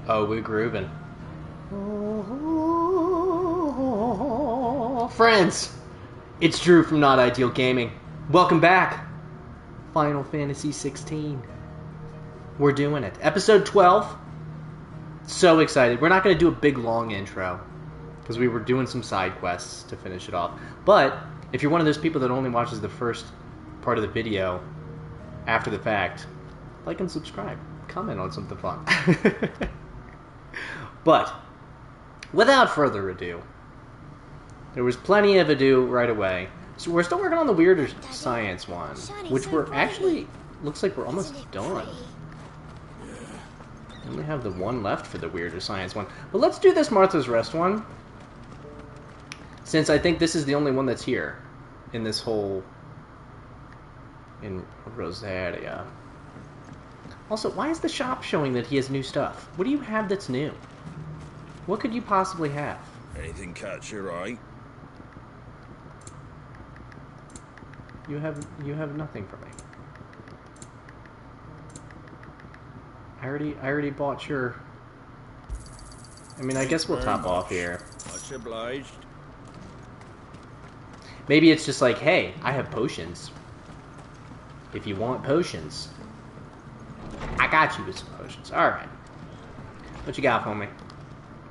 Oh, we're grooving. Friends, it's Drew from Not Ideal Gaming. Welcome back. Final Fantasy XVI. We're doing it. Episode 12. So excited. We're not going to do a big long intro because we were doing some side quests to finish it off. But if you're one of those people that only watches the first part of the video after the fact, like and subscribe. Comment on something fun. But without further ado, there was plenty of ado right away. So we're still working on the weirder science one, which we're actually, looks like we're almost done. We only have the one left for the weirder science one. But let's do this Martha's Rest one, since I think this is the only one that's here in this whole, in Rosaria. Also, why is the shop showing that he has new stuff? What do you have that's new? What could you possibly have? Anything catch your eye? You have nothing for me. I already bought your... I mean, I guess we'll top off here. Much obliged. Maybe it's just like, hey, I have potions. If you want potions, I got you with some potions. Alright. What you got for me,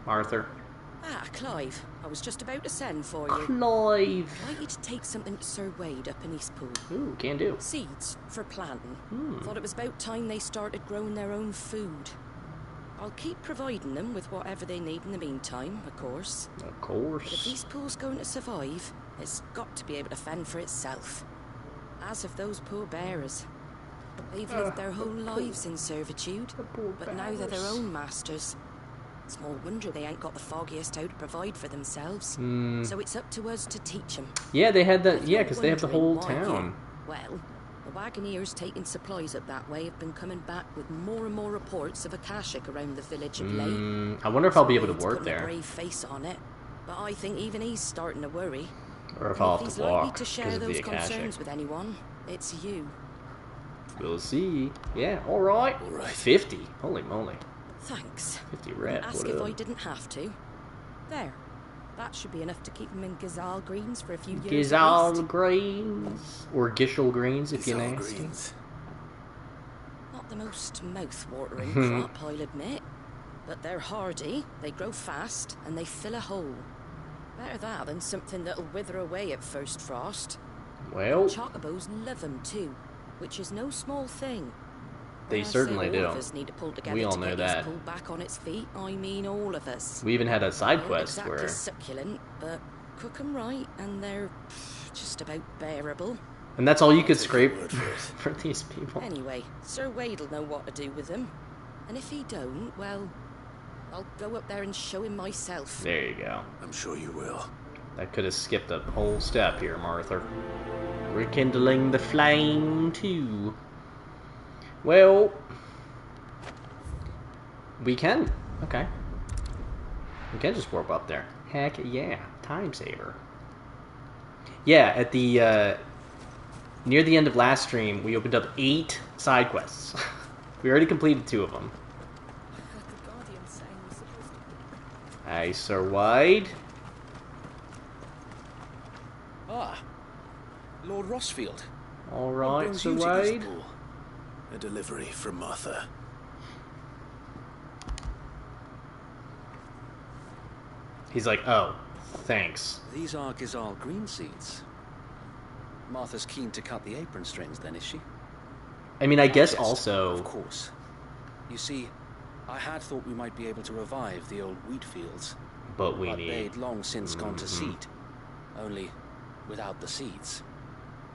Arthur? Ah, Clive. I was just about to send for you. Clive! I'd like you to take something to Sir Wade up in Eastpool. Ooh, can do. Seeds for planting. Thought it was about time they started growing their own food. I'll keep providing them with whatever they need in the meantime, of course. Of But if course. Eastpool's going to survive, it's got to be able to fend for itself. As of those poor bearers. They've lived their whole lives in servitude, but now they're their own masters. Small wonder they ain't got the foggiest how to provide for themselves. So it's up to us to teach them. Yeah, they had that. Yeah, because they have the whole Wondering why town. Well, the wagoners taking supplies up that way have been coming back with more and more reports of Akashic around the village of late. I wonder if I'll be able to Wade's work putting a there, brave face on it, but I think even he's starting to worry. or if And I'll if have he's to likely walk to share because of those the Akashic. concerns with anyone, it's you. We'll see. Yeah, all right. 50. Holy moly. Thanks. 50 rep. Ask what if up? I didn't have to. There. That should be enough to keep them in Gazal greens for a few years at Gizal least. greens. Or Gishel greens, if you're Gazal nasty. greens. Not the most mouth-watering crop, I'll admit. But they're hardy, they grow fast, and they fill a hole. Better that than something that'll wither away at first frost. Well, Chocobos love them too, which is no small thing. they When I say certainly all do. of us need to pull together We all to know get that. Eastpool back on its feet. I mean all of us. We even had a side They aren't quest exactly where... succulent, but cook 'em right, and they're just about bearable. And that's all you could Take scrape your word for it. for these people. Anyway, Sir Wade'll know what to do with them. And if he don't, well, I'll go up there and show him myself. There you go. I'm sure you will. That could have skipped a whole step here, Martha. Rekindling the flame, too. Well... We can. Okay. We can just warp up there. Heck yeah. Time saver. Yeah, at the, near the end of last stream, we opened up 8 side quests. We already completed 2 of them. The Guardian saying we're supposed to... Hey, Sir Wade. Ah, Lord Rossfield. Alright, brings Sir you to Wade. Eastpool? A delivery from Martha. He's like, oh, thanks. These are Gazal green seeds. Martha's keen to cut the apron strings then, is she? I mean, I guess Yes, also... Of course. You see, I had thought we might be able to revive the old wheat fields. But we but need... they'd long since gone to seed. Only without the seeds.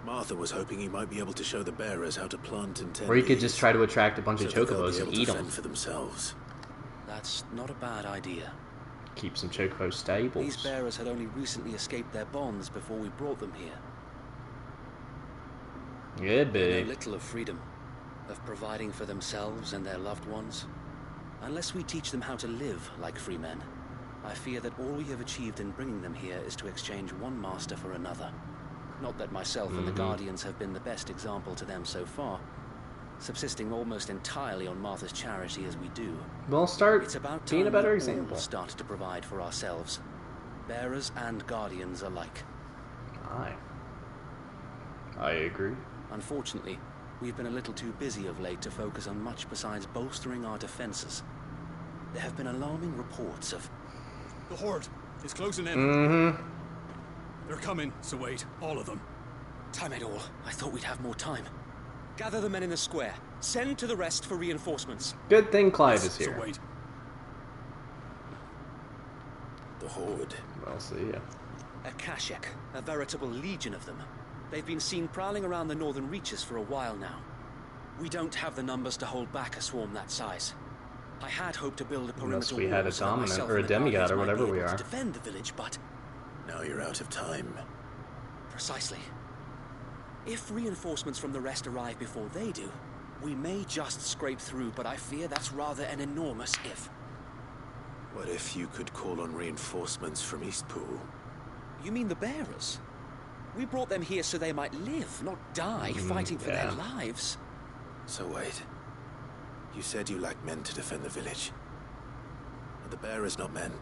Martha was hoping he might be able to show the bearers how to plant and tend Or you could these, just try to attract a bunch so of that they'll chocobos be and able to eat them. fend for themselves. That's not a bad idea. Keep some chocobo stables. These bearers had only recently escaped their bonds before we brought them here. Yeah, They know big. little of freedom, of providing for themselves and their loved ones. Unless we teach them how to live like free men, I fear that all we have achieved in bringing them here is to exchange one master for another. Not that myself and the Guardians have been the best example to them so far, subsisting almost entirely on Martha's charity as we do. We'll start It's about being time a better we example. all start to provide for ourselves, bearers and guardians alike. I agree. Unfortunately, we've been a little too busy of late to focus on much besides bolstering our defenses. There have been alarming reports of... The Horde is closing in. Mm-hmm. They're coming, so wait, all of them. Time it all. I thought we'd have more time. Gather the men in the square. Send to the rest for reinforcements. Good thing Clive is So here. wait. The Horde. Well, see ya. A Kashek, a veritable legion of them. They've been seen prowling around the northern reaches for a while now. We don't have the numbers to hold back a swarm that size. I had hoped to build a perimeter Unless we had a wall so that dominant myself or a and the demigod guardians or might whatever be we able to are. defend the village, but Now you're out of time. precisely. If reinforcements from the rest arrive before they do, we may just scrape through, but I fear that's rather an enormous if. What if you could call on reinforcements from Eastpool? You mean the bearers? We brought them here so they might live, not die, fighting for their lives. So wait. You said you lacked men to defend the village. Are the bearers not men?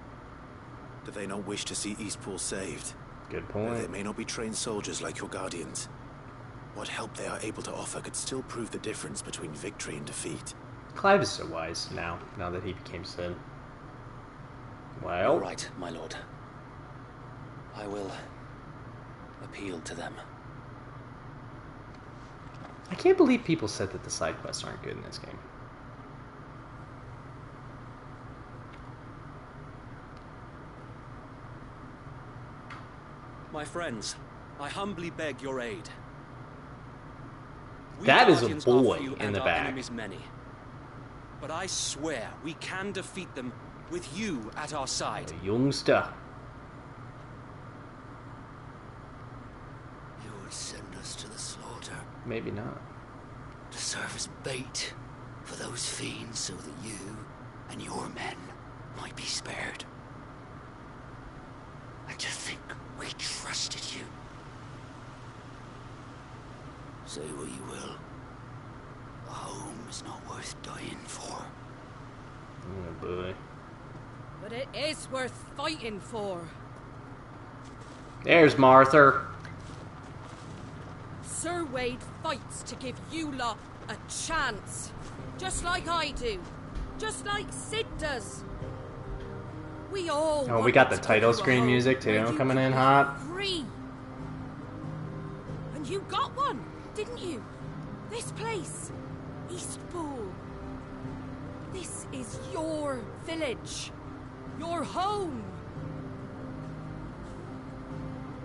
Do they not wish to see Eastpool saved? Good They point. may not be trained soldiers like your guardians. What help they are able to offer could still prove the difference between victory and defeat. Clive is so wise now that he became Sid. Well, All right, my lord. I will appeal to them. I can't believe people said that the side quests aren't good in this game. My friends, I humbly beg your aid. We That is a guardians boy are few in and the our back. enemies many. But I swear we can defeat them with you at our side. A youngster. You would send us to the slaughter Maybe not. to serve as bait for those fiends so that you and your men might be spared. And to think we trusted you. Say what you will. A home is not worth dying for. Oh boy. But it is worth fighting for. There's Martha. Sir Wade fights to give you lot a chance. Just like I do. Just like Sid does. We all Oh, we got the want to title give you a screen home music too, where you coming can in be hot. Free. And you got one, didn't you? This place. Eastpool. This is your village. Your home.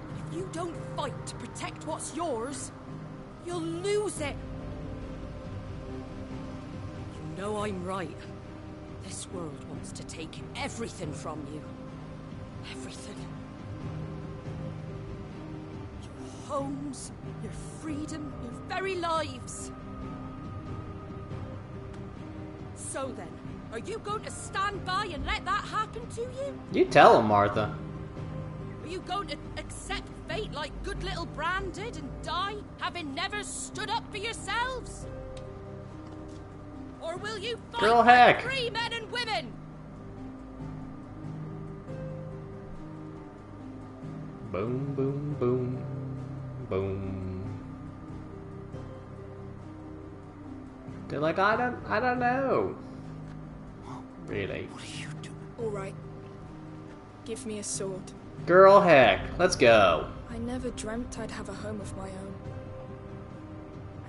And if you don't fight to protect what's yours, you'll lose it. You know I'm right. This world wants to take everything from you. Everything. Your homes, your freedom, your very lives. So then, are you going to stand by and let that happen to you? You tell him, Martha. Are you going to accept fate like good little Bran did and die, having never stood up for yourselves? Or will you fight Girl, like heck. free men and women? Boom, boom, boom, boom. They're like, I don't know. Really. What are you doing? Alright. Give me a sword. Girl, heck, let's go. I never dreamt I'd have a home of my own.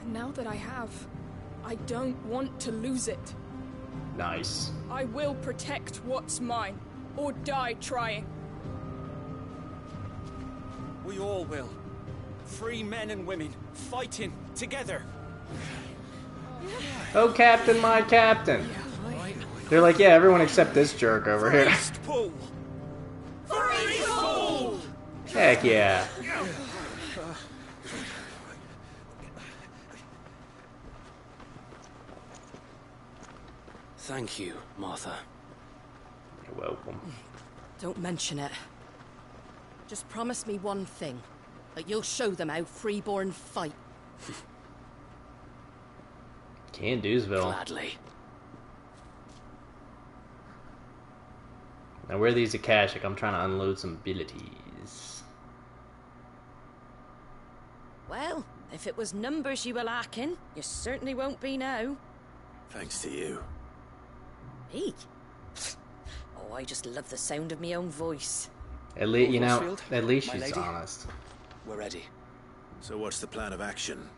And now that I have, I don't want to lose it. Nice. I will protect what's mine, or die trying. We all will. Free men and women, fighting together. Oh, Captain, my Captain. They're like, yeah, everyone except this jerk over here. Eastpool! Heck yeah. Thank you, Martha. You're welcome. Don't mention it. Just promise me one thing. That you'll show them how freeborn fight. Can-Do'sville. Gladly. Now where are these Akashic? I'm trying to unload some abilities. Well, if it was numbers you were lacking, you certainly won't be now. Thanks to you. Me? Oh, I just love the sound of my own voice. At least, you know, Horsfield, at least my she's lady. honest. We're ready. So what's the plan of action?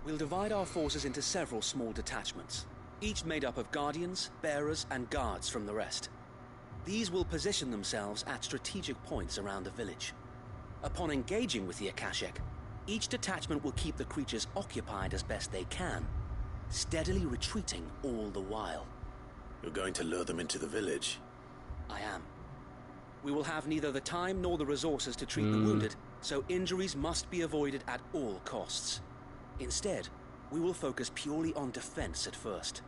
We'll divide our forces into several small detachments, each made up of guardians, bearers, and guards from the rest. These will position themselves at strategic points around the village. Upon engaging with the Akashic, each detachment will keep the creatures occupied as best they can, steadily retreating all the while. You're going to lure them into the village? I am. We will have neither the time nor the resources to treat the wounded, so injuries must be avoided at all costs. Instead, we will focus purely on defense at first.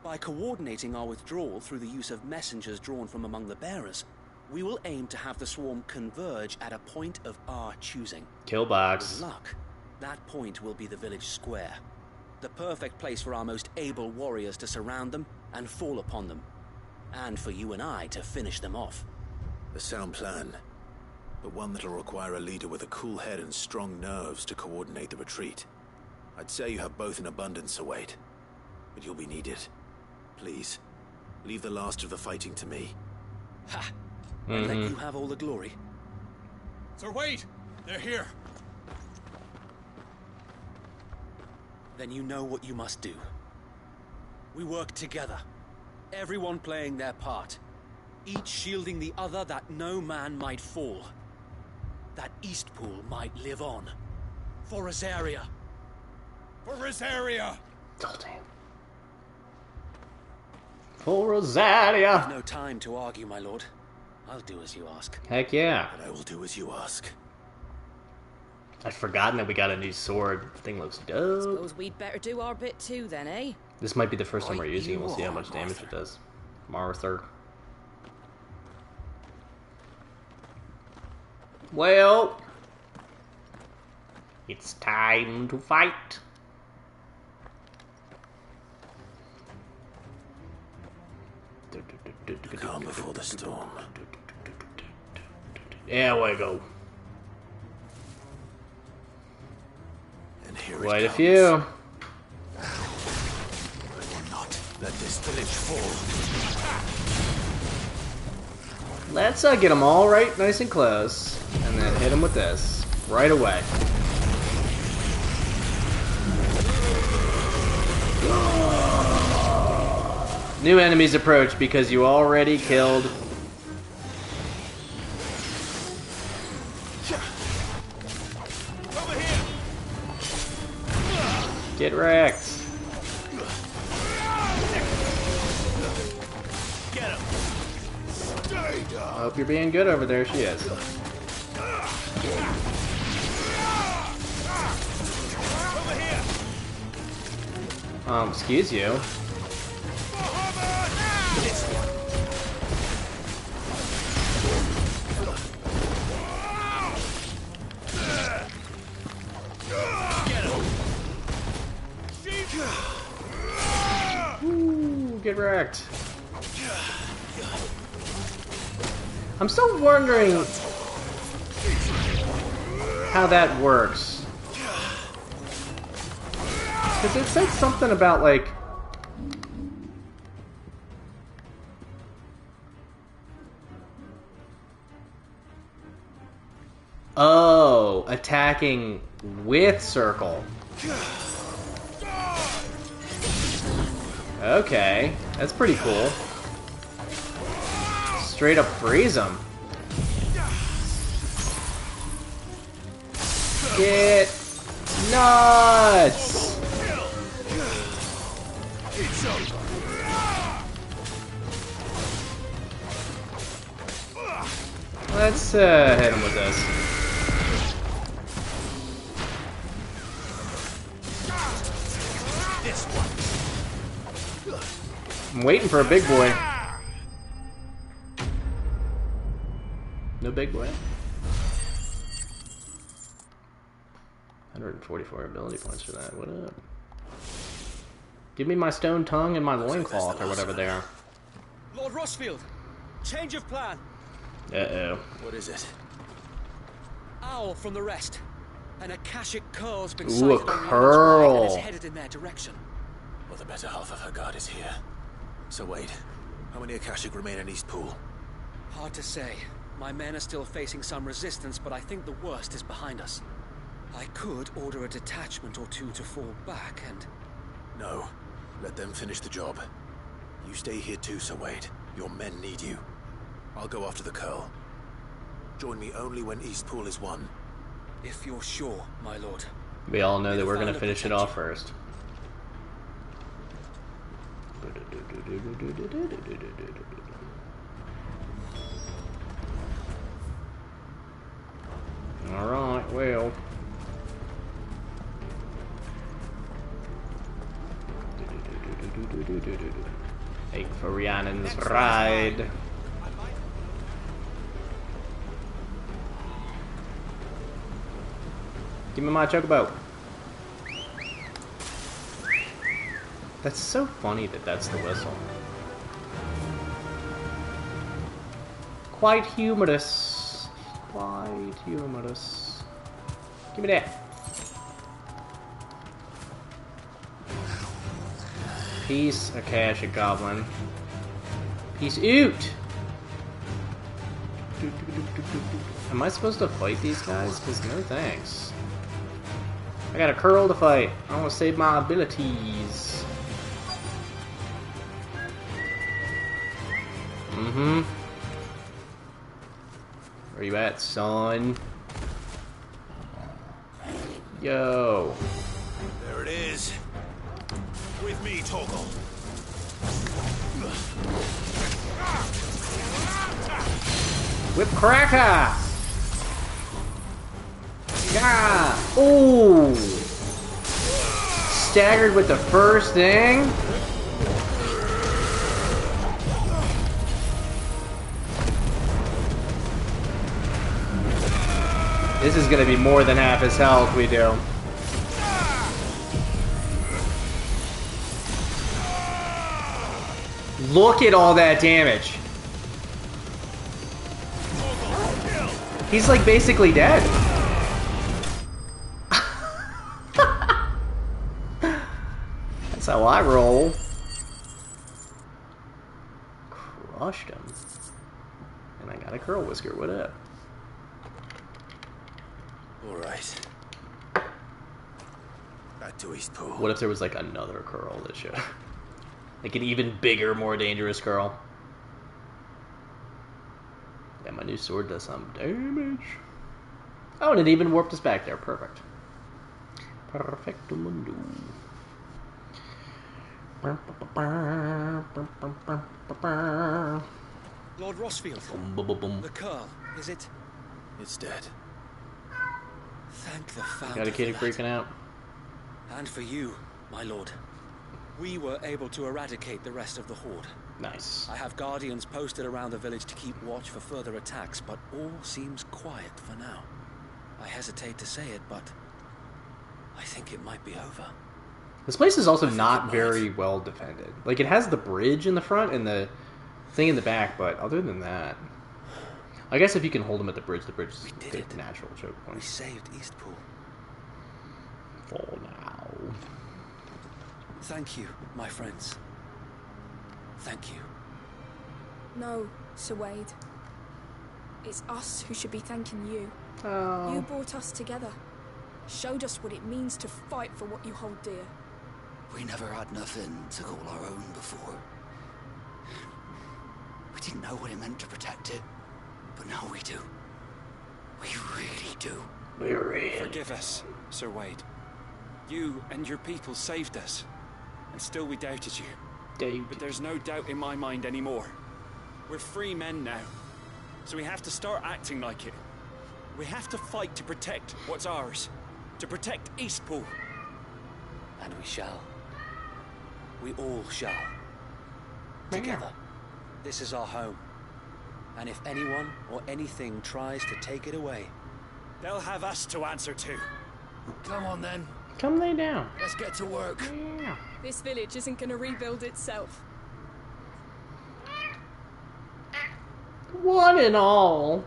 By coordinating our withdrawal through the use of messengers drawn from among the bearers, we will aim to have the swarm converge at a point of our choosing. Kill box. With luck, that point will be the village square. The perfect place for our most able warriors to surround them and fall upon them. And for you and I to finish them off. A sound plan, but one that'll require a leader with a cool head and strong nerves to coordinate the retreat. I'd say you have both in abundance await, but you'll be needed. Please, leave the last of the fighting to me. Ha! And let you have all the glory. Sir, wait! They're here! Then you know what you must do. We work together, everyone playing their part, each shielding the other that no man might fall, that Eastpool might live on. For Rosaria. For Rosaria! Oh, damn. For Rosaria! No time to argue, my lord. I'll do as you ask. Heck yeah. And I will do as you ask. I'd forgotten that we got a new sword. The thing looks dope. Suppose we'd better do our bit too, then, eh? This might be the first time we're Right using it. you We'll see how are, much damage Martha. it does. Martha. Well, it's time to fight. The calm before the storm. There we go. And here Quite it a comes. few. I will not let this village fall. Let's get them all right nice and close. And then hit them with this. Right away. New enemies approach because you already killed. Over here! Get wrecked. Get him! Stay down! I hope you're being good over there. She is. Over here! Excuse you. This one! Get him! Ooh, get wrecked. I'm still wondering how that works. Because it said something about, like... Oh, attacking with circle. Okay, that's pretty cool. Straight up freeze them. Get nuts! Let's hit him with this. This one! I'm waiting for a big boy. No big boy. 144 ability points for that. What up? Give me my stone tongue and my loincloth, or whatever they are. Lord Rossfield, change of plan. Uh-oh. What is it? Owl from the rest. An Akashic curl's been Ooh, sighted a on the Eikons curl. and is headed in their direction. Well, the better half of her guard is here. So wait, how many Akashic remain in Eastpool? Hard to say. My men are still facing some resistance, but I think the worst is behind us. I could order a detachment or two to fall back and... No. Let them finish the job. You stay here too, Sir Wade. Your men need you. I'll go after the curl. Join me only when Eastpool is won. If you're sure, my lord. We all know that we're going to finish it off first. Alright, well. Take for Rhiannon's ride. Give me my chocobo. That's so funny that that's the whistle. Quite humorous. Quite humorous. Give me that. Peace, Akashic Goblin. Peace out! Am I supposed to fight these guys? Because no thanks. I got a curl to fight. I want to save my abilities. Mm-hmm. Where you at, son? Yo. There it is. With me, Torgal. Whip cracker! Yeah! Ooh! Staggered with the first thing? This is gonna be more than half his health we do. Look at all that damage. He's like basically dead. That's how I roll. Crushed him. And I got a curl whisker, what up? Alright. Back to Eastpool. What if there was like another curl that should... like an even bigger, more dangerous curl? Yeah, my new sword does some damage. Oh, and it even warped us back there. Perfect. Perfecto mundo. Lord Rossfield, the curl, is it? It's dead. Thank the founder Got a kid for that. freaking out. And for you, my lord. We were able to eradicate the rest of the horde. Nice. I have guardians posted around the village to keep watch for further attacks, but all seems quiet for now. I hesitate to say it, but I think it might be over. This place is also not very well defended. Like, it has the bridge in the front and the thing in the back, but other than that... I guess if you can hold them at the bridge is a good natural choke point. We saved Eastpool. For now. Thank you, my friends. Thank you. No, Sir Wade. It's us who should be thanking you. Oh. You brought us together. Showed us what it means to fight for what you hold dear. We never had nothing to call our own before. We didn't know what it meant to protect it, but now we do. We really do. Forgive us, Sir Wade. You and your people saved us, and still we doubted you. But there's no doubt in my mind anymore. We're free men now, so we have to start acting like it. We have to fight to protect what's ours, to protect Eastpool. And we shall. We all shall. Together. This is our home. And if anyone or anything tries to take it away, They'll have us to answer to. Come on then. Come lay down. Let's get to work. Yeah. This village isn't gonna rebuild itself. One and all.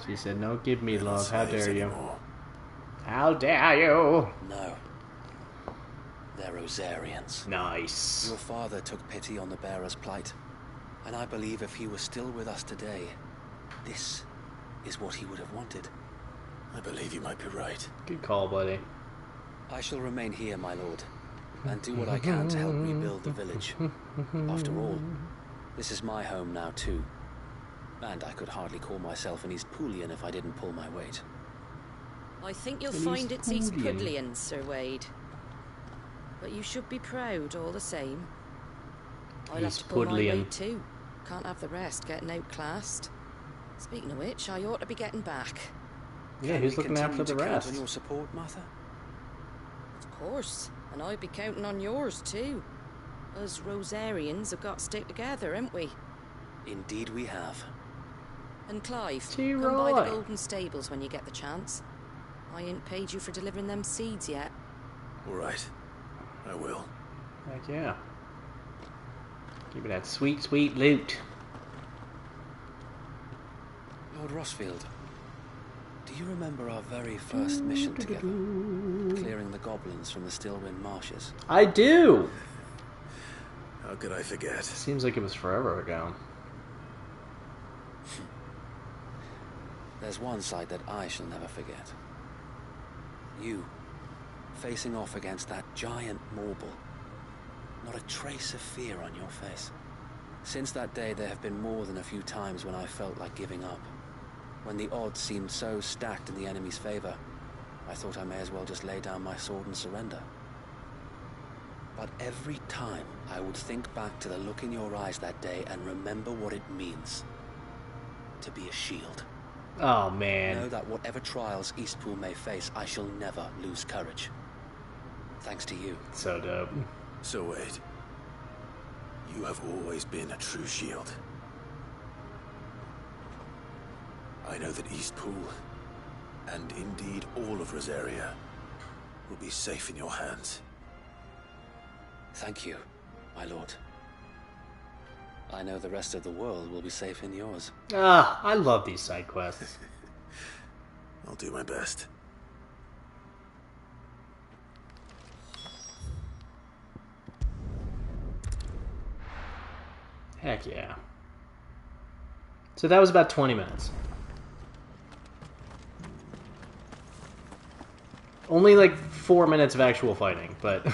She said, "No, give me love. How dare you? How dare you?" No. They're Rosarians. Nice. Your father took pity on the bearer's plight, and I believe if he was still with us today, this is what he would have wanted. I believe you might be right. Good call, buddy. I shall remain here, my lord, and do what I can to help rebuild the village. After all, this is my home now too, and I could hardly call myself an Eastpoolian if I didn't pull my weight. I think you'll An find it's Eastpoolian. Eastpoolian, Sir Wade. But you should be proud all the same. I'll have to pull my Eastpoolian. weight too. Can't have the rest getting outclassed. Speaking of which, I ought to be getting back. Yeah, Can who's we looking after continue the to count rest? on your support, Martha? Of course, and I'd be counting on yours too. Us Rosarians have got to stick together, haven't we? Indeed we have. And Clive, T-Roy. come by the Golden Stables when you get the chance. I ain't paid you for delivering them seeds yet. All right. I will. Heck yeah. Give me that sweet, sweet loot. Lord Rossfield, do you remember our very first mission together? Clearing the goblins from the Stillwind marshes? I do! How could I forget? Seems like it was forever ago. There's one sight that I shall never forget. You, facing off against that giant Morble. Not a trace of fear on your face. Since that day, there have been more than a few times when I felt like giving up. When the odds seemed so stacked in the enemy's favor, I thought I may as well just lay down my sword and surrender. But every time, I would think back to the look in your eyes that day and remember what it means to be a shield. Oh, man. Know that whatever trials Eastpool may face, I shall never lose courage. Thanks to you. So dope. So wait. You have always been a true shield. I know that Eastpool, and indeed all of Rosaria, will be safe in your hands. Thank you, my lord. I know the rest of the world will be safe in yours. Ah, I love these side quests. I'll do my best. Heck yeah. So that was about 20 minutes. Only like 4 minutes of actual fighting, but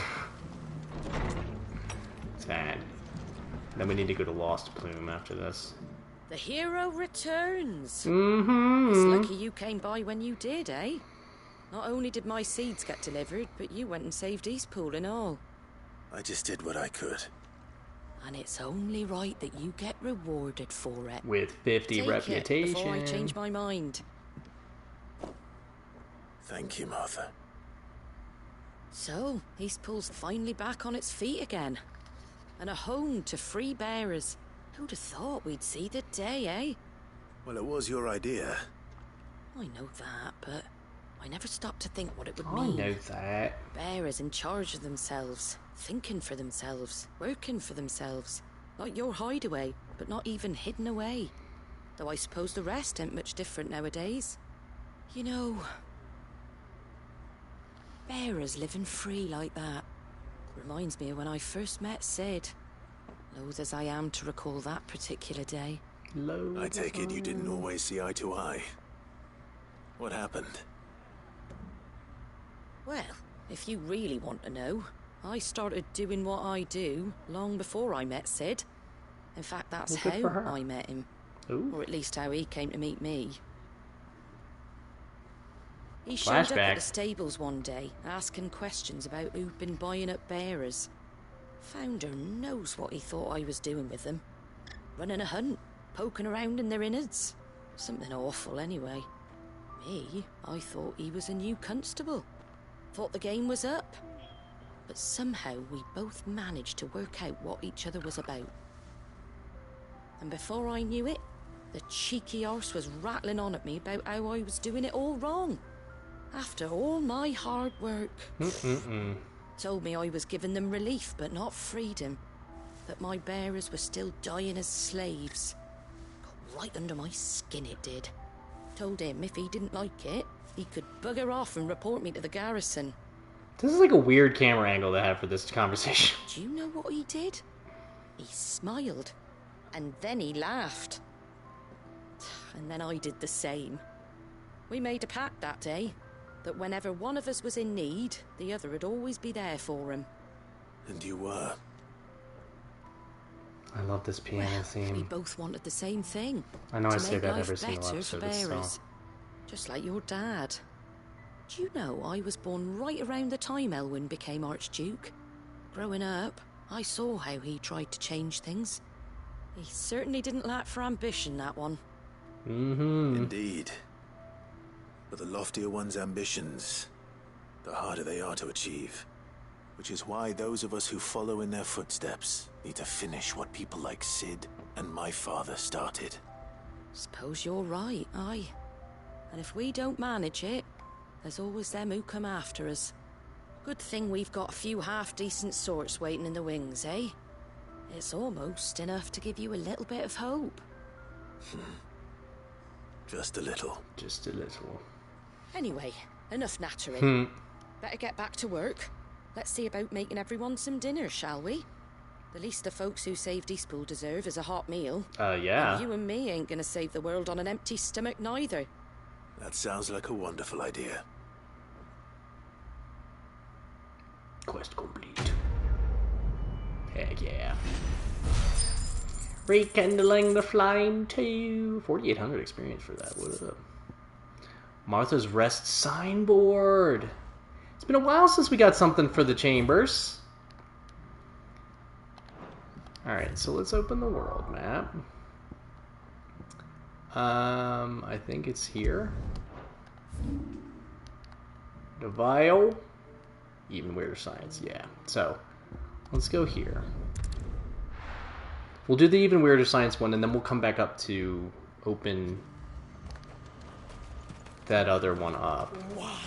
it's bad. Then we need to go to Lost Plume after this. The hero returns. Mm-hmm. It's lucky you came by when you did, eh? Not only did my seeds get delivered, but you went and saved Eastpool and all. I just did what I could. And it's only right that you get rewarded for it. With 50 Take reputation. it before I change my mind. Thank you, Martha. So, Eastpool's finally back on its feet again. And a home to free bearers. Who'd have thought we'd see the day, eh? Well, it was your idea. I know that, but I never stopped to think what it would I mean. know that. Bearers in charge of themselves, thinking for themselves, working for themselves. Like your hideaway, but not even hidden away. Though I suppose the rest ain't much different nowadays. You know, bearers living free like that reminds me of when I first met Sid. Loath as I am to recall that particular day. I take it you didn't always see eye to eye. What happened? Well, if you really want to know, I started doing what I do long before I met Sid. In fact, that's Well, good for how her. I met him. Ooh. Or at least how he came to meet me. He showed up Flashback. at the stables one day, asking questions about who'd been buying up bearers. Founder knows what he thought I was doing with them. Running a hunt, poking around in their innards. Something awful anyway. Me, I thought he was a new constable. Thought the game was up. But somehow we both managed to work out what each other was about. And before I knew it, The cheeky horse was rattling on at me about how I was doing it all wrong. After all my hard work. Told me I was giving them relief, but not freedom. That my bearers were still dying as slaves. Got right under my skin, it did. Told him if he didn't like it, he could bugger off and report me to the garrison. This is like a weird camera angle to have for this conversation. Do you know what he did? He smiled. And then he laughed. And then I did the same. We made a pact that day, that whenever one of us was in need, the other would always be there for him. And you were. I love this piano theme. We both wanted the same thing. I know I say that life every single better episode. for bearers. Just like your dad. Do you know I was born right around the time Elwyn became Archduke? Growing up, I saw how he tried to change things. He certainly didn't lack for ambition, that one. Indeed. But the loftier one's ambitions, the harder they are to achieve. Which is why those of us who follow in their footsteps need to finish what people like Sid and my father started. Suppose you're right, aye. And if we don't manage it, there's always them who come after us. Good thing we've got a few half-decent sorts waiting in the wings, eh? It's almost enough to give you a little bit of hope. Just a little. Just a little. Anyway, enough nattering. Better get back to work. Let's see about making everyone some dinner, shall we? The least the folks who saved Eastpool deserve is a hot meal. Yeah. And you and me ain't gonna save the world on an empty stomach neither. That sounds like a wonderful idea. Quest complete. Heck yeah. Rekindling the flame too. 4,800 experience for that. What up? Martha's Rest signboard. It's been a while since we got something for the chambers. Alright, so let's open the world map. I think it's here. The vial. Even weirder science, yeah. So, let's go here. We'll do the even weirder science one, and then we'll come back up to open that other one up. Why?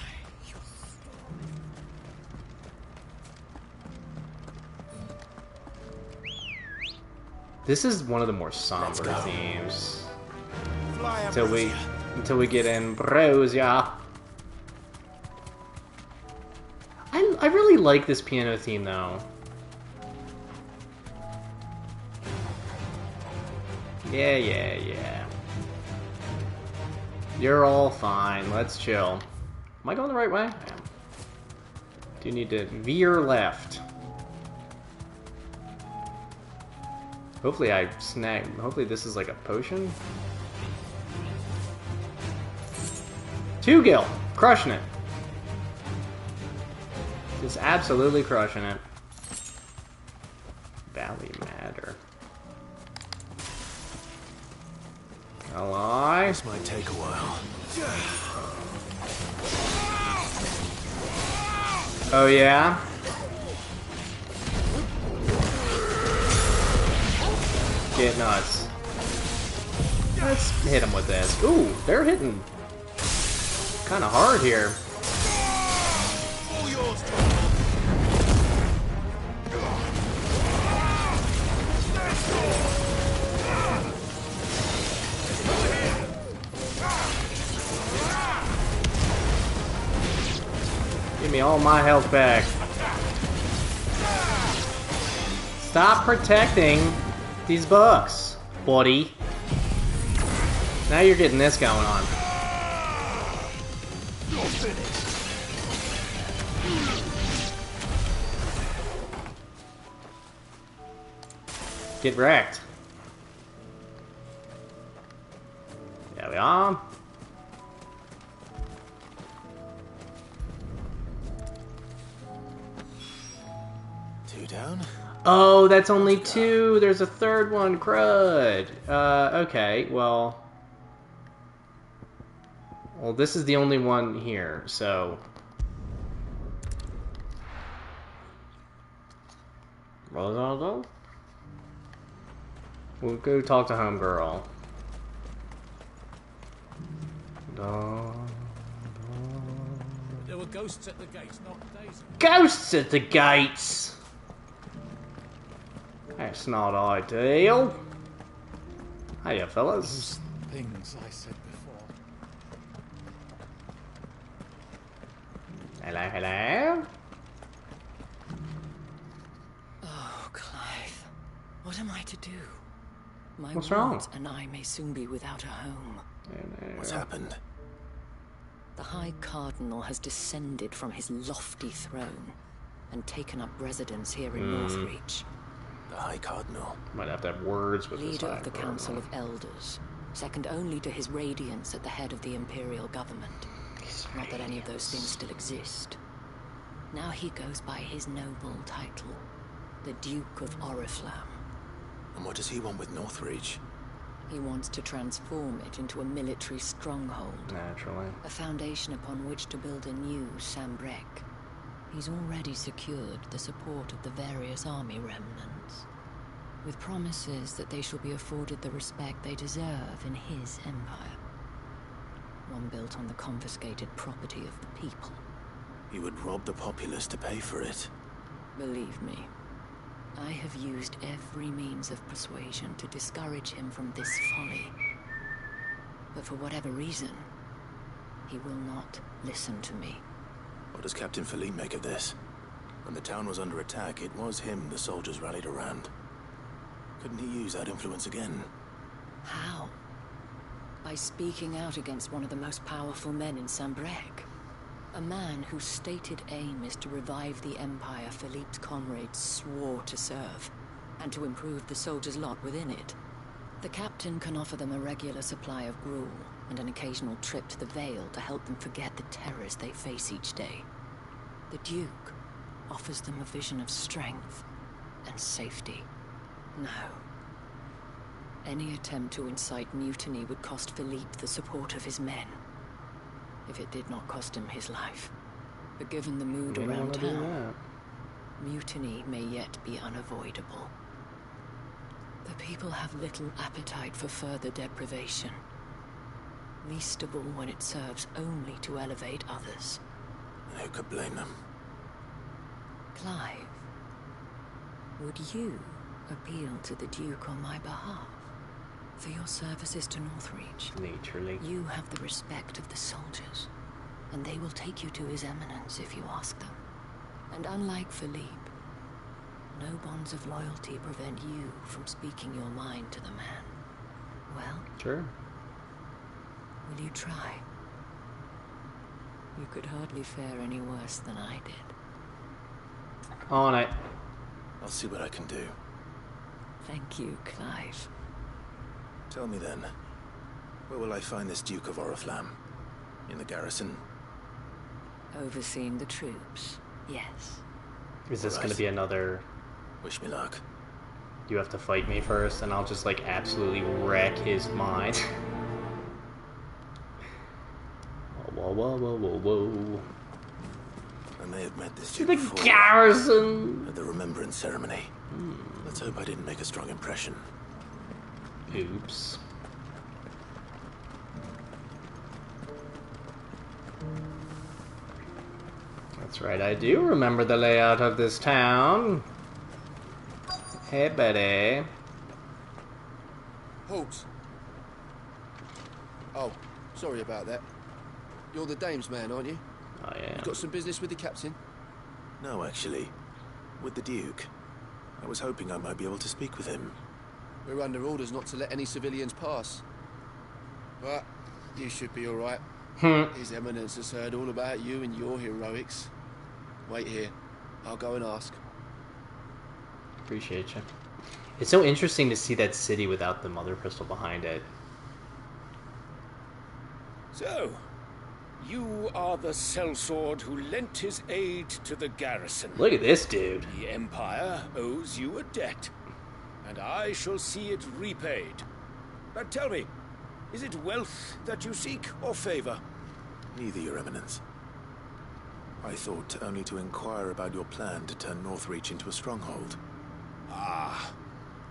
This is one of the more somber themes. Until we get Ambrosia. I really like this piano theme though. Yeah. You're all fine. Let's chill. Am I going the right way? I am. Do you need to veer left? Hopefully I snag. Hopefully this is like a potion. Two-gill! Crushing it. Just absolutely crushing it. Valley Matter. Ally. This might take a while. Oh yeah? Get nuts. Let's hit him with this. Ooh, they're hitting kind of hard here. Give me all my health back. Stop protecting these books, buddy. Now you're getting this going on. Get wrecked. There we are. Two down. Oh, that's only two. There's a third one. Crud. Okay, well, this is the only one here, so. We'll go talk to Homegirl. There were ghosts at the gates not days ago. Ghosts at the gates! That's not ideal. Hiya, fellas. Those things I said before. Hello, hello. Oh, Clive. What am I to do? My What's wrong? wards and I may soon be without a home. What's happened? The High Cardinal has descended from his lofty throne and taken up residence here in Northreach. The High Cardinal. Might have to have words with this Leader High of the Cardinal. Council of Elders, second only to his Radiance at the head of the Imperial government. Not that any of those things still exist. Now he goes by his noble title, the Duke of Oriflamme. And what does he want with Northreach? He wants to transform it into a military stronghold. Naturally. A foundation upon which to build a new Sambrec. He's already secured the support of the various army remnants, with promises that they shall be afforded the respect they deserve in his empire. One built on the confiscated property of the people. He would rob the populace to pay for it. Believe me, I have used every means of persuasion to discourage him from this folly. But for whatever reason, he will not listen to me. What does Captain Philippe make of this? When the town was under attack, it was him the soldiers rallied around. Couldn't he use that influence again? How? By speaking out against one of the most powerful men in Sambrec. A man whose stated aim is to revive the empire Philippe's comrades swore to serve, and to improve the soldiers' lot within it. The captain can offer them a regular supply of gruel, and an occasional trip to the Vale to help them forget the terrors they face each day. The Duke offers them a vision of strength and safety. No. Any attempt to incite mutiny would cost Philippe the support of his men. If it did not cost him his life. But given the mood around town, mutiny may yet be unavoidable. The people have little appetite for further deprivation. Least of all when it serves only to elevate others. Who could blame them? Clive, would you appeal to the Duke on my behalf? For your services to Northreach. Naturally. You have the respect of the soldiers, and they will take you to his eminence if you ask them. And unlike Philippe, no bonds of loyalty prevent you from speaking your mind to the man. Well? Sure. Will you try? You could hardly fare any worse than I did. On it. I'll see what I can do. Thank you, Clive. Tell me then, where will I find this Duke of Oriflamme? In the garrison? Overseeing the troops, yes. Is this going to be another... Wish me luck. You have to fight me first, and I'll just, like, absolutely wreck his mind. Whoa, whoa, whoa, whoa, whoa. I may have met this To Duke the before, garrison! at the remembrance ceremony. Let's hope I didn't make a strong impression. Oops. That's right, I do remember the layout of this town. Hey, buddy. Halt. Oh, sorry about that. You're the dame's man, aren't you? Oh, yeah. You got some business with the captain? No, actually. With the Duke. I was hoping I might be able to speak with him. We're under orders not to let any civilians pass. But you should be alright. His Eminence has heard all about you and your heroics. Wait here. I'll go and ask. Appreciate you. It's so interesting to see that city without the mother crystal behind it. So, you are the sellsword who lent his aid to the garrison. Look at this dude. The Empire owes you a debt, and I shall see it repaid. But tell me, is it wealth that you seek, or favor? Neither, Your Eminence. I thought only to inquire about your plan to turn Northreach into a stronghold. Ah,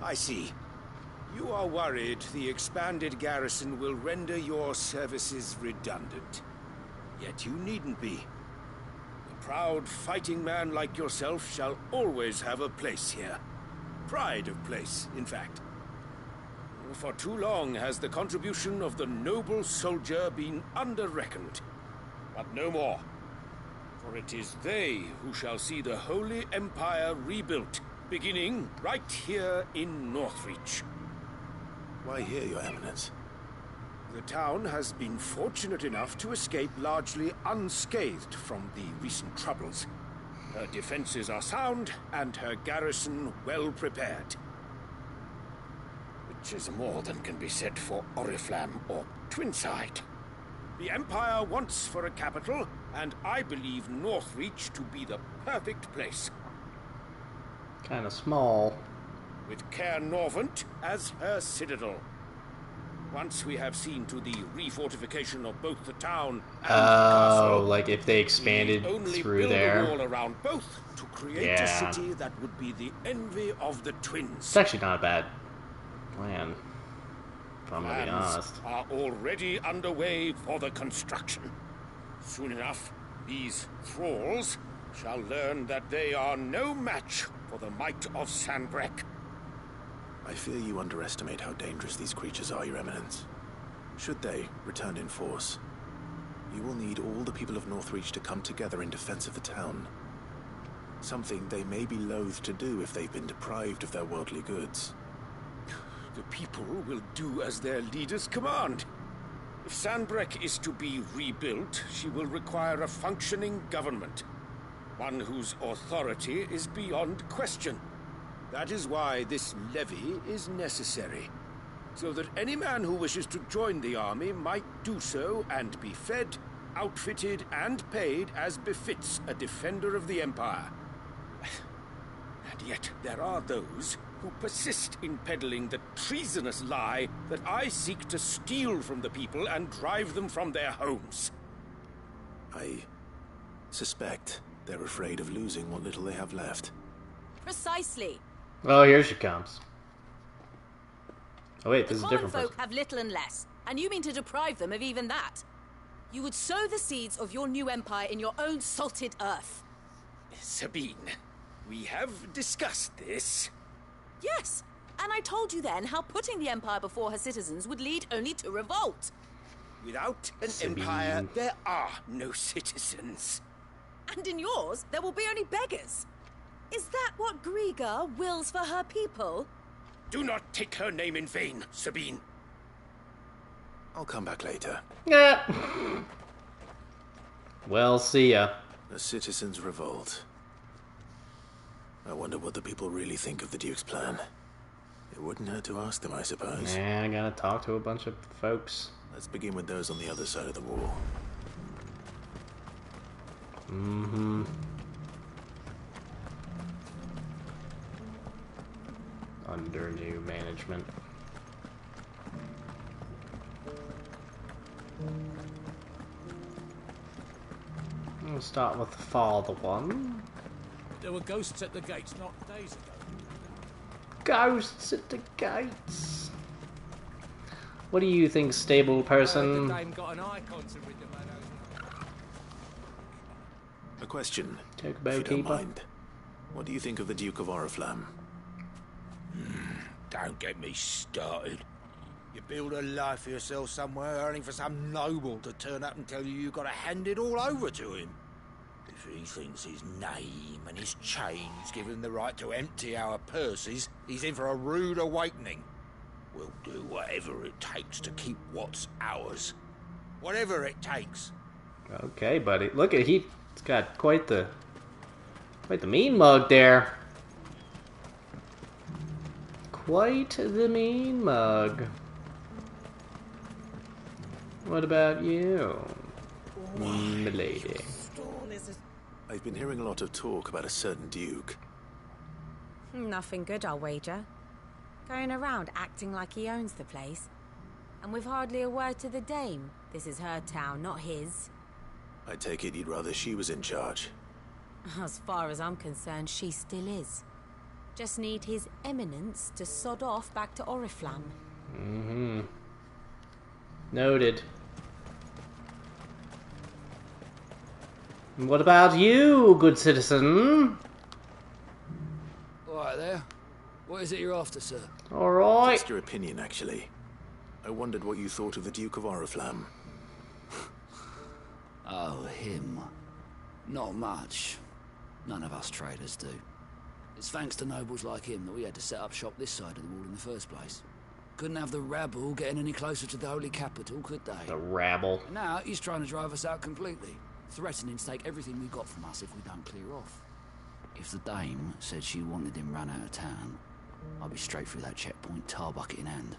I see. You are worried the expanded garrison will render your services redundant. Yet you needn't be. A proud fighting man like yourself shall always have a place here. Pride of place, in fact. For too long has the contribution of the noble soldier been under-reckoned. But no more. For it is they who shall see the Holy Empire rebuilt, beginning right here in Northreach. Why here, Your Eminence? The town has been fortunate enough to escape largely unscathed from the recent troubles. Her defenses are sound, and her garrison well prepared. Which is more than can be said for Oriflamme or Twinside. The Empire wants for a capital, and I believe Northreach to be the perfect place. Kind of small. With Caer Norvent as her citadel. Once we have seen to the refortification of both the town and the castle, like if they expanded through there. Only build a wall around both to create a city that would be the envy of the twins. It's actually not a bad plan, if I'm gonna be honest. Are already underway for the construction. Soon enough, these thralls shall learn that they are no match for the might of Sanbreque. I fear you underestimate how dangerous these creatures are, Your Eminence. Should they return in force, you will need all the people of Northreach to come together in defense of the town. Something they may be loath to do if they've been deprived of their worldly goods. The people will do as their leaders command. If Sanbreque is to be rebuilt, she will require a functioning government. One whose authority is beyond question. That is why this levy is necessary. So that any man who wishes to join the army might do so and be fed, outfitted, and paid as befits a defender of the Empire. And yet there are those who persist in peddling the treasonous lie that I seek to steal from the people and drive them from their homes. I suspect they're afraid of losing what little they have left. Precisely. Oh, here she comes. Oh wait, this is a different person. person. Folk have little and less, and you mean to deprive them of even that? You would sow the seeds of your new empire in your own salted earth. Sabine, we have discussed this. Yes, and I told you then how putting the empire before her citizens would lead only to revolt. Without an empire, there are no citizens. And in yours, there will be only beggars. Is that what Griga wills for her people? Do not take her name in vain, Sabine. I'll come back later. Yeah. Well, see ya. The citizens revolt. I wonder what the people really think of the Duke's plan. It wouldn't hurt to ask them, I suppose. Yeah, I gotta talk to a bunch of folks. Let's begin with those on the other side of the wall. Mm-hmm. Under new management. We'll start with the father one. There were ghosts at the gates not days ago. Ghosts at the gates. What do you think, stable person? The dame got an Eikons to rid them of. A question, Talk if about you don't keeper. mind. What do you think of the Duke of Oriflamme? Don't get me started. You build a life for yourself somewhere, earning for some noble to turn up and tell you you've got to hand it all over to him. If he thinks his name and his chains give him the right to empty our purses, he's in for a rude awakening. We'll do whatever it takes to keep what's ours. Whatever it takes. Okay, buddy. Look at he's got quite the mean mug there. Quite the mean mug. What about you, milady? I've been hearing a lot of talk about a certain Duke. Nothing good, I'll wager. Going around acting like he owns the place. And with hardly a word to the dame. This is her town, not his. I take it you'd rather she was in charge. As far as I'm concerned, she still is. Just need His Eminence to sod off back to Oriflamme. Mm-hmm. Noted. What about you, good citizen? All right there. What is it you're after, sir? All right. Just your opinion, actually. I wondered what you thought of the Duke of Oriflamme. Oh, him. Not much. None of us traders do. It's thanks to nobles like him that we had to set up shop this side of the wall in the first place. Couldn't have the rabble getting any closer to the holy capital, could they? The rabble. And now he's trying to drive us out completely, threatening to take everything we got from us if we don't clear off. If the dame said she wanted him run out of town, I'd be straight through that checkpoint, tar bucket in hand.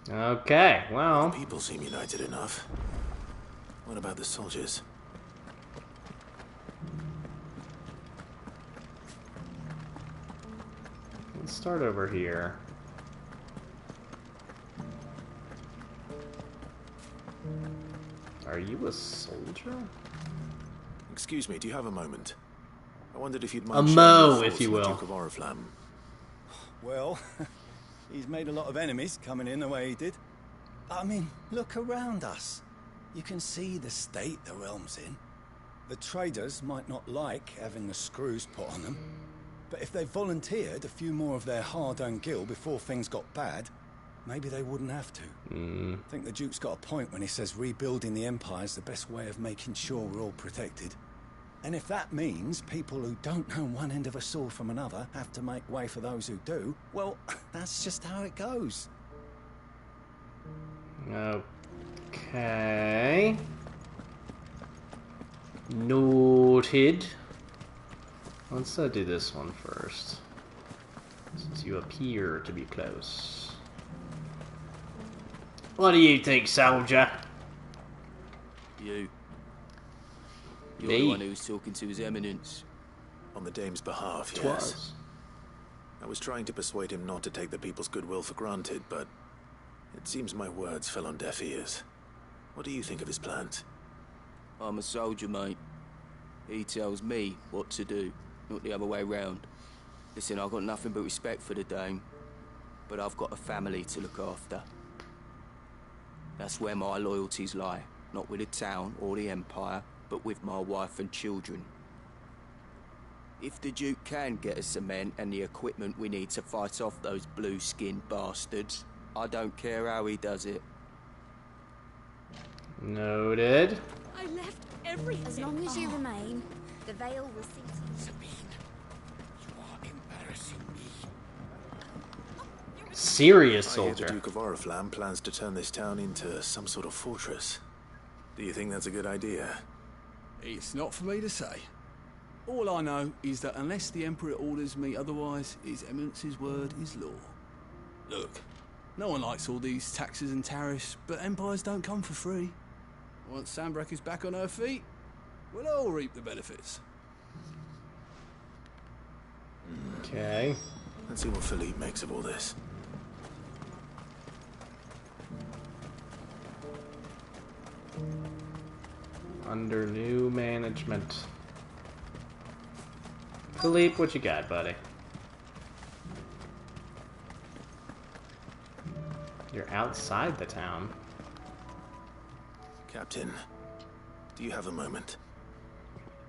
Okay, well... The people seem united enough. What about the soldiers? Let's start over here. Are you a soldier? Excuse me, do you have a moment? I wondered if you'd A mind showing mo, your if thoughts you on the will. Duke of Oriflamme. Well, he's made a lot of enemies coming in the way he did. I mean, look around us. You can see the state the realm's in. The traders might not like having the screws put on them, but if they volunteered a few more of their hard-earned gil before things got bad, maybe they wouldn't have to. I think the Duke's got a point when he says rebuilding the Empire's the best way of making sure we're all protected. And if that means people who don't know one end of a sword from another have to make way for those who do, well, that's just how it goes. Okay. Noted. Let's do this one first, since you appear to be close. What do you think, soldier? You. You're Me? the one who was talking to His Eminence. On the dame's behalf, yes. Twas. I was trying to persuade him not to take the people's goodwill for granted, but it seems my words fell on deaf ears. What do you think of his plans? I'm a soldier, mate. He tells me what to do, not the other way round. Listen, I've got nothing but respect for the dame, but I've got a family to look after. That's where my loyalties lie, not with the town or the Empire, but with my wife and children. If the Duke can get us the men and the equipment we need to fight off those blue-skinned bastards, I don't care how he does it. Noted. I left everything. As long as you remain, the veil will see to you. Sabine, you are embarrassing me. Serious I hear soldier. the Duke of Oriflamme plans to turn this town into some sort of fortress. Do you think that's a good idea? It's not for me to say. All I know is that unless the Emperor orders me otherwise, His Eminence's word is law. Look, no one likes all these taxes and tariffs, but empires don't come for free. Once Sanbreque is back on her feet, we'll all reap the benefits. Okay. Let's see what Philippe makes of all this. Under new management. Philippe, what you got, buddy? You're outside the town. Captain, do you have a moment?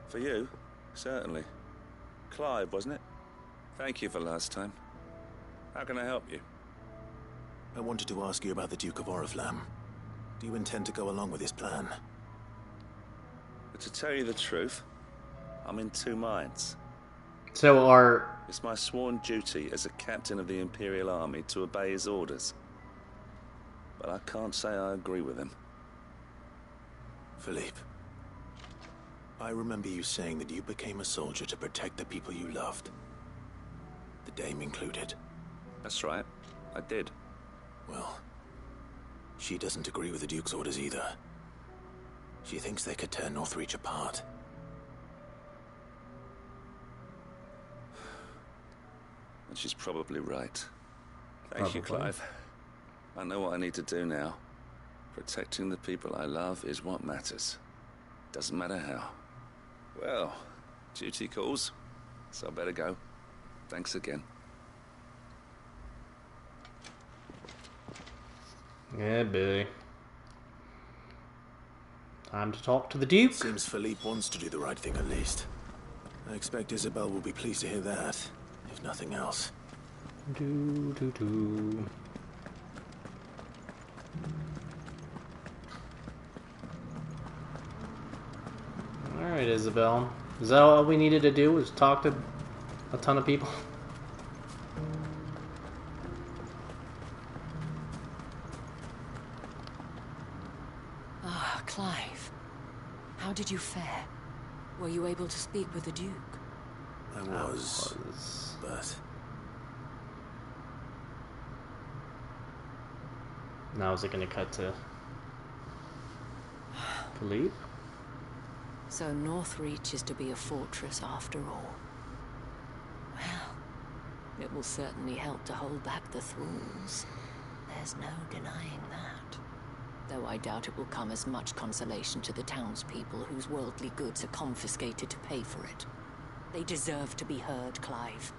For you? Certainly. Clive, wasn't it? Thank you for last time. How can I help you? I wanted to ask you about the Duke of Oriflamme. Do you intend to go along with his plan? But to tell you the truth, I'm in two minds. So are... It's my sworn duty as a captain of the Imperial Army to obey his orders. But I can't say I agree with him. Philippe, I remember you saying that you became a soldier to protect the people you loved. The Dame included. That's right, I did. Well, she doesn't agree with the Duke's orders either. She thinks they could tear Northreach apart. And she's probably right. Thank you, Clive. I know what I need to do now. Protecting the people I love is what matters. Doesn't matter how. Well, duty calls, so I better go. Thanks again. Yeah, boy. Time to talk to the Duke. Seems Philippe wants to do the right thing at least. I expect Isabel will be pleased to hear that, if nothing else. Alright, Isabel. Is that all we needed to do, was talk to a ton of people? Ah, Clive. How did you fare? Were you able to speak with the Duke? I was, but... Now is it going to cut to Philippe? So Northreach is to be a fortress after all. Well, it will certainly help to hold back the thralls. There's no denying that. Though I doubt it will come as much consolation to the townspeople whose worldly goods are confiscated to pay for it. They deserve to be heard, Clive.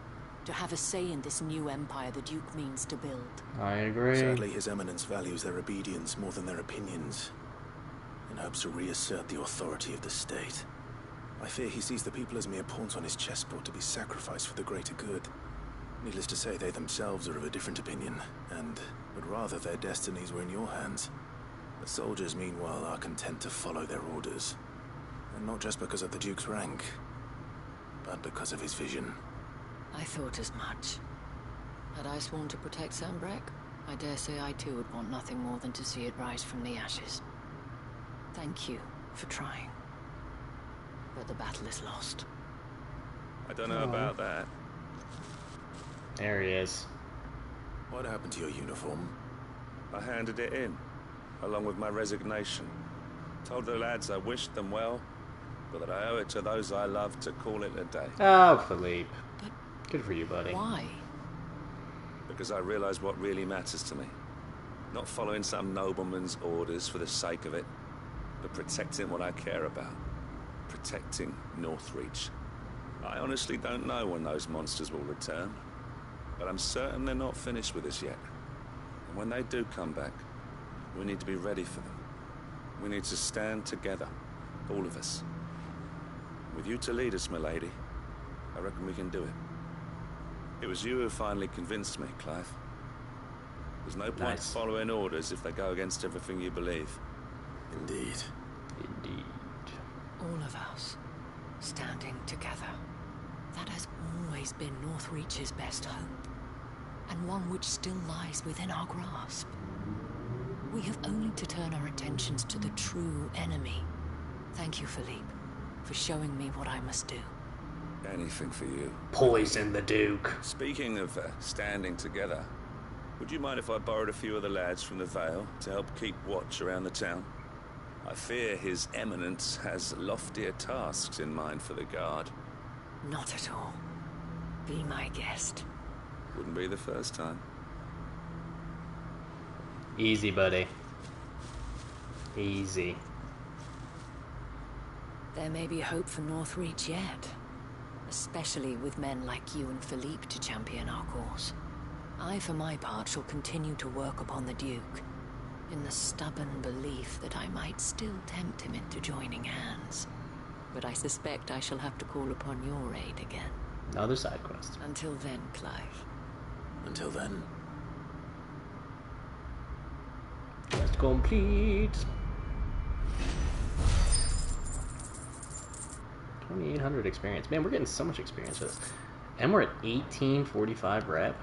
To have a say in this new empire the Duke means to build. I agree. Sadly, His Eminence values their obedience more than their opinions, and hopes to reassert the authority of the state. I fear he sees the people as mere pawns on his chessboard to be sacrificed for the greater good. Needless to say, they themselves are of a different opinion, and would rather their destinies were in your hands. The soldiers, meanwhile, are content to follow their orders. And not just because of the Duke's rank, but because of his vision. I thought as much. Had I sworn to protect Sanbreque, I dare say I too would want nothing more than to see it rise from the ashes. Thank you for trying. But the battle is lost. I don't know about that. There he is. What happened to your uniform? I handed it in, along with my resignation. Told the lads I wished them well, but that I owe it to those I love to call it a day. Oh, Philippe. Good for you, buddy. Why? Because I realize what really matters to me. Not following some nobleman's orders for the sake of it, but protecting what I care about. Protecting Northreach. I honestly don't know when those monsters will return, but I'm certain they're not finished with us yet. And when they do come back, we need to be ready for them. We need to stand together, all of us. With you to lead us, milady, I reckon we can do it. It was you who finally convinced me, Clive. There's no point following orders if they go against everything you believe. Indeed. Indeed. All of us, standing together. That has always been Northreach's best hope, and one which still lies within our grasp. We have only to turn our attentions to the true enemy. Thank you, Philippe, for showing me what I must do. Anything for you. Poison the Duke. Speaking of standing together, would you mind if I borrowed a few of the lads from the Vale to help keep watch around the town? I fear His Eminence has loftier tasks in mind for the guard. Not at all. Be my guest. Wouldn't be the first time. Easy, buddy. Easy. There may be hope for Northreach yet. Especially with men like you and Philippe to champion our cause. I, for my part, shall continue to work upon the Duke, in the stubborn belief that I might still tempt him into joining hands. But I suspect I shall have to call upon your aid again. Another side quest. Until then, Clive. Until then. Quest complete. 2,800 experience. Man, we're getting so much experience with this. And we're at 1845 rep.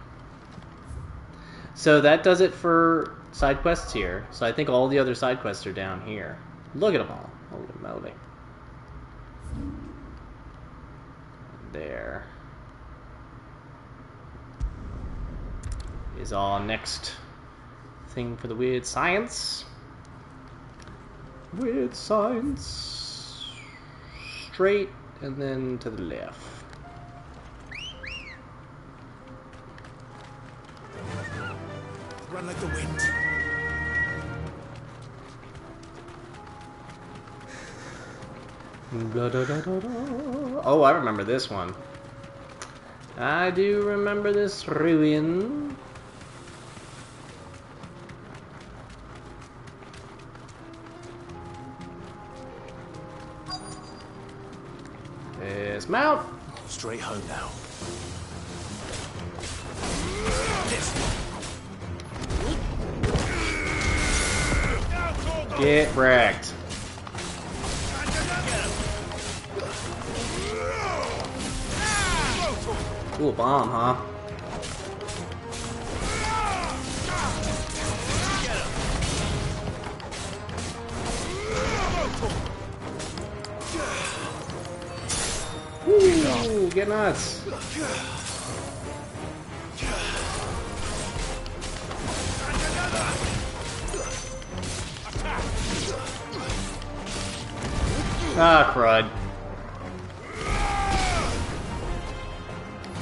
So that does it for side quests here. So I think all the other side quests are down here. Look at them all. Holy moly. There is our next thing for the weird science. Weird science. Straight and then to the left. Run like the wind. Oh, I remember this one. I do remember this ruin. Dismount. Straight home now. Get wrecked. Ooh, a bomb, huh? Ooh, get nuts. Ah, crud.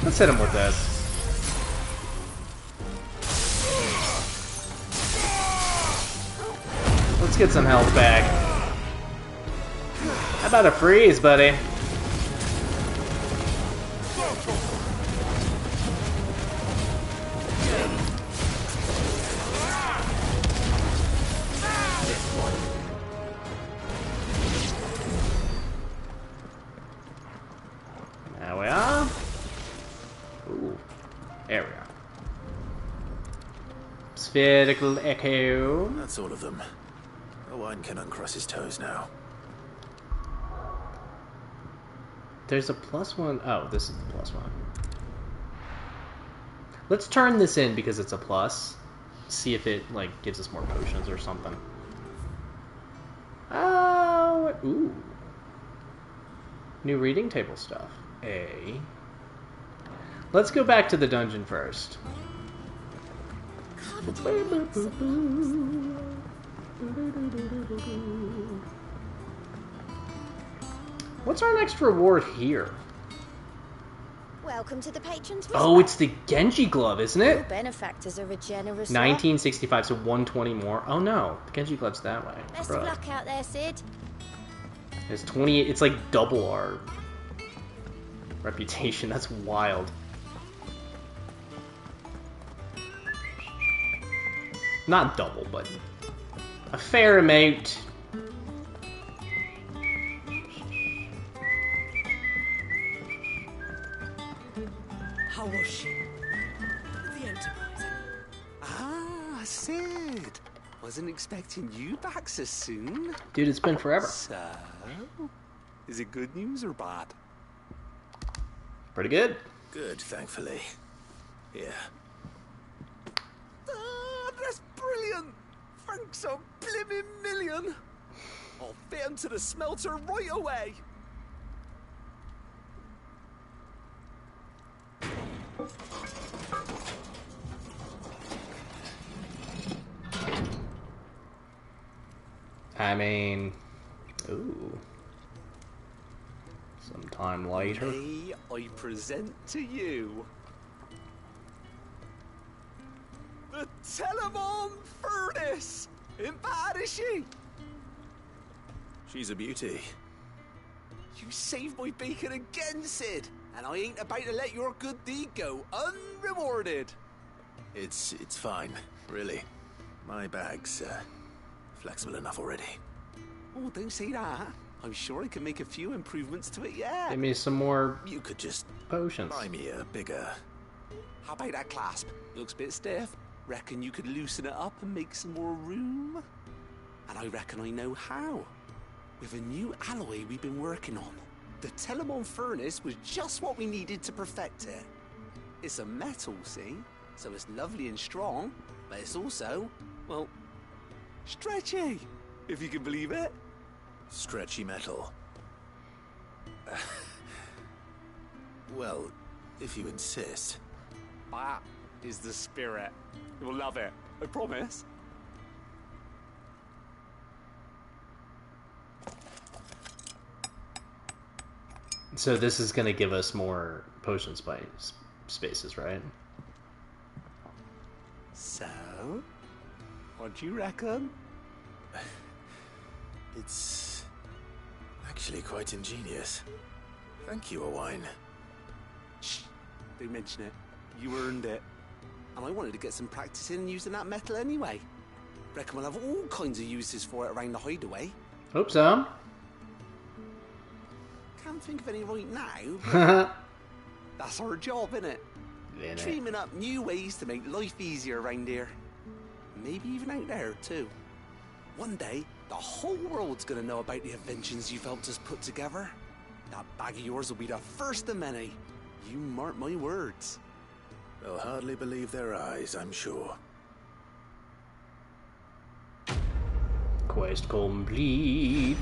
Let's hit him with this. Let's get some health back. How about a freeze, buddy? There we are. Ooh, there we are. Spherical echo. That's all of them. Owen can uncross his toes now. There's a +1. Oh, this is the +1. Let's turn this in because it's a plus. See if it like gives us more potions or something. Oh, ooh. New reading table stuff. A. Let's go back to the dungeon first. What's our next reward here? Welcome to the patrons. Oh, it's the Genji glove, isn't Your it? benefactors are a generous. 1965, so 120 more. Oh no, the Genji glove's that way. Best Bruh. of luck out there, Sid. It's 28. It's like double our reputation. That's wild. Not double, but a fair amount. How was she? The Enterprise. Ah, Sid. Wasn't expecting you back so soon. Dude, it's been forever. So, is it good news or bad? Pretty good. Good, thankfully. Yeah. Ah, that's brilliant. Thanks a blimmin' million. I'll fit him to the smelter right away. I mean, ooh. Sometime later. May I present to you the Telemon Furnace. Ain't bad, is she? She's a beauty. You saved my bacon again, Sid, and I ain't about to let your good deed go unrewarded. It's fine, really. My bag's flexible enough already. Oh, don't say that. I'm sure I can make a few improvements to it, yeah. Give me some more. You could just potions. buy me a bigger. How about that clasp? Looks a bit stiff. Reckon you could loosen it up and make some more room? And I reckon I know how. With a new alloy we've been working on. The Telemon Furnace was just what we needed to perfect it. It's a metal, see? So it's lovely and strong, but it's also, well, stretchy, if you can believe it. Stretchy metal. Well, if you insist. That is the spirit. You'll love it, I promise. So this is going to give us more potion spaces, right? So, what do you reckon? It's actually quite ingenious. Thank you, Owen. Shh. do mention it. You earned it. And I wanted to get some practice in using that metal anyway. Reckon we'll have all kinds of uses for it around the hideaway. Hope so. Can't think of any right now. That's our job, innit? Dreaming up new ways to make life easier around here. Maybe even out there, too. One day, the whole world's gonna know about the inventions you've helped us put together. That bag of yours will be the first of many. You mark my words. They'll hardly believe their eyes, I'm sure. Quest complete.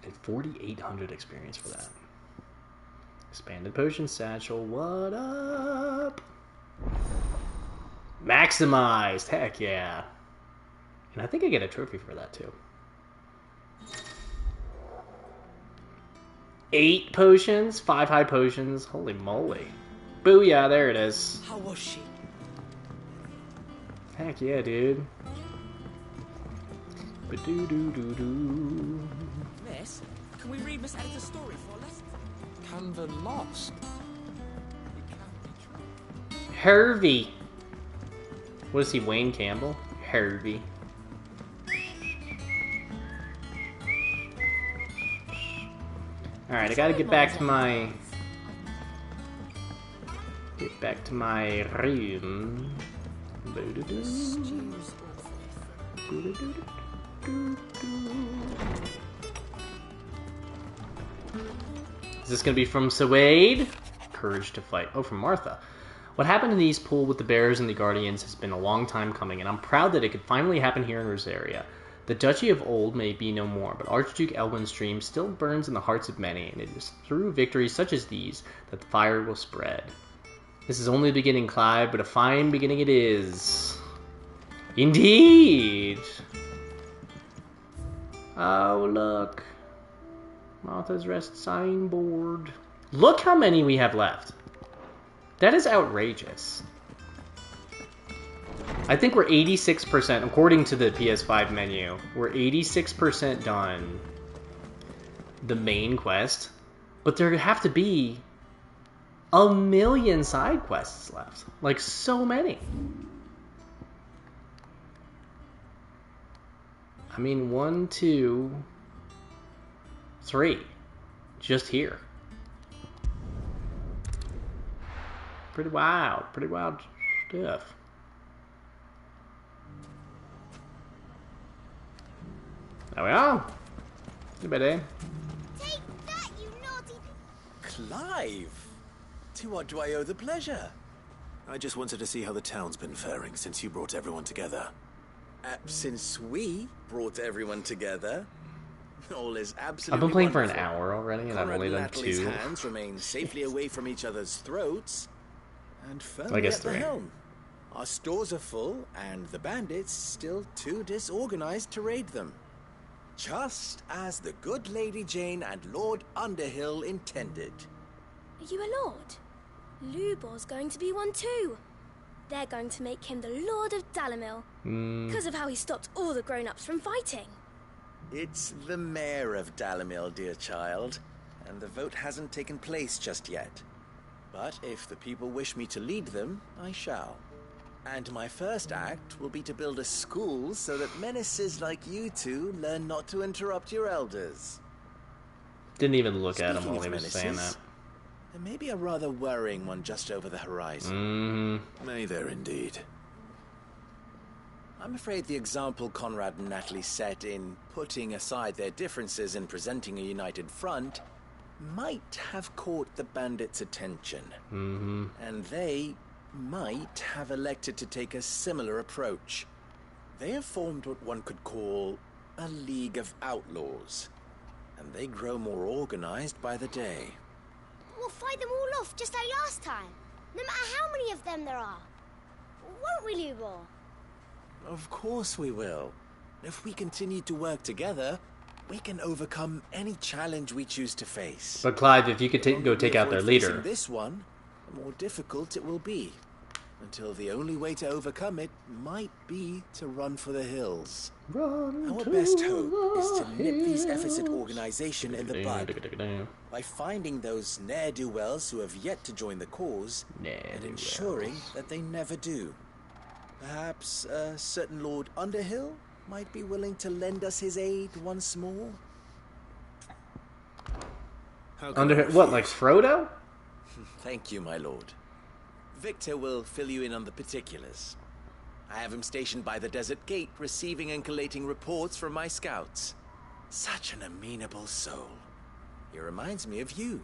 And 4,800 experience for that. Expanded potion satchel, what up? Maximized, heck yeah. And I think I get a trophy for that too. 8 potions, 5 high potions, holy moly. Booyah, there it is. How was she? Heck yeah, dude. Ba-doo-doo-doo-doo. Miss, can we read Miss Editor's story for us? Canva lost. Hervey. What is he, Wayne Campbell? Hervey. Alright, I gotta get back to my... room. Is this gonna be from Suede? Courage to fight. Oh, from Martha. What happened in the East Pool with the Bears and the Guardians has been a long time coming, and I'm proud that it could finally happen here in Rosaria. The Duchy of old may be no more, but Archduke Elwin's dream still burns in the hearts of many, and it is through victories such as these that the fire will spread. This is only the beginning, Clive, but a fine beginning it is. Indeed! Oh, look. Martha's Rest signboard. Look how many we have left. That is outrageous. I think we're 86%, according to the PS5 menu, we're 86% done the main quest, but there have to be a million side quests left. Like, so many. I mean, 1, 2, 3. Just here. Pretty wild stuff. There we are. Good bit, eh? Take that, you naughty... Clive! To what do I owe the pleasure? I just wanted to see how the town's been faring since you brought everyone together. Since we brought everyone together, all is absolutely I've been playing wonderful. for an hour already, and I've only done 2. Hands remain safely away from each other's throats, and firmly I guess at the 3. helm. Our stores are full, and the bandits still too disorganized to raid them. Just as the good Lady Jane and Lord Underhill intended. Are you a lord? Lubor's going to be one too. They're going to make him the Lord of Dalimil. Because of how he stopped all the grown-ups from fighting. It's the mayor of Dalimil, dear child, and the vote hasn't taken place just yet. But if the people wish me to lead them, I shall. And my first act will be to build a school so that menaces like you two learn not to interrupt your elders. Didn't even look at him Speaking while of he was saying that. there may be a rather worrying one just over the horizon. May there indeed. I'm afraid the example Conrad and Natalie set in putting aside their differences and presenting a united front might have caught the bandits' attention. And they might have elected to take a similar approach. They have formed what one could call a League of Outlaws, and they grow more organized by the day. We'll fight them all off just like last time, no matter how many of them there are. Won't we, Lubor? Of course we will. If we continue to work together, we can overcome any challenge we choose to face. But Clive, if you could go take out their leader. This one, the more difficult it will be. Until the only way to overcome it might be to run for the hills. Our best hope is to nip these efforts at organization in the bud by finding those ne'er-do-wells who have yet to join the cause and ensuring that they never do. Perhaps a certain Lord Underhill might be willing to lend us his aid once more. Underhill? What, like Frodo? Thank you, my lord. Victor will fill you in on the particulars. I have him stationed by the Desert Gate, receiving and collating reports from my scouts. Such an amenable soul. He reminds me of you.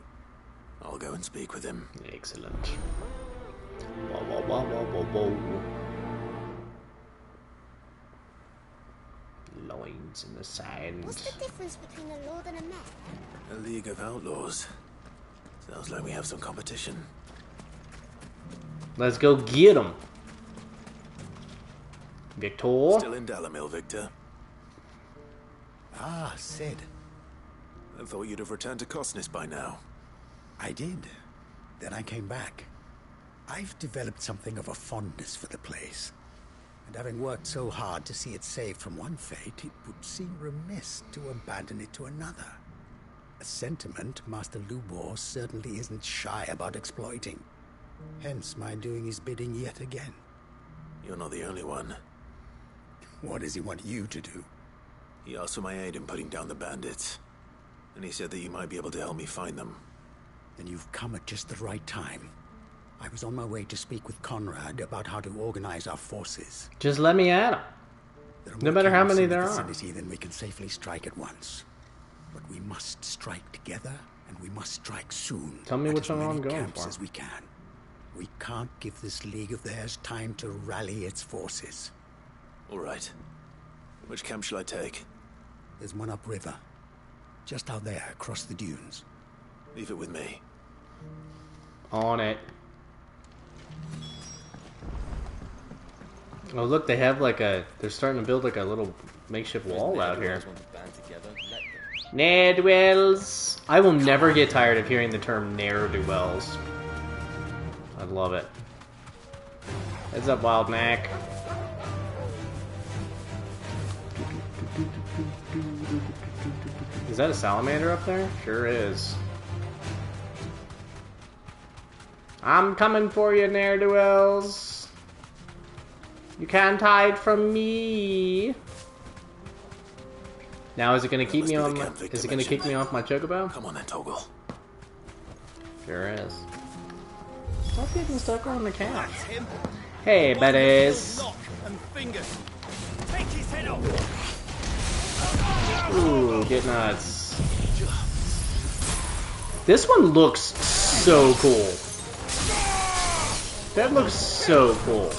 I'll go and speak with him. Excellent. Whoa, whoa, whoa, whoa, whoa, whoa. Lines in the sand. What's the difference between a lord and a man? A league of outlaws. Sounds like we have some competition. Let's go get him. Victor? Still in Dalamil, Victor. Ah, Sid. I thought you'd have returned to Cosnis by now. I did. Then I came back. I've developed something of a fondness for the place. And having worked so hard to see it saved from one fate, it would seem remiss to abandon it to another. A sentiment Master Lubor certainly isn't shy about exploiting. Hence my doing his bidding yet again. You're not the only one. What does he want you to do? He asked for my aid in putting down the bandits. And he said that you might be able to help me find them. Then you've come at just the right time. I was on my way to speak with Conrad about how to organize our forces. Just let me at him. No matter how many there are. Then we can safely strike at once. But we must strike together, and we must strike soon. Tell me which one I'm going camps for. As we can. We can't give this league of theirs time to rally its forces. All right. Which camp shall I take? There's one upriver. Just out there, across the dunes. Leave it with me. On it. Oh look, they have like a... They're starting to build like a little makeshift wall out here. Ne'er-do-wells. I will never get tired of hearing the term ne'er-do-wells. I love it. Heads up, Wild Mac. Is that a salamander up there? Sure is. I'm coming for you, ne'er-do-wells. You can't hide from me. Now, is it gonna keep me on? Is it gonna kick me off my chocobo? Come on then, Toggle. Sure is. Stop getting stuck on the cat. Hey, buddies. Ooh, get nuts. This one looks so cool. That looks so cool.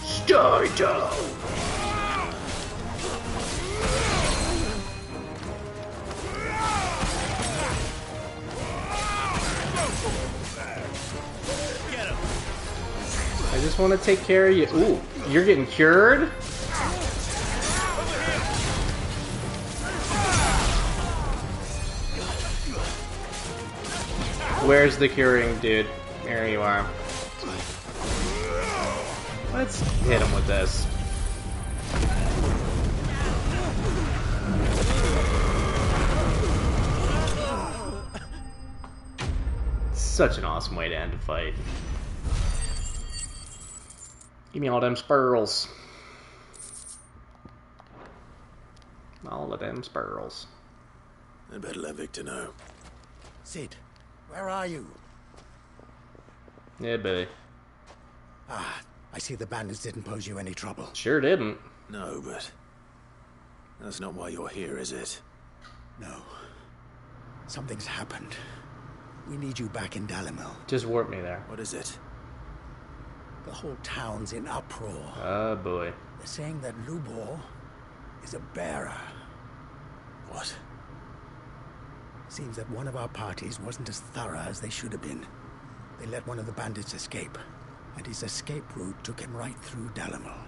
Stay down. I just want to take care of you. Ooh, you're getting cured? Where's the curing, dude? There you are. Let's hit him with this. Such an awesome way to end a fight. Give me all them spurls. All of them spurls. I better let Victor know. Sid, where are you? Yeah, buddy. Ah, I see the bandits didn't pose you any trouble. Sure didn't. No, but that's not why you're here, is it? No. Something's happened. We need you back in Dalamil. Just warp me there. What is it? The whole town's in uproar. Oh boy. They're saying that Lubor is a bearer. What? Seems that one of our parties wasn't as thorough as they should have been. They let one of the bandits escape, and his escape route took him right through Dalamil.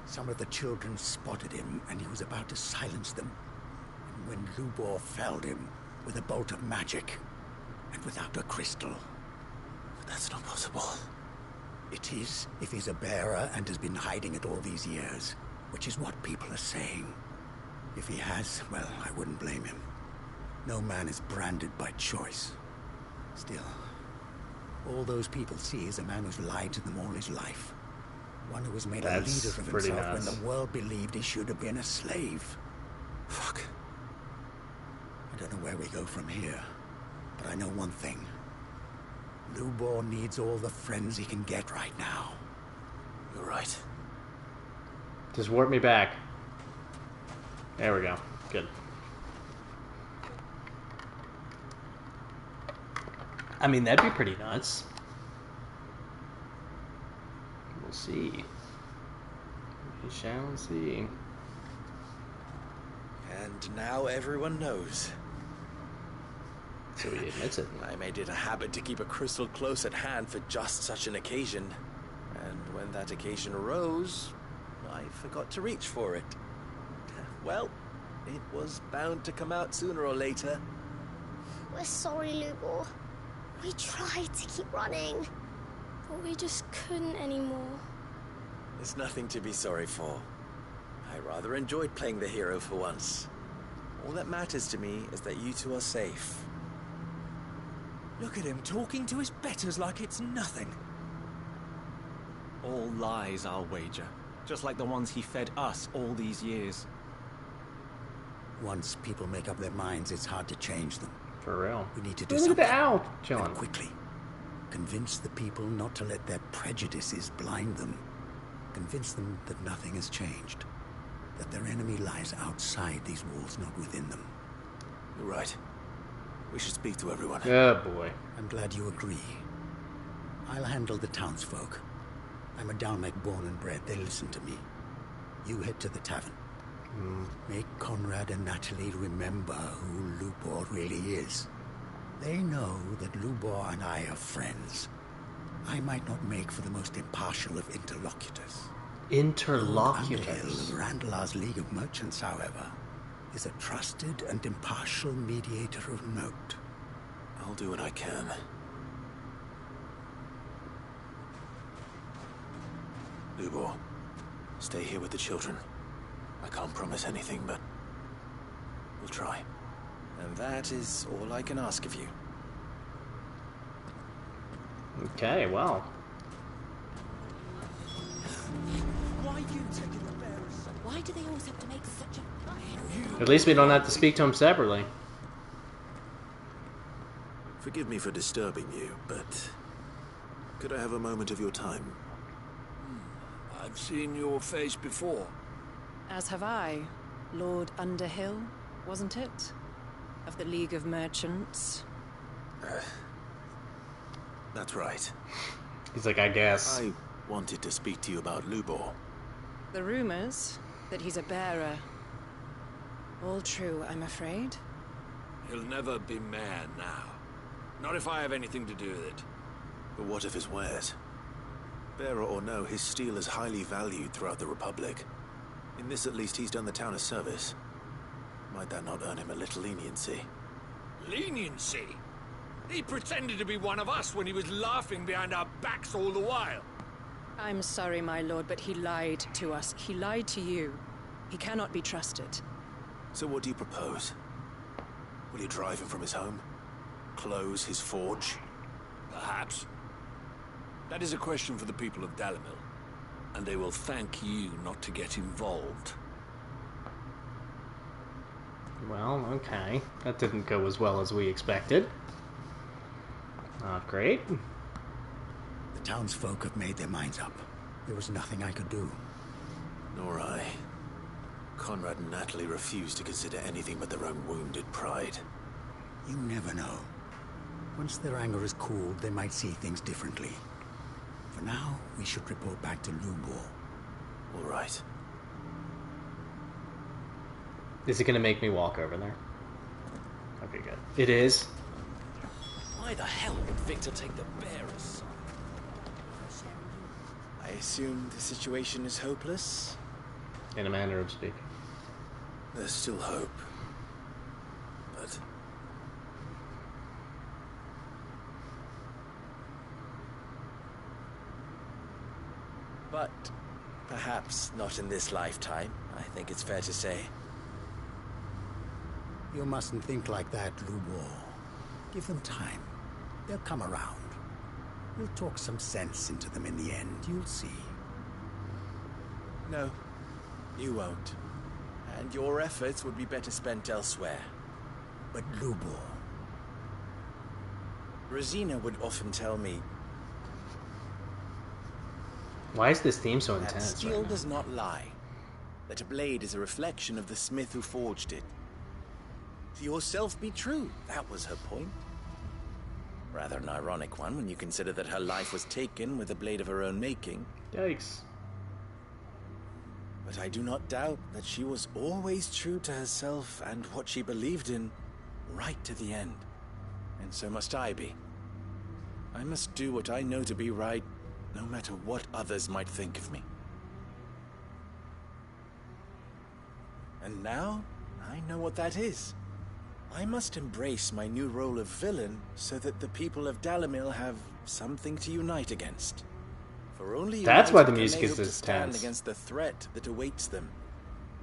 Some of the children spotted him, and he was about to silence them. And when Lubor felled him with a bolt of magic, and without a crystal, That's not possible. It is, if he's a bearer and has been hiding it all these years, which is what people are saying. If he has, well, I wouldn't blame him. No man is branded by choice. Still, all those people see is a man who's lied to them all his life. One who has made a leader of himself when the world believed he should have been a slave. Fuck. I don't know where we go from here, but I know one thing. Lubor needs all the friends he can get right now. You're right. Just warp me back. There we go. Good. I mean, that'd be pretty nuts. We'll see. We shall see. And now everyone knows. So he admits it. I made it a habit to keep a crystal close at hand for just such an occasion. And when that occasion arose, I forgot to reach for it. Well, it was bound to come out sooner or later. We're sorry, Lubor. We tried to keep running, but we just couldn't anymore. There's nothing to be sorry for. I rather enjoyed playing the hero for once. All that matters to me is that you two are safe. Look at him talking to his betters like it's nothing. All lies, I'll wager. Just like the ones he fed us all these years. Once people make up their minds, it's hard to change them. For real. We need to do Look something. at the owl, John. And quickly. Convince the people not to let their prejudices blind them. Convince them that nothing has changed. That their enemy lies outside these walls, not within them. You're right. We should speak to everyone. Oh, boy. I'm glad you agree. I'll handle the townsfolk. I'm a Dalmec born and bred. They listen to me. You head to the tavern. Make Conrad and Natalie remember who Lubor really is. They know that Lubor and I are friends. I might not make for the most impartial of interlocutors. Interlocutors? Underhill, Randalar's League of Merchants, however, is a trusted and impartial mediator of note. I'll do what I can. Lubor, stay here with the children. I can't promise anything, but we'll try. And that is all I can ask of you. Okay, well. Why you taking the bearers? Why do they always have to make such a fuss? At least we don't have to speak to him separately. Forgive me for disturbing you, but could I have a moment of your time? I've seen your face before. As have I. Lord Underhill, wasn't it? Of the League of Merchants. That's right. He's like, I guess. I wanted to speak to you about Lubor. The rumors that he's a bearer. All true, I'm afraid. He'll never be mayor now. Not if I have anything to do with it. But what of his wares? Bearer or no, his steel is highly valued throughout the Republic. In this, at least, he's done the town a service. Might that not earn him a little leniency? Leniency? He pretended to be one of us when he was laughing behind our backs all the while. I'm sorry, my lord, but he lied to us. He lied to you. He cannot be trusted. So what do you propose? Will you drive him from his home? Close his forge? Perhaps. That is a question for the people of Dalimil. And they will thank you not to get involved. Well, okay. That didn't go as well as we expected. Not great. The townsfolk have made their minds up. There was nothing I could do. Nor I. Conrad and Natalie refused to consider anything but their own wounded pride. You never know. Once their anger is cooled, they might see things differently. For now, we should report back to Lubor. All right. Is it going to make me walk over there? Okay, good. It is. Why the hell would Victor take the bearer's side? I assume the situation is hopeless? In a manner of speaking. There's still hope. But But perhaps not in this lifetime, I think it's fair to say. You mustn't think like that, Lubor. Give them time. They'll come around. We'll talk some sense into them in the end, you'll see. No, you won't. And your efforts would be better spent elsewhere. But Lubor... Rosina would often tell me... Why is this theme so that intense? steel does not lie. That a blade is a reflection of the smith who forged it. To yourself be true, that was her point. Rather an ironic one when you consider that her life was taken with a blade of her own making. Yikes. But I do not doubt that she was always true to herself and what she believed in, right to the end. And so must I be. I must do what I know to be right, no matter what others might think of me. And now, I know what that is. I must embrace my new role of villain so that the people of Dalimil have something to unite against. For only that's why the can music they is hope to this stand tense. against the threat that awaits them.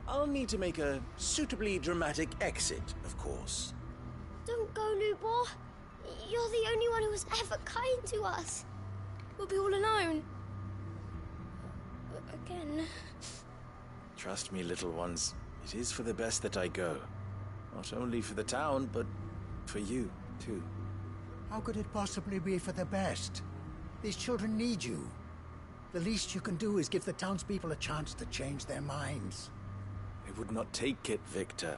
I'll need to make a suitably dramatic exit, of course. Don't go, Lubor. You're the only one who was ever kind to us. We'll be all alone. Again. Trust me, little ones. It is for the best that I go. Not only for the town, but for you, too. How could it possibly be for the best? These children need you. The least you can do is give the townspeople a chance to change their minds. I would not take it, Victor.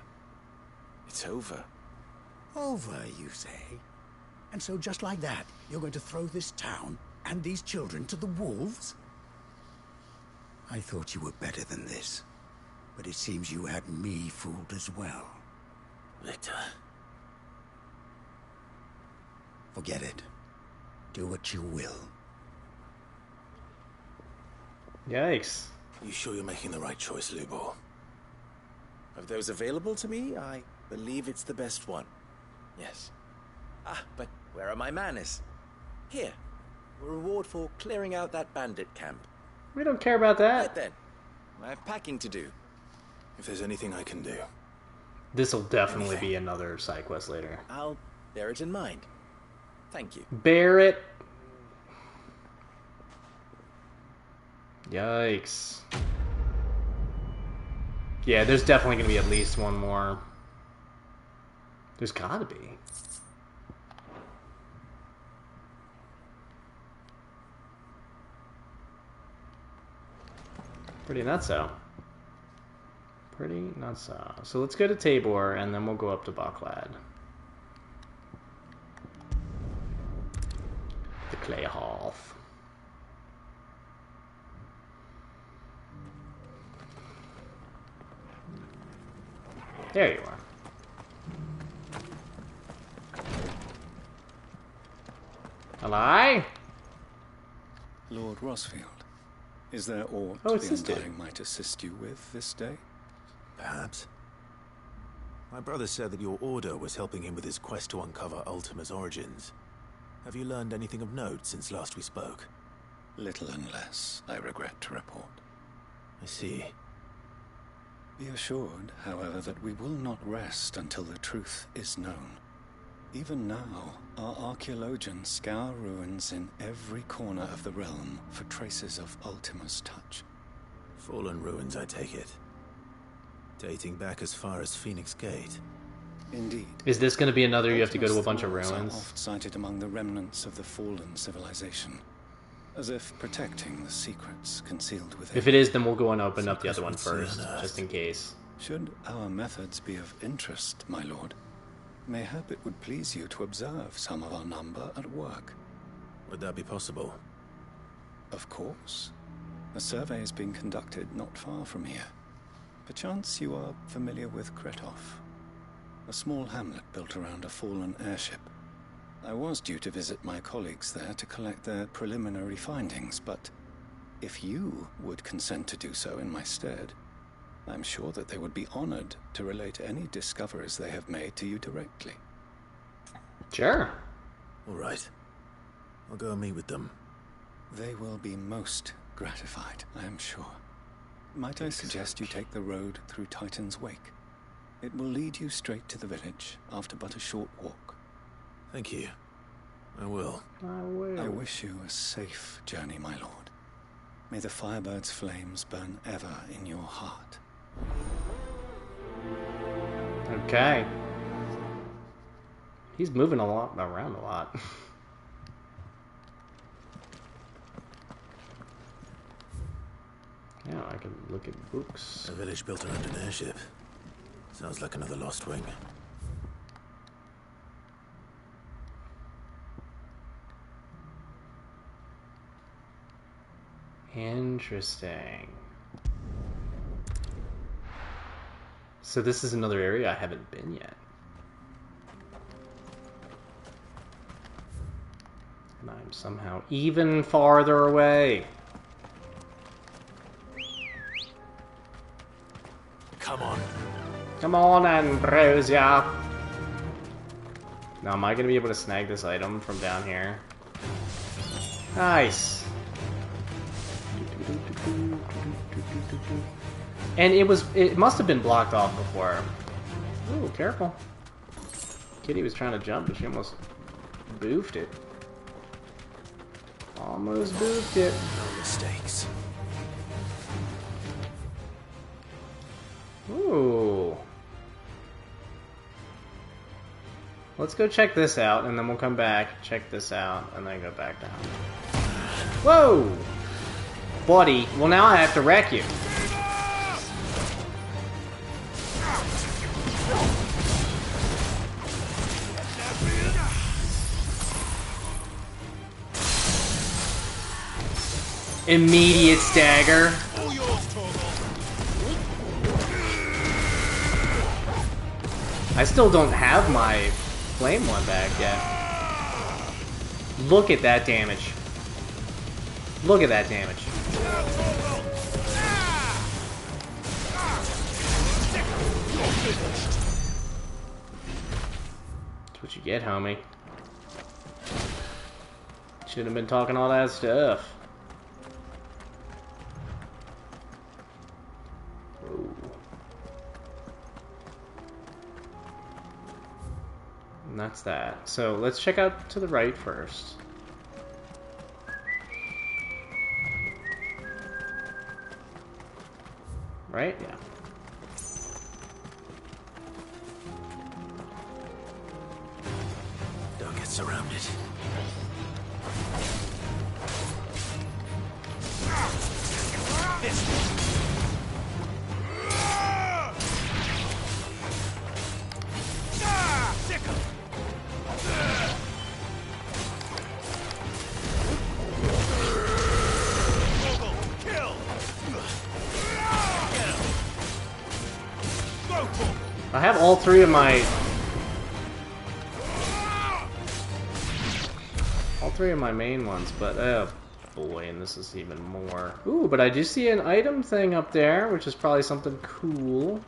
It's over. Over, you say? And so just like that, you're going to throw this town and these children to the wolves? I thought you were better than this. But it seems you had me fooled as well. Victor. Forget it. Do what you will. Yikes. You sure you're making the right choice, Lubor? Of those available to me, I believe it's the best one. Yes. Ah, but where are my manners? Here. A reward for clearing out that bandit camp. We don't care about that. Right then. I have packing to do. If there's anything I can do. This will definitely be another side quest later. I'll bear it in mind. Thank you. Bear it. Yikes. Yeah, there's definitely going to be at least one more. There's gotta be. Pretty nutso. Pretty nutso. So let's go to Tabor, and then we'll go up to Baklad. The Clay Hearth. There you are. Hello? Lord Rosfield, is there aught Oh, it's the this dude. Undying might assist you with this day? Perhaps. My brother said that your order was helping him with his quest to uncover Ultima's origins. Have you learned anything of note since last we spoke? Little and less, I regret to report. I see. Be assured, however, that we will not rest until the truth is known. Even now, our archaeologians scour ruins in every corner of the realm for traces of Ultima's touch. Fallen ruins, I take it. Dating back as far as Phoenix Gate. Indeed. Is this going to be another you have to go to a bunch of Ultima's ruins? are oft sighted among the remnants of the fallen civilization, as if protecting the secrets concealed within. If it is, then we'll go and open up the other one first, just in case. Should our methods be of interest, my lord, mayhap it would please you to observe some of our number at work. Would that be possible? Of course. A survey is being conducted not far from here. Perchance you are familiar with Kretov, a small hamlet built around a fallen airship. I was due to visit my colleagues there to collect their preliminary findings, but if you would consent to do so in my stead, I'm sure that they would be honored to relate any discoveries they have made to you directly. Sure. All right. I'll go and meet with them. They will be most gratified, I am sure. Might I suggest you take the road through Titan's Wake? It will lead you straight to the village after but a short walk. Thank you. I will. I wish you a safe journey, my lord. May the Firebird's flames burn ever in your heart. Okay. He's moving around a lot. Yeah, I can look at books. A village built around an airship. Sounds like another lost wing. Interesting. So this is another area I haven't been yet. And I'm somehow even farther away. Come on. Come on, Ambrosia. Now, am I going to be able to snag this item from down here? Nice. And it must have been blocked off before. Ooh, careful. Kitty was trying to jump, but she almost boofed it. Almost boofed it. No mistakes. Ooh. Let's go check this out, and then we'll come back, check this out, and then go back down. Whoa! Buddy, well now I have to wreck you. Immediate stagger. I still don't have my flame one back yet. Look at that damage. Look at that damage. That's what you get, homie. Shouldn't have been talking all that stuff. And that's that. So let's check out to the right first. Right? Yeah. Don't get surrounded. I have all three of my main ones, but oh boy, and this is even more. Ooh, but I do see an item thing up there, which is probably something cool.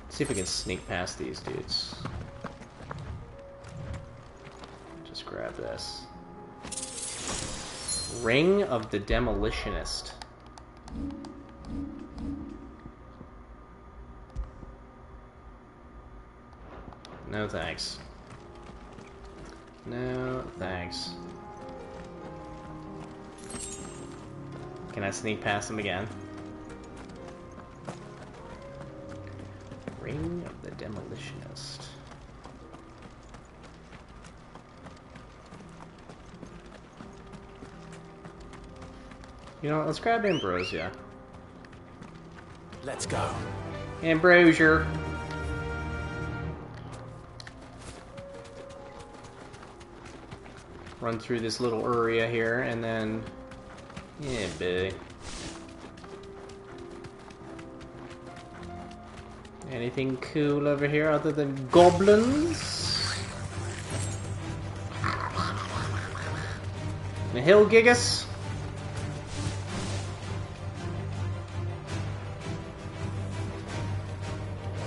Let's see if we can sneak past these dudes. Just grab this. Ring of the Demolitionist. No thanks. No thanks. Can I sneak past him again? Ring of the Demolitionist. You know what, let's grab Ambrosia. Let's go. Ambrosia. Run through this little area here, and then... yeah, baby. Anything cool over here other than goblins? The hill gigas?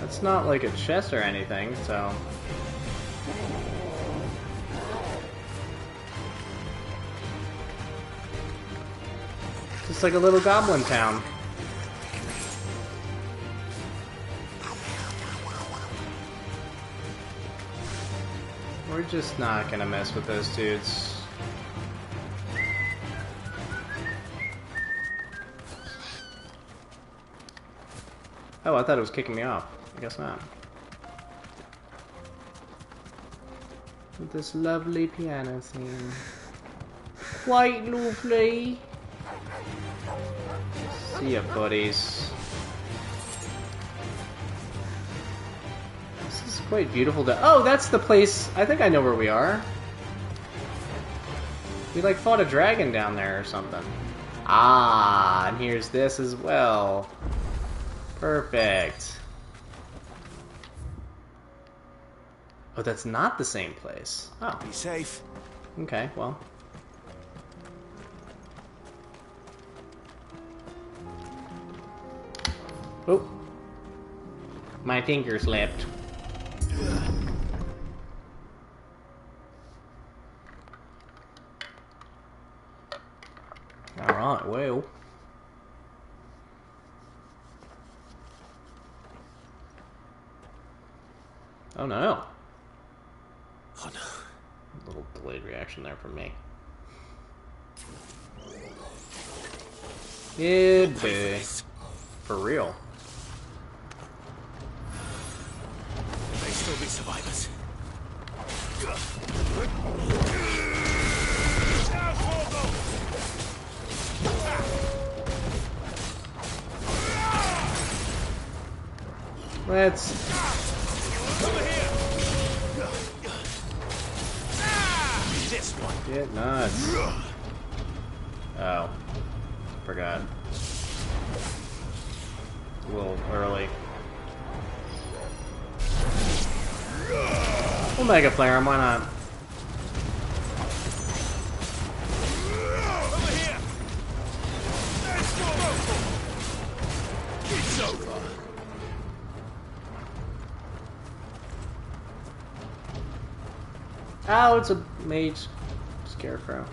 That's not like a chest or anything, so... Looks like a little goblin town. We're just not gonna mess with those dudes. Oh, I thought it was kicking me off. I guess not. With this lovely piano theme. Quite lovely. See ya, buddies. This is quite beautiful to— oh, that's the place. I think I know where we are. We like fought a dragon down there or something. Ah, and here's this as well. Perfect. Oh, that's not the same place. Oh. Be safe. Okay, well. Oh. My finger slipped. Alright, well. Oh no. Oh no. A little delayed reaction there from me. Yeah, boy. For real. There may still be survivors. Let's this one. Get nuts. Oh. Forgot. A little early. Omega Flare him, why not? Over here. Let's go. It's over. Oh, it's a mage scarecrow.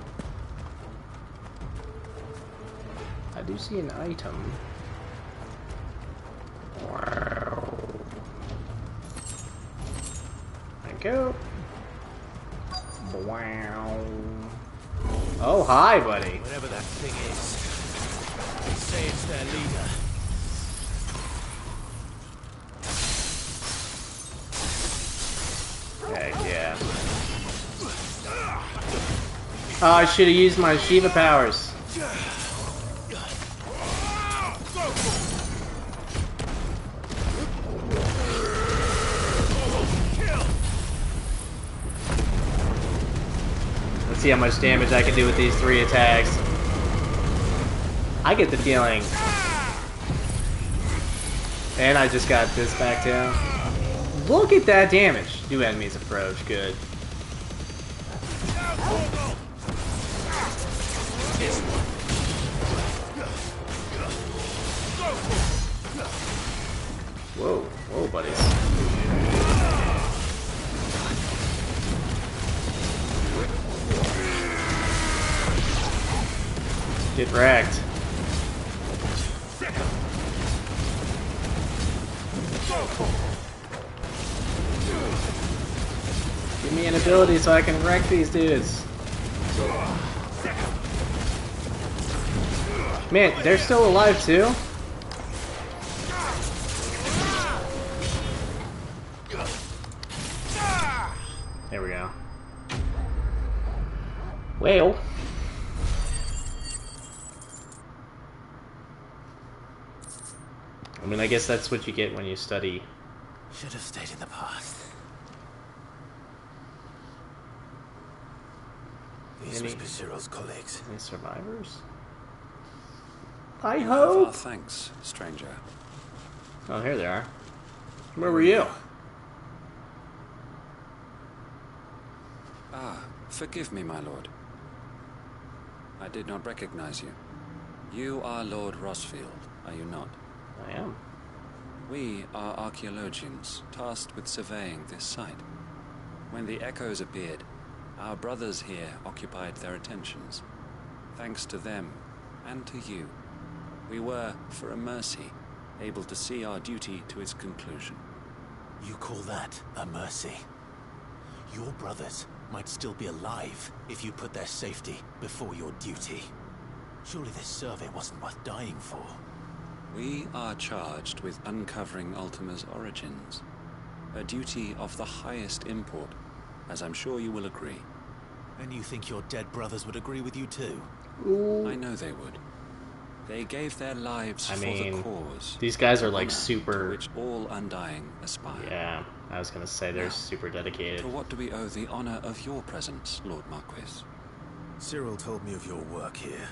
I do see an item. Wow. Thank you. Wow. Oh, hi, buddy. Whatever that thing is, they say it's their leader. Heck yeah. Oh, I should have used my Shiva powers. Let's see how much damage I can do with these 3 attacks. I get the feeling. And I just got this back down. Look at that damage. New enemies approach. Good. Whoa, whoa, buddies. Get wrecked. Give me an ability so I can wreck these dudes. Man, they're still alive too? There we go. Well. I mean, I guess that's what you get when you study. Should have stayed in the past. These must be Cyril's colleagues. Any survivors? I hope. Our thanks, stranger. Oh, here they are. Where were you? Ah, forgive me, my lord. I did not recognize you. You are Lord Rosfield, are you not? I am. We are archaeologians, tasked with surveying this site. When the echoes appeared, our brothers here occupied their attentions. Thanks to them, and to you, We were, for a mercy, able to see our duty to its conclusion. You call that a mercy? Your brothers might still be alive if you put their safety before your duty. Surely this survey wasn't worth dying for. We are charged with uncovering Ultima's origins. A duty of the highest import, as I'm sure you will agree. And you think your dead brothers would agree with you too? Ooh. I know they would. They gave their lives for the cause. These guys are like super... to which all Undying aspire. Yeah, I was gonna say they're super dedicated. To what do we owe the honor of your presence, Lord Marquis? Cyril told me of your work here,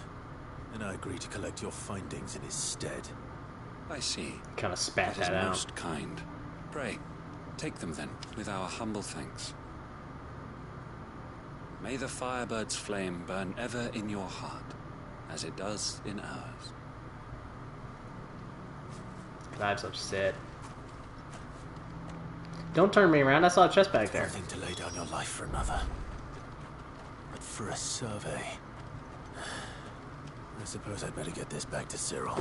and I agreed to collect your findings in his stead. I see. Kind of spat that is out. Most kind. Pray, take them then, with our humble thanks. May the Firebird's flame burn ever in your heart, as it does in ours. Clive's upset. Don't turn me around, I saw a chest back there. One thing to lay down your life for another. But for a survey... I suppose I'd better get this back to Cyril.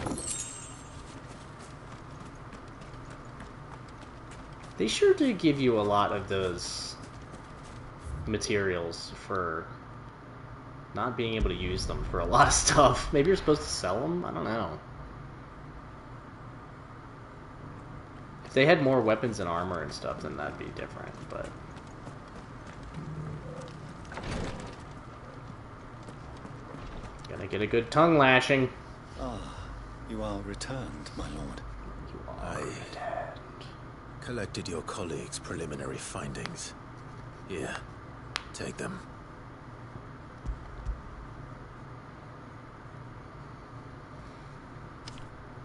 They sure do give you a lot of those materials for not being able to use them for a lot of stuff. Maybe you're supposed to sell them? I don't know. If they had more weapons and armor and stuff, then that'd be different, but... Gotta get a good tongue lashing. Ah, you are returned, my lord. You are returned. Collected your colleagues' preliminary findings. Here, take them.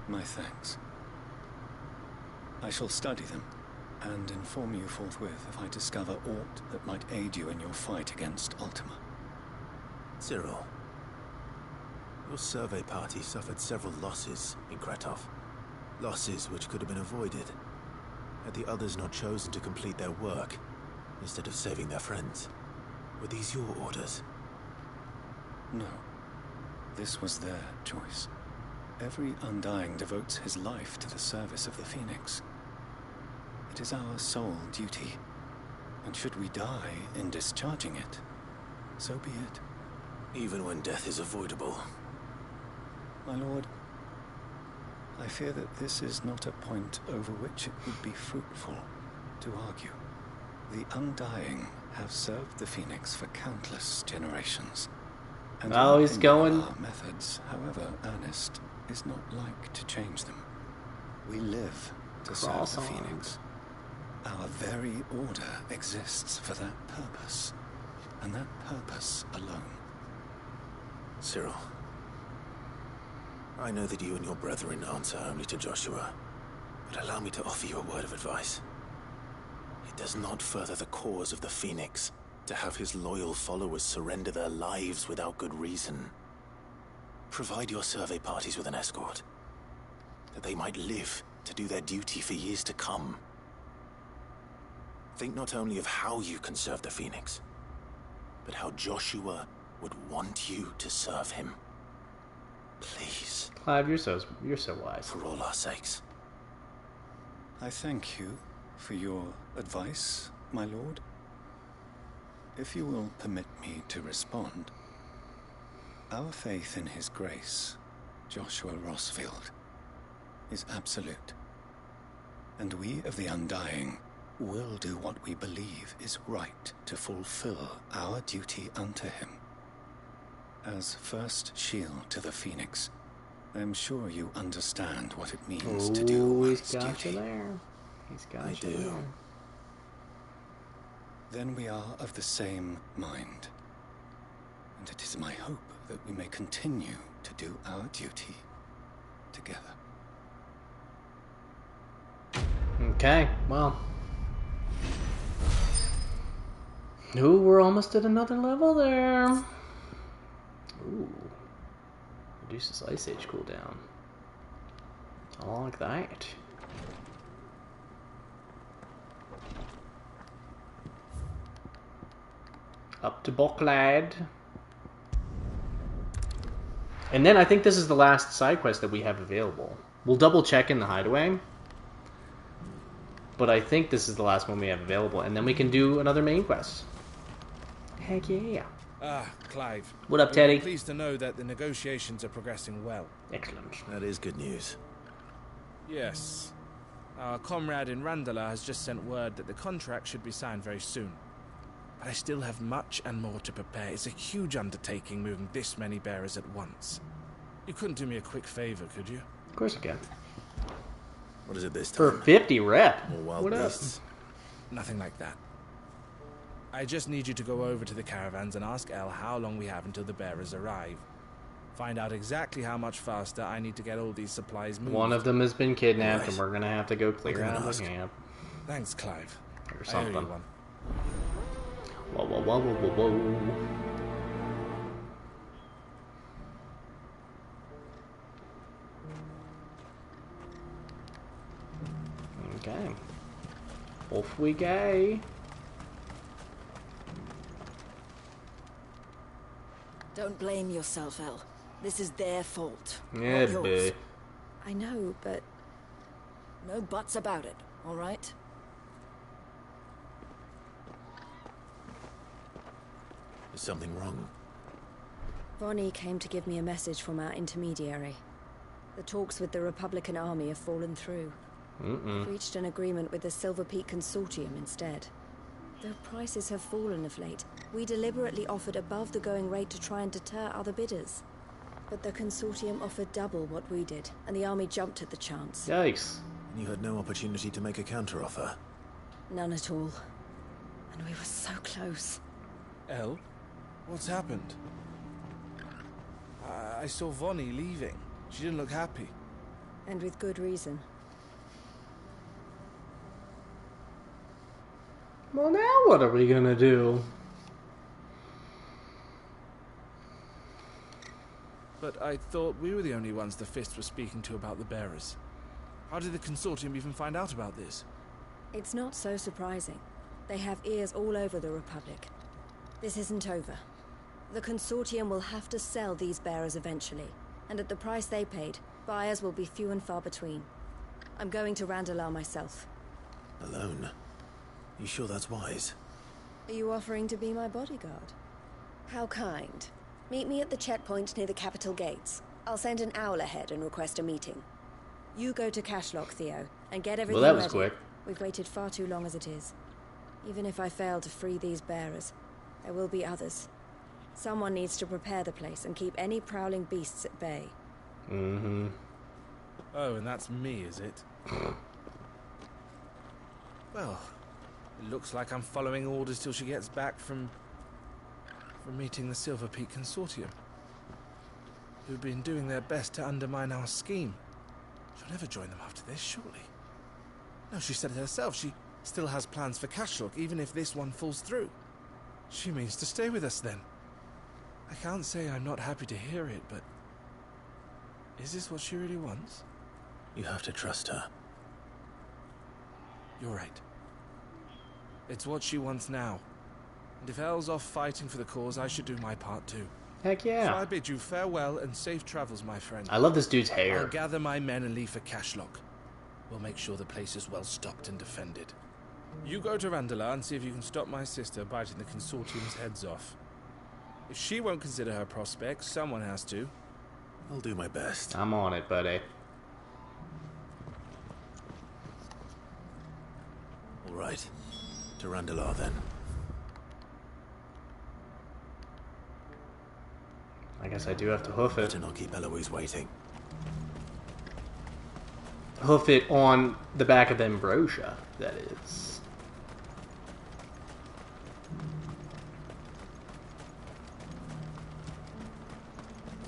My thanks. I shall study them, and inform you forthwith if I discover aught that might aid you in your fight against Ultima. Cyril, your survey party suffered several losses in Kretov. Losses which could have been avoided, had the others not chosen to complete their work, instead of saving their friends. Were these your orders? No. This was their choice. Every Undying devotes his life to the service of the Phoenix. It is our sole duty, and should we die in discharging it, so be it. Even when death is avoidable. My lord, I fear that this is not a point over which it would be fruitful to argue. The Undying have served the Phoenix for countless generations. And oh, he's going. Our methods, however earnest, is not like to change them. We live to serve the Phoenix. Our very order exists for that purpose, and that purpose alone. Cyril, I know that you and your brethren answer only to Joshua, but allow me to offer you a word of advice. It does not further the cause of the Phoenix to have his loyal followers surrender their lives without good reason. Provide your survey parties with an escort, that they might live to do their duty for years to come. Think not only of how you can serve the Phoenix, but how Joshua would want you to serve him. Please. Clive, you're so wise. For all our sakes. I thank you for your advice, my lord. If you will permit me to respond, our faith in his grace, Joshua Rossfield, is absolute. And we of the Undying will do what we believe is right to fulfill our duty unto him. As first shield to the Phoenix, I am sure you understand what it means to do one's duty. He's got you there. He's got you there. Then we are of the same mind. And it is my hope that we may continue to do our duty together. Okay, well. Ooh, we're almost at another level there. Ooh. Reduces Ice Age cooldown. I like that. Up to Boklad. And then I think this is the last side quest that we have available. We'll double check in the hideaway. But I think this is the last one we have available. And then we can do another main quest. Heck yeah. Ah, Clive. What up, Teddy? I'm pleased to know that the negotiations are progressing well. Excellent. That is good news. Yes. Our comrade in Randala has just sent word that the contract should be signed very soon. But I still have much and more to prepare. It's a huge undertaking moving this many bearers at once. You couldn't do me a quick favor, could you? Of course I can. What is it this time? For 50 rep. More wild What beasts? up? Nothing like that. I just need you to go over to the caravans and ask Elle how long we have until the bearers arrive. Find out exactly how much faster I need to get all these supplies moved. One of them has been kidnapped, and we're going to have to go clear out of the camp. Thanks, Clive. Or something. I owe you one. Whoa, whoa, whoa, whoa, whoa, whoa. Okay. Off we go. Don't blame yourself, Elle. This is their fault. Yeah, not yours. boy. I know, but no buts about it, all right? Is something wrong? Vonnie came to give me a message from our intermediary. The talks with the Republican Army have fallen through. We've reached an agreement with the Silver Peak Consortium instead. Though prices have fallen of late, we deliberately offered above the going rate to try and deter other bidders. But the Consortium offered double what we did, and the Army jumped at the chance. Yikes. And you had no opportunity to make a counteroffer? None at all. And we were so close. Elle? What's happened? I saw Vonnie leaving. She didn't look happy. And with good reason. Well, now what are we gonna do? But I thought we were the only ones the Fist were speaking to about the bearers. How did the Consortium even find out about this? It's not so surprising. They have ears all over the Republic. This isn't over. The Consortium will have to sell these bearers eventually, and at the price they paid, buyers will be few and far between. I'm going to Randalar myself. Alone? You sure that's wise? Are you offering to be my bodyguard? How kind. Meet me at the checkpoint near the capital gates. I'll send an owl ahead and request a meeting. You go to Cashlock, Theo, and get everything Well, that was ready. quick. We've waited far too long as it is. Even if I fail to free these bearers, there will be others. Someone needs to prepare the place and keep any prowling beasts at bay. Mm-hmm. Oh, and that's me, is it? Well, it looks like I'm following orders till she gets back from meeting the Silver Peak Consortium, who've been doing their best to undermine our scheme. She'll never join them after this, surely. No, she said it herself. She still has plans for Cashlock, even if this one falls through. She means to stay with us then. I can't say I'm not happy to hear it, but is this what she really wants? You have to trust her. You're right. It's what she wants now. And if Elle's off fighting for the cause, I should do my part too. Heck yeah. So I bid you farewell and safe travels, my friend. I love this dude's hair. I'll gather my men and leave for Cashlock. We'll make sure the place is well stocked and defended. You go to Randalar and see if you can stop my sister biting the Consortium's heads off. If she won't consider her prospects, someone has to. I'll do my best. I'm on it, buddy. All right. To Randalar, then. I guess I do have to hoof it. Better not keep Eloise waiting. Hoof it on the back of the Ambrosia, that is.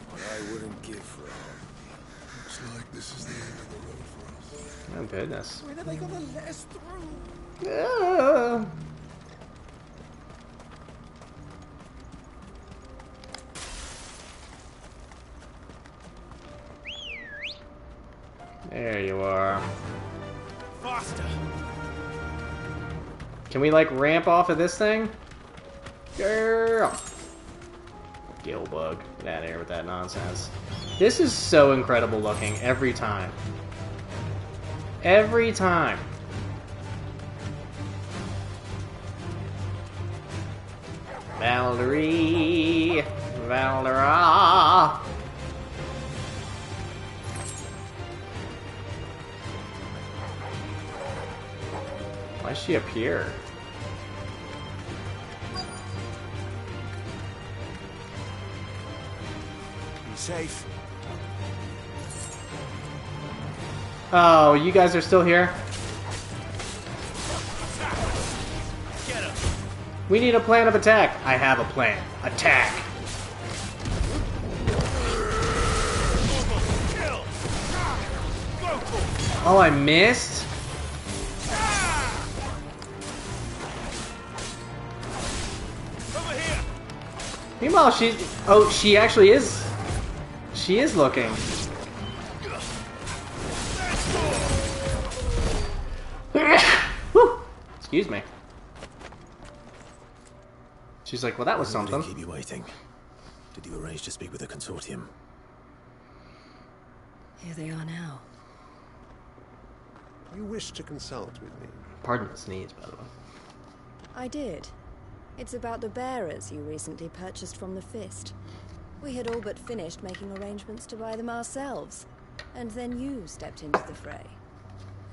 What I wouldn't give for all. Looks like this is the end of the road for us. Oh, goodness. When are they gonna let us through? Yeah. There you are. Faster! Can we, like, ramp off of this thing? Girl! Gill bug. Get out of here with that nonsense. This is so incredible looking every time. Every time. Valerie! Valdera! Why is she up here? Be safe. Oh, you guys are still here? We need a plan of attack. I have a plan. Attack. Oh, I missed? Meanwhile, she actually is. She is looking. Whew. Excuse me. She's like, well, that was something. Keep you waiting. Did you arrange to speak with the consortium? Here they are now. You wish to consult with me? Pardon the sneeze, by the way. I did. It's about the bearers you recently purchased from the Fist. We had all but finished making arrangements to buy them ourselves. And then you stepped into the fray.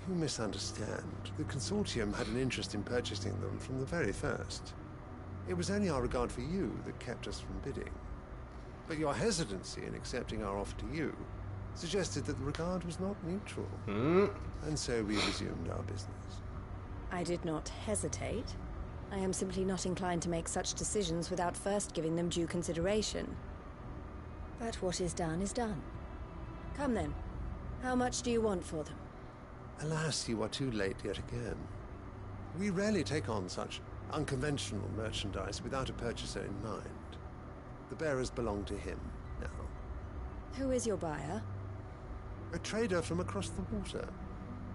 You misunderstand. The consortium had an interest in purchasing them from the very first. It was only our regard for you that kept us from bidding. But your hesitancy in accepting our offer to you suggested that the regard was not mutual. And so we resumed our business. I did not hesitate. I am simply not inclined to make such decisions without first giving them due consideration. But what is done is done. Come then. How much do you want for them? Alas, you are too late yet again. We rarely take on such unconventional merchandise without a purchaser in mind. The bearers belong to him now. Who is your buyer? A trader from across the water.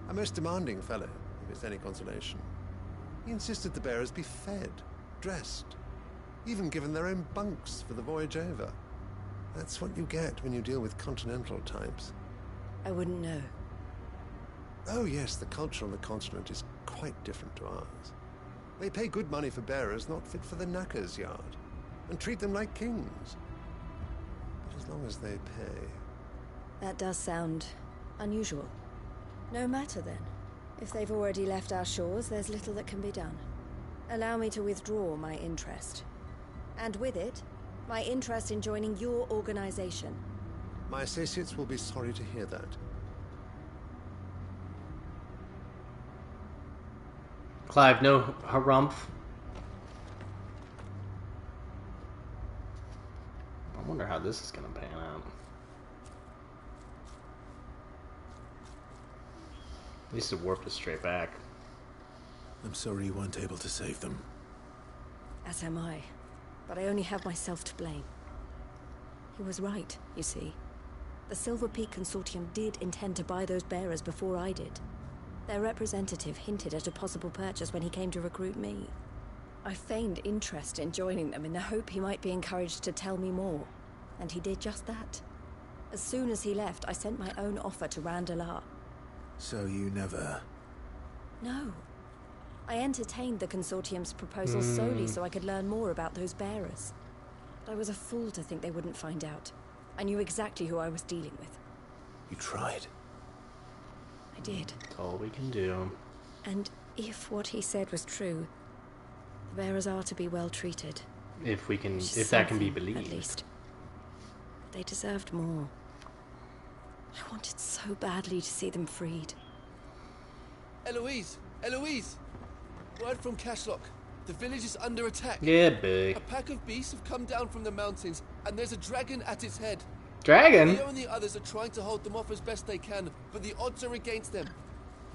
A most demanding fellow, if it's any consolation. He insisted the bearers be fed, dressed, even given their own bunks for the voyage over. That's what you get when you deal with continental types. I wouldn't know. Oh yes, the culture on the continent is quite different to ours. They pay good money for bearers not fit for the knacker's yard, and treat them like kings. But as long as they pay... That does sound unusual. No matter then. If they've already left our shores, there's little that can be done. Allow me to withdraw my interest. And with it, my interest in joining your organization. My associates will be sorry to hear that. Clive, no harumph. I wonder how this is going to pan out. At least it warped us straight back. I'm sorry you weren't able to save them. As am I. But I only have myself to blame. He was right, you see. The Silver Peak Consortium did intend to buy those bearers before I did. Their representative hinted at a possible purchase when he came to recruit me. I feigned interest in joining them in the hope he might be encouraged to tell me more. And he did just that. As soon as he left, I sent my own offer to Randalar. So you never... No. I entertained the Consortium's proposal solely so I could learn more about those bearers. But I was a fool to think they wouldn't find out. I knew exactly who I was dealing with. You tried. I did. That's all we can do. And if what he said was true, the bearers are to be well treated. If we can, if that can be believed. At least. They deserved more. I wanted so badly to see them freed. Eloise! Eloise! Word from Cashlock. The village is under attack. Yeah, big. A pack of beasts have come down from the mountains, and there's a dragon at its head. Dragon? Theo and the others are trying to hold them off as best they can, but the odds are against them.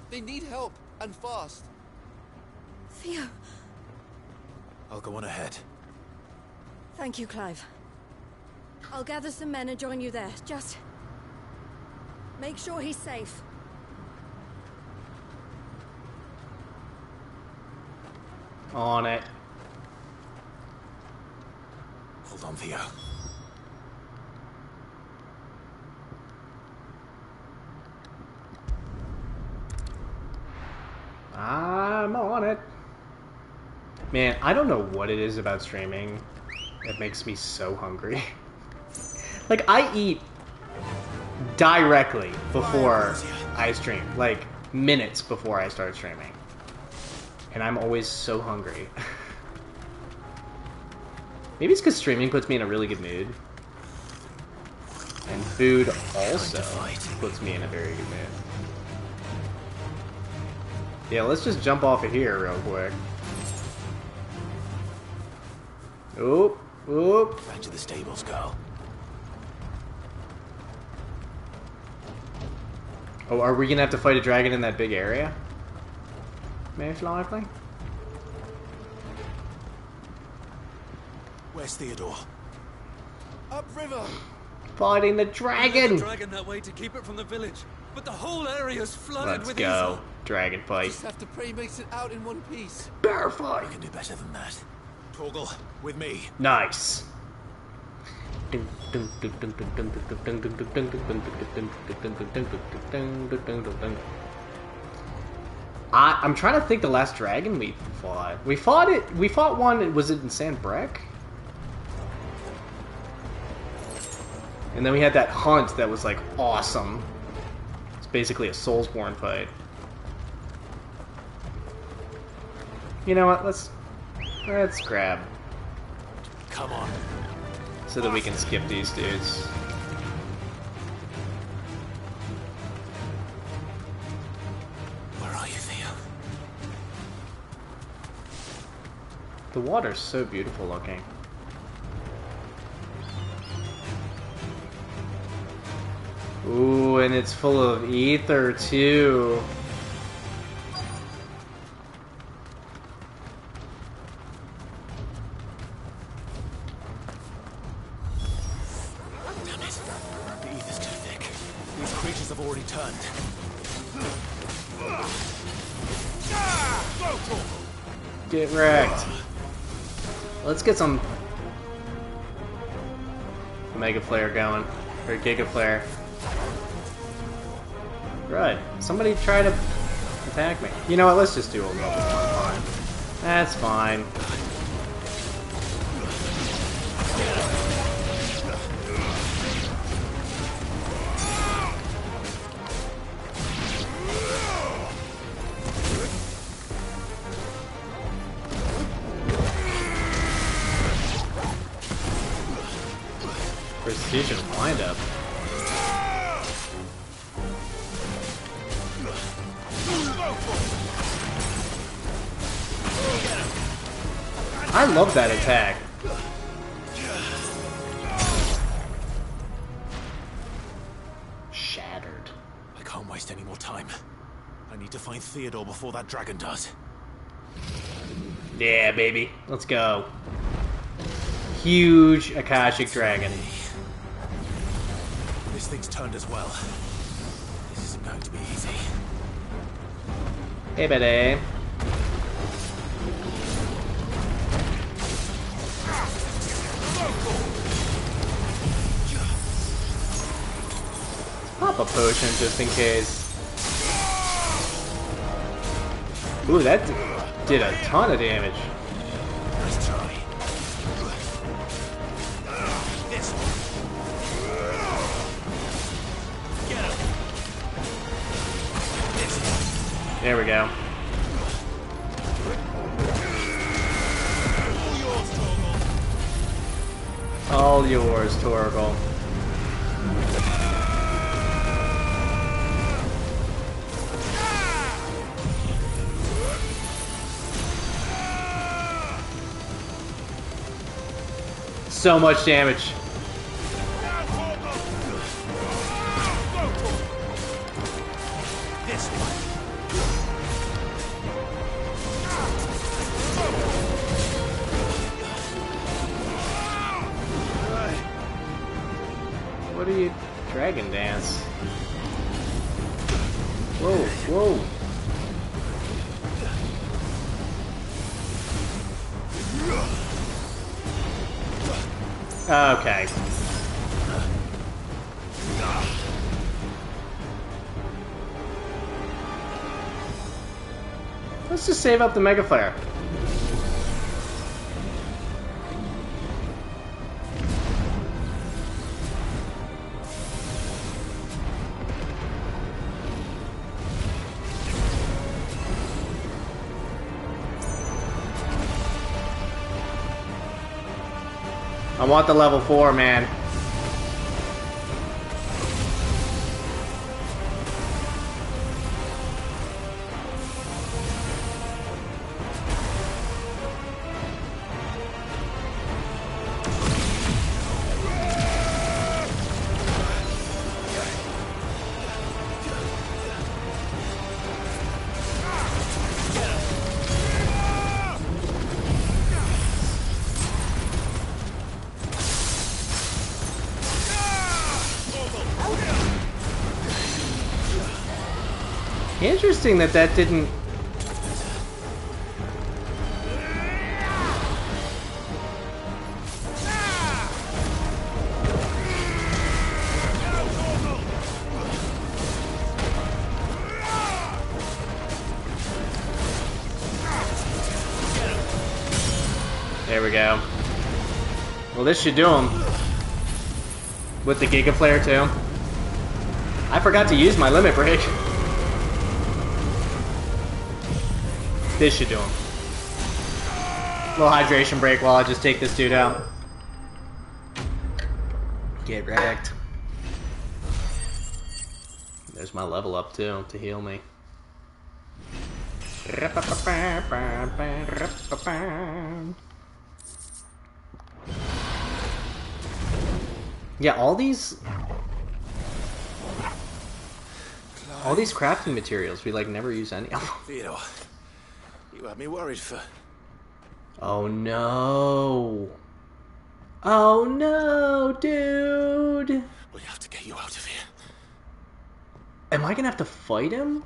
They need help, and fast. Theo. I'll go on ahead. Thank you, Clive. I'll gather some men and join you there. Just... make sure he's safe. On it. Hold on, Theo. I'm on it. Man, I don't know what it is about streaming that makes me so hungry. Like, I eat directly before I stream. Like, minutes before I start streaming. And I'm always so hungry. Maybe it's because streaming puts me in a really good mood. And food also puts me in a very good mood. Yeah, let's just jump off of here real quick. Oop, oop. Back to the stables, go. Oh, are we gonna have to fight a dragon in that big area? Most likely. Where's Theodore? Upriver! Fighting the dragon! The dragon that way to keep it from the village, but the whole area's flooded Let's with go. Dragon fight. Just have to pray he makes it out in one piece. Bear fight! I can do better than that. Torgal, with me. Nice. I'm trying to think the last dragon we fought. We fought one, was it in Sandbreck? And then we had that hunt that was like awesome. It's basically a Soulsborne fight. You know what, let's grab. Come on. So that we can skip these dudes. Where are you, Theo? The water's so beautiful looking. Ooh, and it's full of ether too. Damn it. The ether's too thick. These creatures have already turned. Get wrecked. Let's get some Mega Flare going. Or Giga Flare. Right. Somebody try to attack me. You know what? Let's just do a level 1 fine. That's fine. Precision windup. I love that attack. Shattered. I can't waste any more time. I need to find Theodore before that dragon does. Yeah, baby. Let's go. Huge Akashic Dragon. This thing's turned as well. This isn't going to be easy. Hey, buddy. Pop a potion just in case. Ooh, that did a ton of damage. Nice try. This one. Get him. This one. There we go. All yours, Torgal. So much damage. This one. What are you? Dragon dance. Whoa, whoa. Okay. Let's just save up the Mega Flare. I want the level 4, man. Interesting that that didn't... There we go. Well, this should do him. With the Giga Flare, too. I forgot to use my limit break. This should do him. Little hydration break while I just take this dude out. Get wrecked. There's my level up too to heal me. Yeah, all these crafting materials, we like never use any of them. Theodore, you had me worried for... Oh no. Oh no, dude. We have to get you out of here. Am I gonna have to fight him?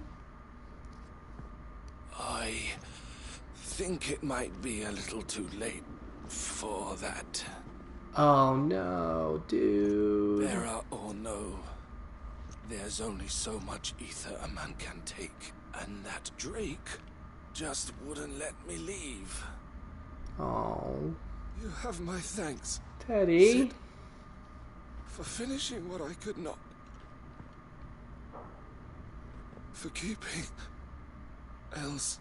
I think it might be a little too late for that. Oh no, dude. There are, oh no. There's only so much ether a man can take, and that Drake just wouldn't let me leave. Oh. You have my thanks, Teddy. Sid, for finishing what I could not. For keeping Elle's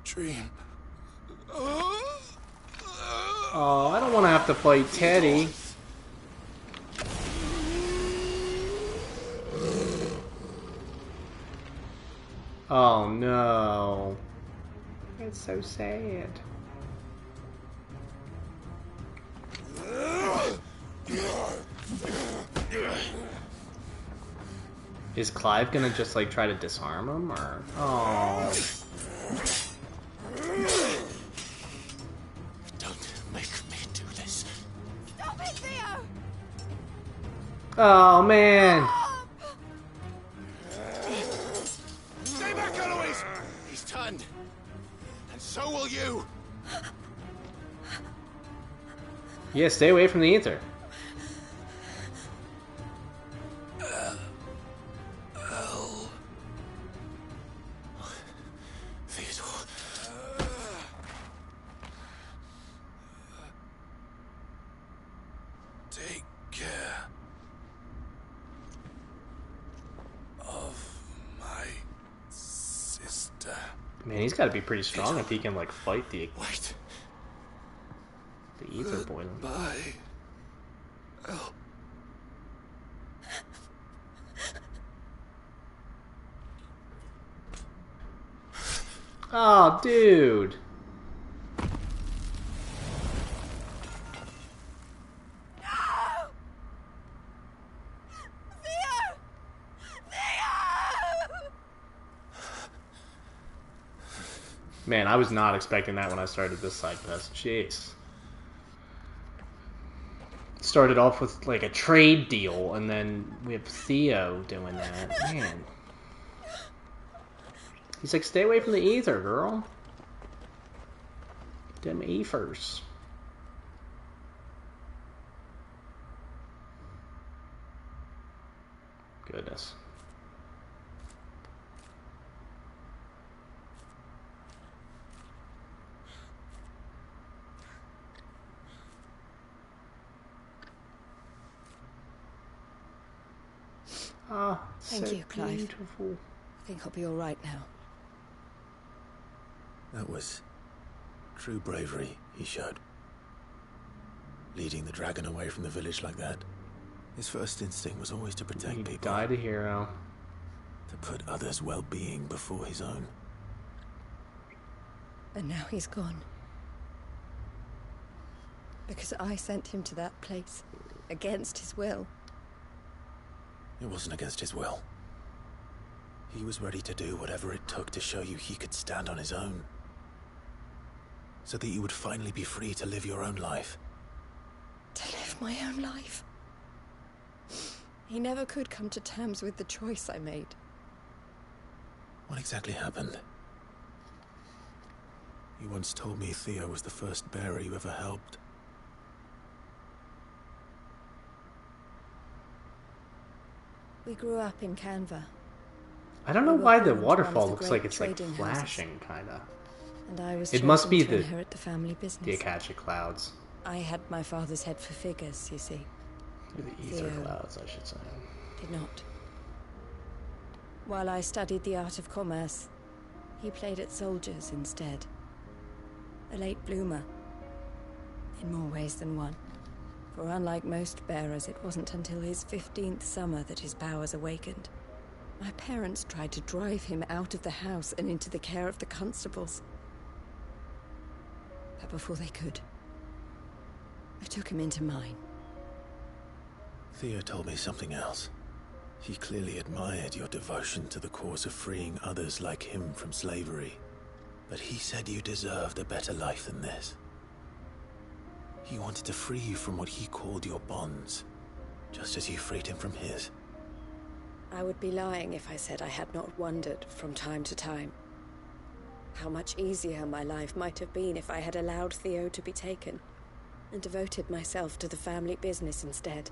dream. Oh, I don't want to have to fight Teddy. Oh no. It's so sad. Is Clive gonna just like try to disarm him or? Oh. Don't make me do this. Stop it, Theo! Oh man. Stay back, Eloise! He's turned. And so will you. Yeah, stay away from the ether. Take care of my sister. Man, he's got to be pretty strong if he can like fight the ether boiling. Bye. Oh. Oh, dude. Man, I was not expecting that when I started this side quest. Jeez. Started off with like a trade deal, and then we have Theo doing that. Man. He's like, stay away from the ether, girl. Them ethers. Goodness. Thank so you, Clive. beautiful. I think I'll be all right now. That was true bravery he showed. Leading the dragon away from the village like that. His first instinct was always to protect people. He died a hero. To put others' well-being before his own. And now he's gone. Because I sent him to that place. Against his will. It wasn't against his will. He was ready to do whatever it took to show you he could stand on his own. So that you would finally be free to live your own life. To live my own life? He never could come to terms with the choice I made. What exactly happened? You once told me Theo was the first bearer you ever helped. We grew up in Canva. I don't know why the waterfall looks like it's like flashing, kinda. And I was it must be to inherit the family business. The Akashic Clouds. I had my father's head for figures, you see. The Ether Clouds, I should say. Did not. While I studied the art of commerce, he played at soldiers instead. A late bloomer. In more ways than one. For unlike most bearers, it wasn't until his 15th summer that his powers awakened. My parents tried to drive him out of the house and into the care of the constables. But before they could, I took him into mine. Theo told me something else. He clearly admired your devotion to the cause of freeing others like him from slavery. But he said you deserved a better life than this. He wanted to free you from what he called your bonds, just as you freed him from his. I would be lying if I said I had not wondered from time to time how much easier my life might have been if I had allowed Theo to be taken and devoted myself to the family business instead.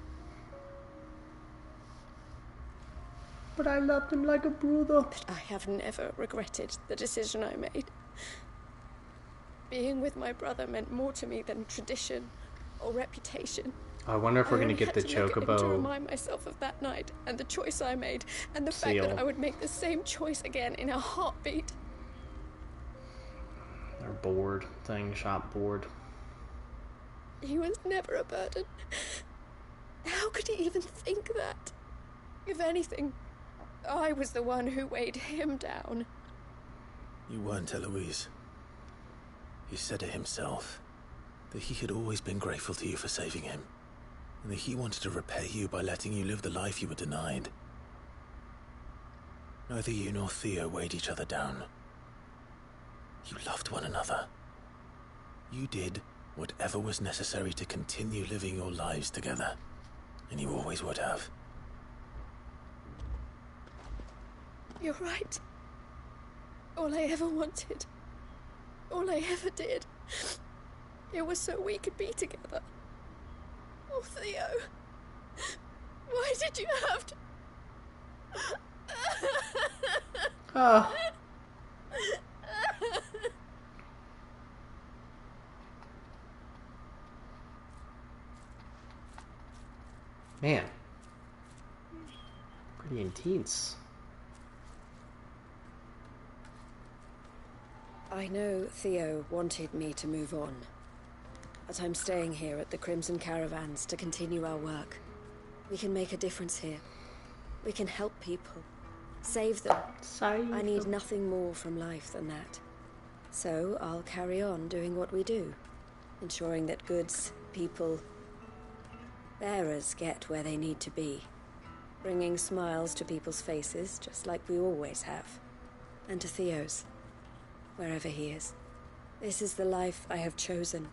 But I loved him like a brother. But I have never regretted the decision I made. Being with my brother meant more to me than tradition or reputation. I wonder if we're going to get the chocobo. To remind myself of that night and the choice I made, and the fact that I would make the same choice again in a heartbeat. Their board thing, shop board. He was never a burden. How could he even think that? If anything, I was the one who weighed him down. You weren't, Eloise. He said it himself, that he had always been grateful to you for saving him, and that he wanted to repay you by letting you live the life you were denied. Neither you nor Theo weighed each other down. You loved one another. You did whatever was necessary to continue living your lives together, and you always would have. You're right. All I ever wanted, all I ever did, it was so we could be together. Oh, Theo, why did you have to... Oh. Man. Pretty intense. I know Theo wanted me to move on, but I'm staying here at the Crimson Caravans to continue our work. We can make a difference here. We can help people. Save them. I need nothing more from life than that. So I'll carry on doing what we do, ensuring that goods, people, bearers get where they need to be, bringing smiles to people's faces just like we always have, and to Theo's, wherever he is. This is the life I have chosen,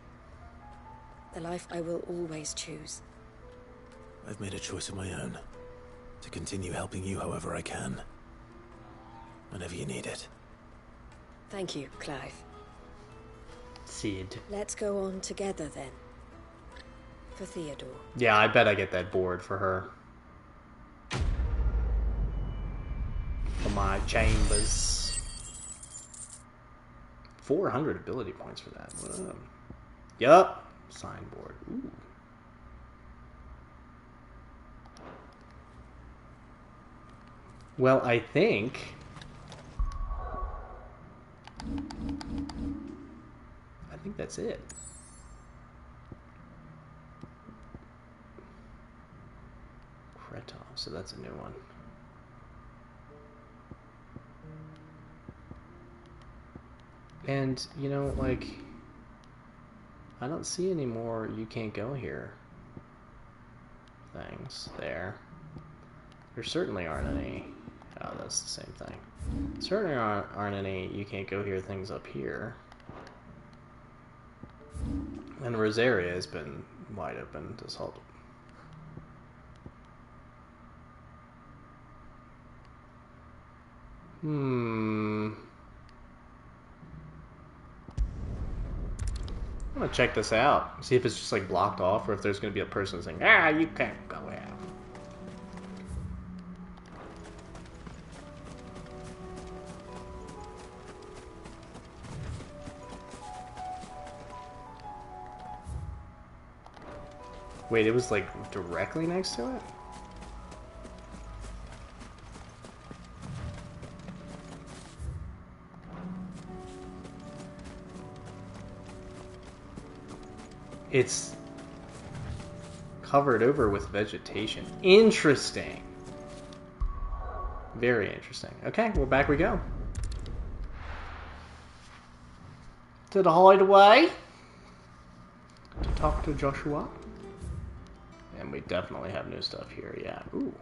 the life I will always choose. I've made a choice of my own, to continue helping you however I can, whenever you need it. Thank you, Clive. Sid. Let's go on together then. For Theodore. Yeah, I bet I get that board for her. For my chambers. 400 ability points for that. Yup. Signboard. Ooh. Well, I think that's it. Kretov, so that's a new one. And, you know, like, I don't see any more you can't go here things there. There certainly aren't any. Oh, that's the same thing. Certainly aren't any you can't go here things up here. And Rosaria has been wide open this whole. I'm gonna check this out. See if it's just like blocked off or if there's gonna be a person saying, ah, you can't go out. Wait, it was like directly next to it? It's covered over with vegetation. Interesting. Very interesting. Okay, well, back we go. To the hideaway. To talk to Joshua. And we definitely have new stuff here, yeah. Ooh.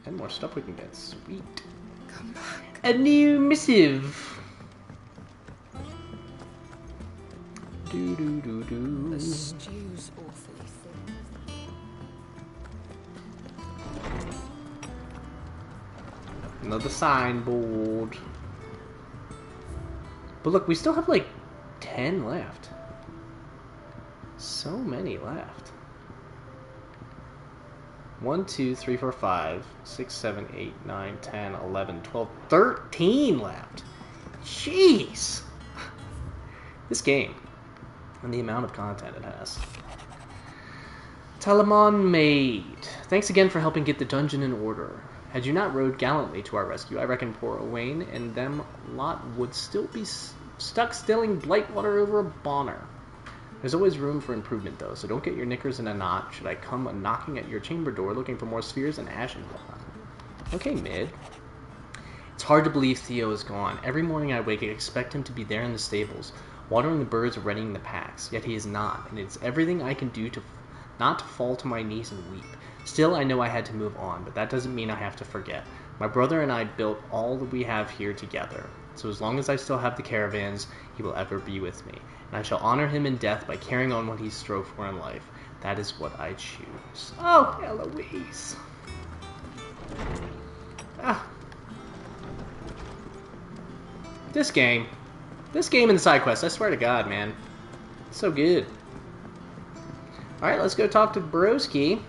And more stuff we can get. Sweet. Come back. A new missive. Do. The stew's awfully thin. Another signboard. But look, we still have like 10 left. So many left. 1, 2, 3, 4, 5, 6, 7, 8, 9, 10, 11, 12, 13 left. Jeez. This game. And the amount of content it has. Telemon Maid. Thanks again for helping get the dungeon in order. Had you not rode gallantly to our rescue, I reckon poor Owain and them lot would still be stuck stilling Blightwater over a bonner. There's always room for improvement, though, so don't get your knickers in a knot should I come knocking at your chamber door looking for more spheres and ashen blood. Okay, Mid. It's hard to believe Theo is gone. Every morning I wake, I expect him to be there in the stables, watering the birds or readying the packs, yet he is not, and it's everything I can do to not to fall to my knees and weep. Still, I know I had to move on, but that doesn't mean I have to forget. My brother and I built all that we have here together, so as long as I still have the caravans, he will ever be with me, and I shall honor him in death by carrying on what he strove for in life. That is what I choose. Oh, Eloise. Ah. This game and the side quest, I swear to God, man. It's so good. Alright, let's go talk to Broski.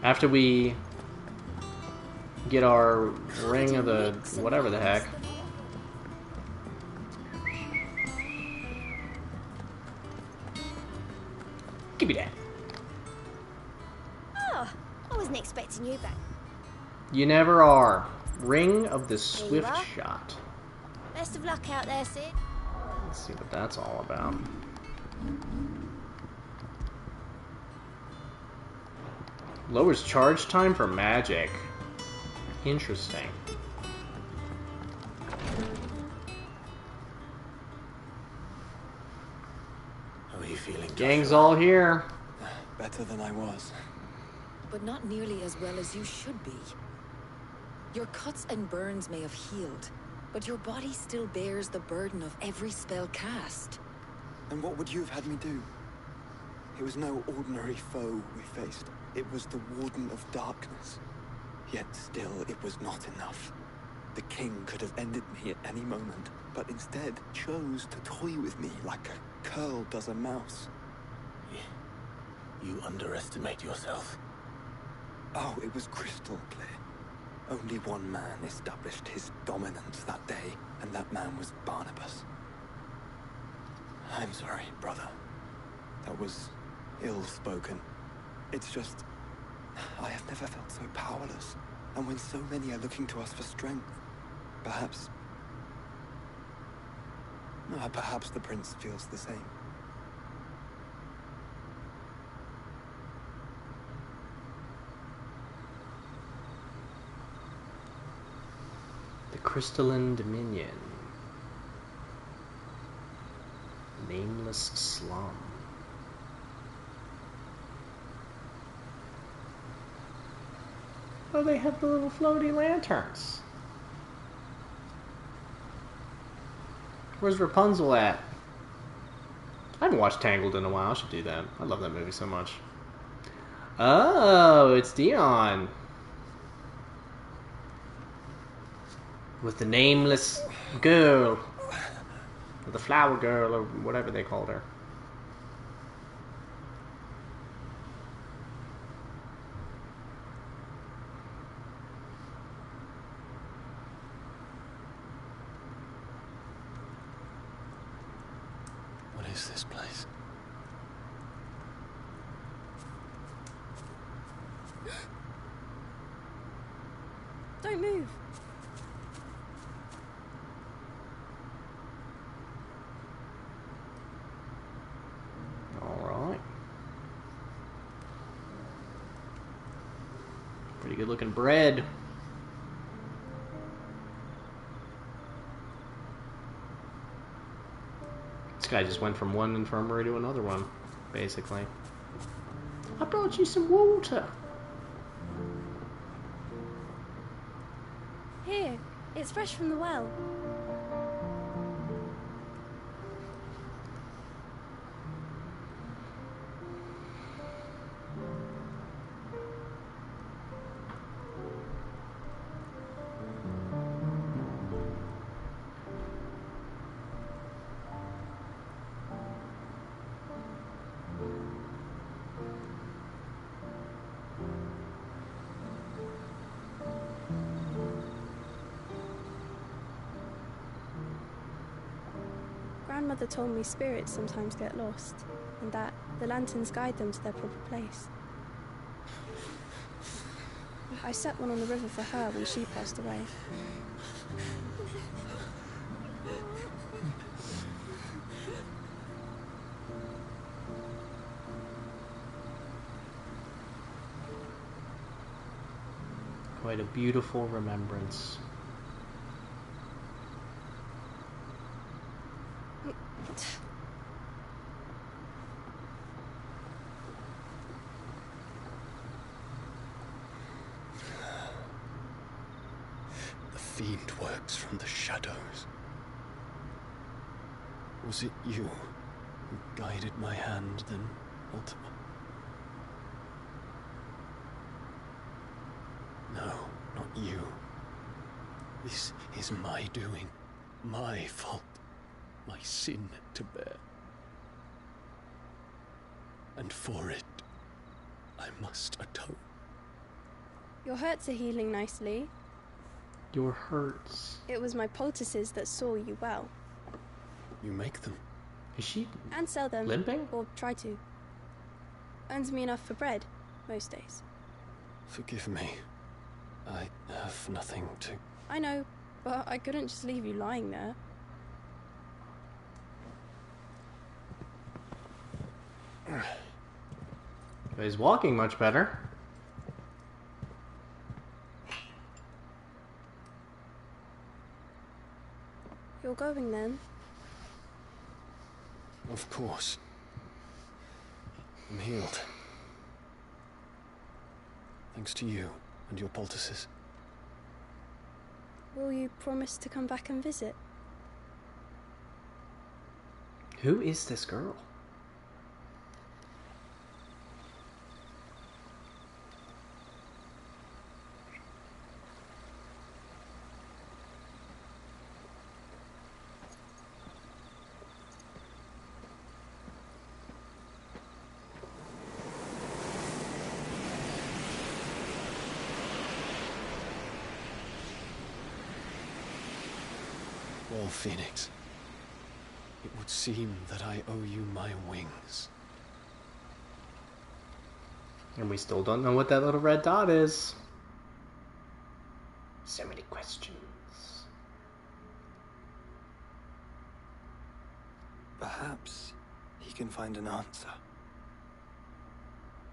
After we get our ring of the whatever the heck. Give me that. Oh, I wasn't expecting you back. You never are. Ring of the Swift Shot. Best of luck out there, Sid. Let's see what that's all about. Lowers charge time for magic. Interesting. How are you feeling? Gang's all here. Better than I was. But not nearly as well as you should be. Your cuts and burns may have healed, but your body still bears the burden of every spell cast. And what would you have had me do? It was no ordinary foe we faced. It was the Warden of Darkness. Yet still, it was not enough. The king could have ended me at any moment, but instead chose to toy with me like a curl does a mouse. You underestimate yourself. Oh, it was crystal clear. Only one man established his dominance that day, and that man was Barnabas. I'm sorry, brother. That was ill-spoken. It's just, I have never felt so powerless. And when so many are looking to us for strength, perhaps the prince feels the same. The Crystalline Dominion. Nameless slum. Oh, they have the little floaty lanterns. Where's Rapunzel at? I haven't watched Tangled in a while. I should do that. I love that movie so much. Oh, it's Dion. With the nameless girl. Or the flower girl, or whatever they called her. What is this place? Don't move. Alright. Pretty good looking bread. This guy just went from one infirmary to another one, basically. I brought you some water. Here, it's fresh from the well. Grandmother told me spirits sometimes get lost, and that the lanterns guide them to their proper place. I set one on the river for her when she passed away. Quite a beautiful remembrance. The fiend works from the shadows. Was it you who guided my hand, then, Ultima? No, not you. This is my doing, my fault, my sin to bear. And for it, I must atone. Your hurts are healing nicely. Your hurts? It was my poultices that saw you well. You make them? Is she and sell them, limping? Or try to. Earns me enough for bread, most days. Forgive me. I have nothing to... I know, but I couldn't just leave you lying there. But he's walking much better. You're going then? Of course. I'm healed. Thanks to you and your poultices. Will you promise to come back and visit? Who is this girl? Well, Phoenix, it would seem that I owe you my wings. And we still don't know what that little red dot is. So many questions. Perhaps he can find an answer.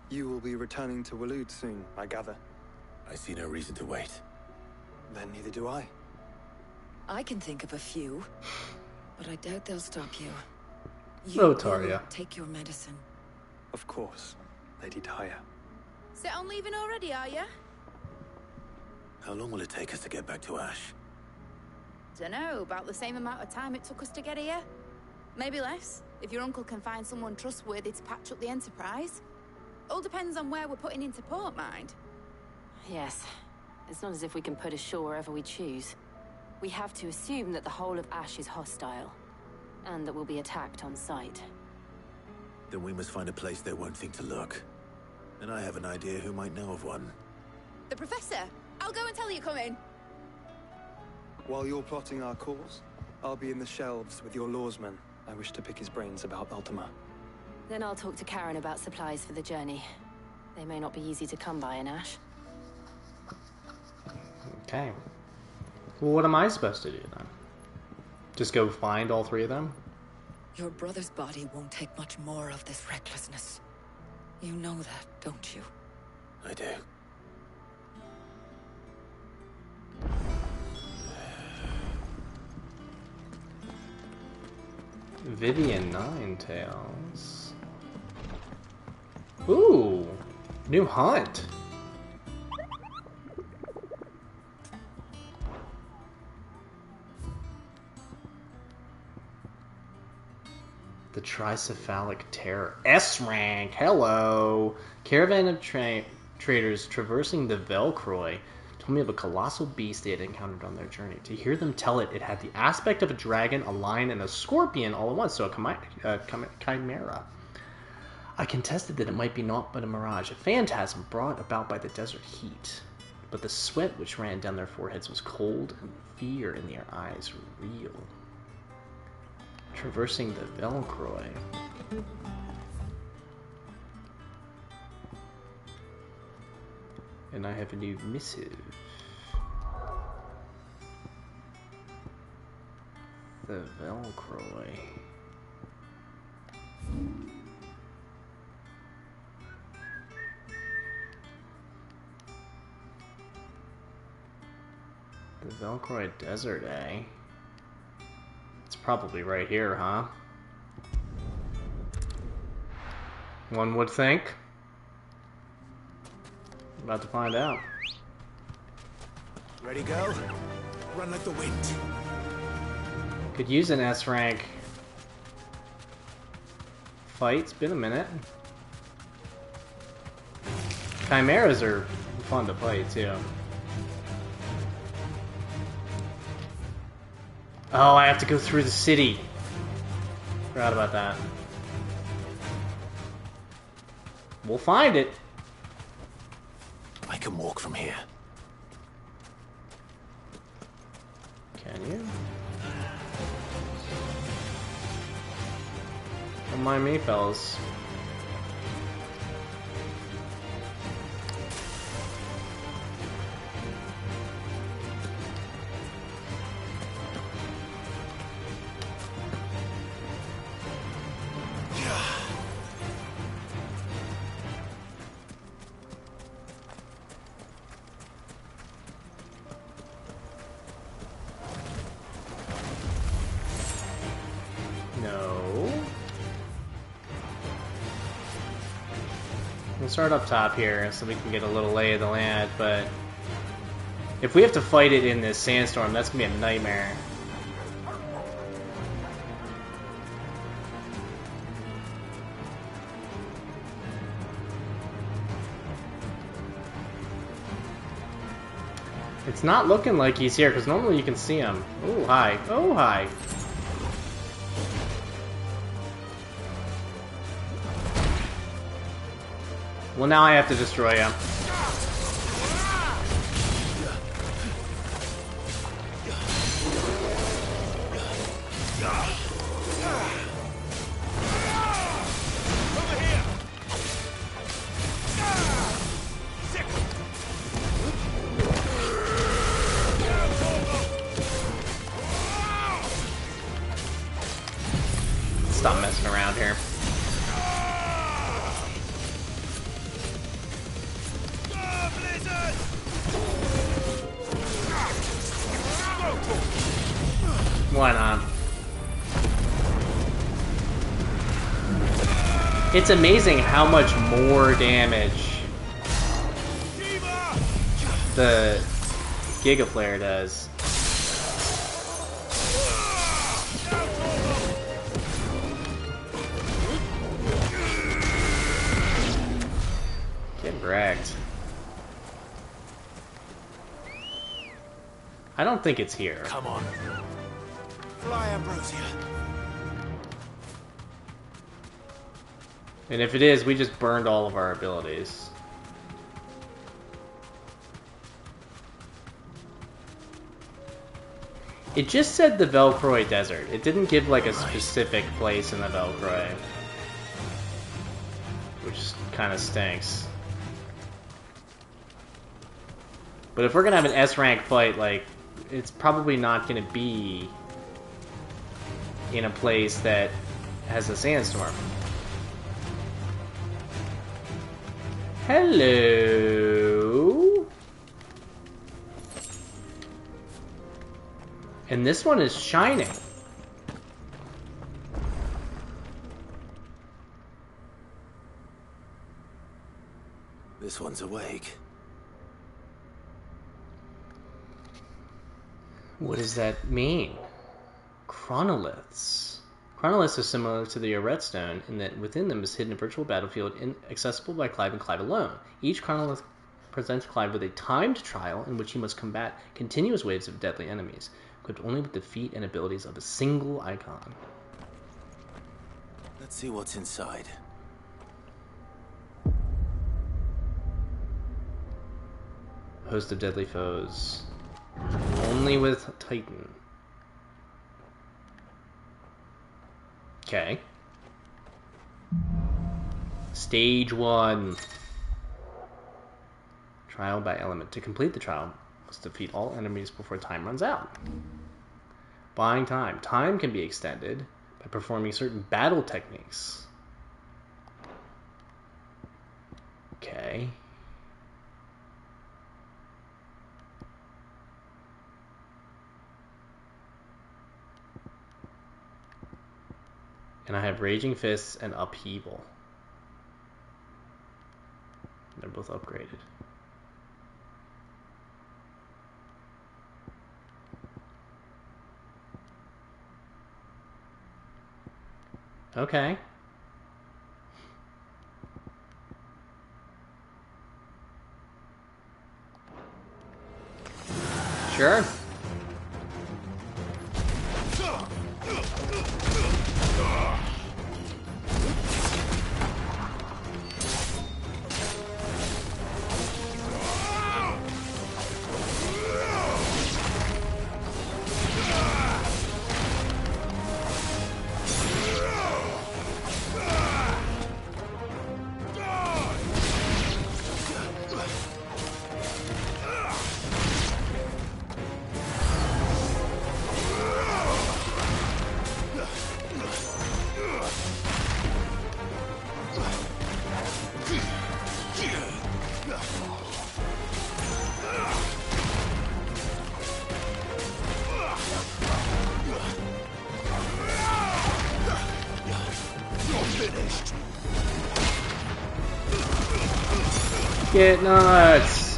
You will be returning to Waloed soon, I gather. I see no reason to wait. Then neither do I. I can think of a few, but I doubt they'll stop you. No, Taria. Take your medicine. Of course, Lady Taya. Set on leaving already, are you? How long will it take us to get back to Ash? Dunno, about the same amount of time it took us to get here. Maybe less, if your uncle can find someone trustworthy to patch up the Enterprise. All depends on where we're putting into port, mind. Yes. It's not as if we can put ashore wherever we choose. We have to assume that the whole of Ash is hostile, and that we'll be attacked on sight. Then we must find a place they won't think to look. And I have an idea who might know of one. The Professor! I'll go and tell you coming. While you're plotting our course, I'll be in the shelves with your lawsman. I wish to pick his brains about Ultima. Then I'll talk to Karen about supplies for the journey. They may not be easy to come by in Ash. Okay. Well, what am I supposed to do then? Just go find all three of them? Your brother's body won't take much more of this recklessness. You know that, don't you? I do. Vivian Ninetails. Ooh, new hunt. The Tricephalic Terror. S rank. Hello. Caravan of traders traversing the Velcroy told me of a colossal beast they had encountered on their journey. To hear them tell it, it had the aspect of a dragon, a lion, and a scorpion all at once, so a chimera. I contested that it might be naught but a mirage, a phantasm brought about by the desert heat. But the sweat which ran down their foreheads was cold, and fear in their eyes real. Traversing the Velcroy. And I have a new missive. The Velcroy. The Velcroy Desert, eh? It's probably right here, huh? One would think. About to find out. Ready, go? Run like the wind. Could use an S rank fight. It's been a minute. Chimeras are fun to play too. Oh, I have to go through the city. Forgot about that. We'll find it. I can walk from here. Can you? Don't mind me, fellas. Start up top here so we can get a little lay of the land, but if we have to fight it in this sandstorm, that's gonna be a nightmare. It's not looking like he's here, because normally you can see him. Oh, hi. Oh, hi. Well, now I have to destroy him. stop messing around here. Why not? It's amazing how much more damage the Giga Flare does. Get wrecked. I don't think it's here. Come on. Fly, Ambrosia. And if it is, we just burned all of our abilities. It just said the Velcroy Desert. It didn't give like a specific place in the Velcroy. Which kind of stinks. But if we're gonna have an S-rank fight, like, it's probably not gonna be in a place that has a sandstorm. Hello. And this one is shining. This one's awake. What does that mean? Chronoliths. Chronoliths are similar to the Redstone in that within them is hidden a virtual battlefield inaccessible by Clive and Clive alone. Each chronolith presents Clive with a timed trial in which he must combat continuous waves of deadly enemies, equipped only with the feat and abilities of a single icon. Let's see what's inside. Host of deadly foes. Only with Titan. Okay. Stage 1. Trial by element. To complete the trial, must defeat all enemies before time runs out. Buying time. Time can be extended by performing certain battle techniques. Okay. And I have Raging Fists and Upheaval. They're both upgraded. Okay. Sure. Get nuts!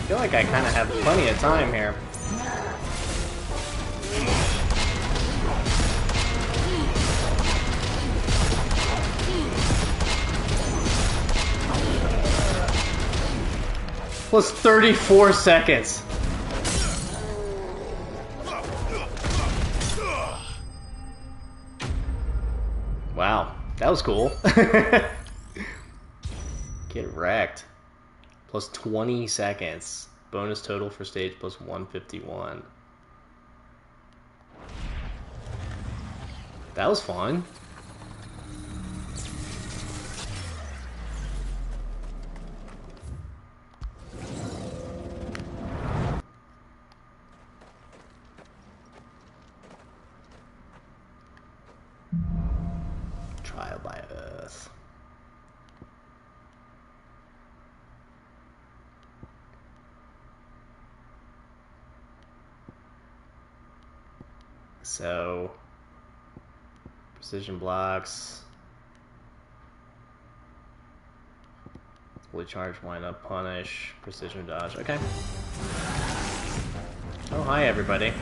I feel like I kind of have plenty of time here. Plus 34 seconds. Wow, that was cool. Get wrecked. Plus 20 seconds. Bonus total for stage plus 151. That was fun. Trial by Earth. So, precision blocks, fully charged, wind up, punish, precision dodge. Okay. Oh, hi everybody.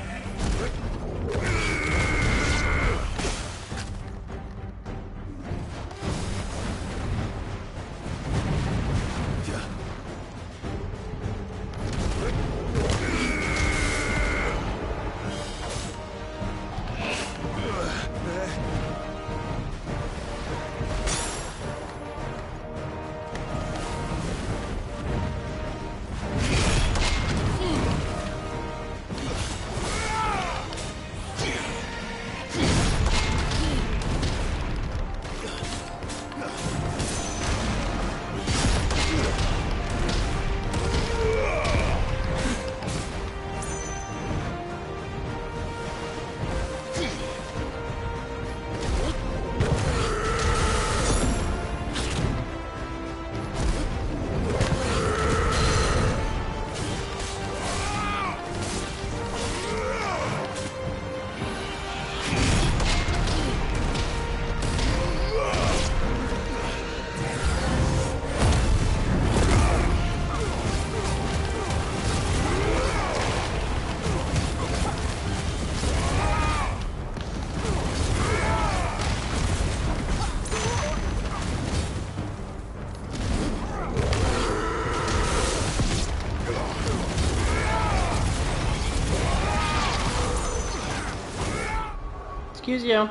Excuse you.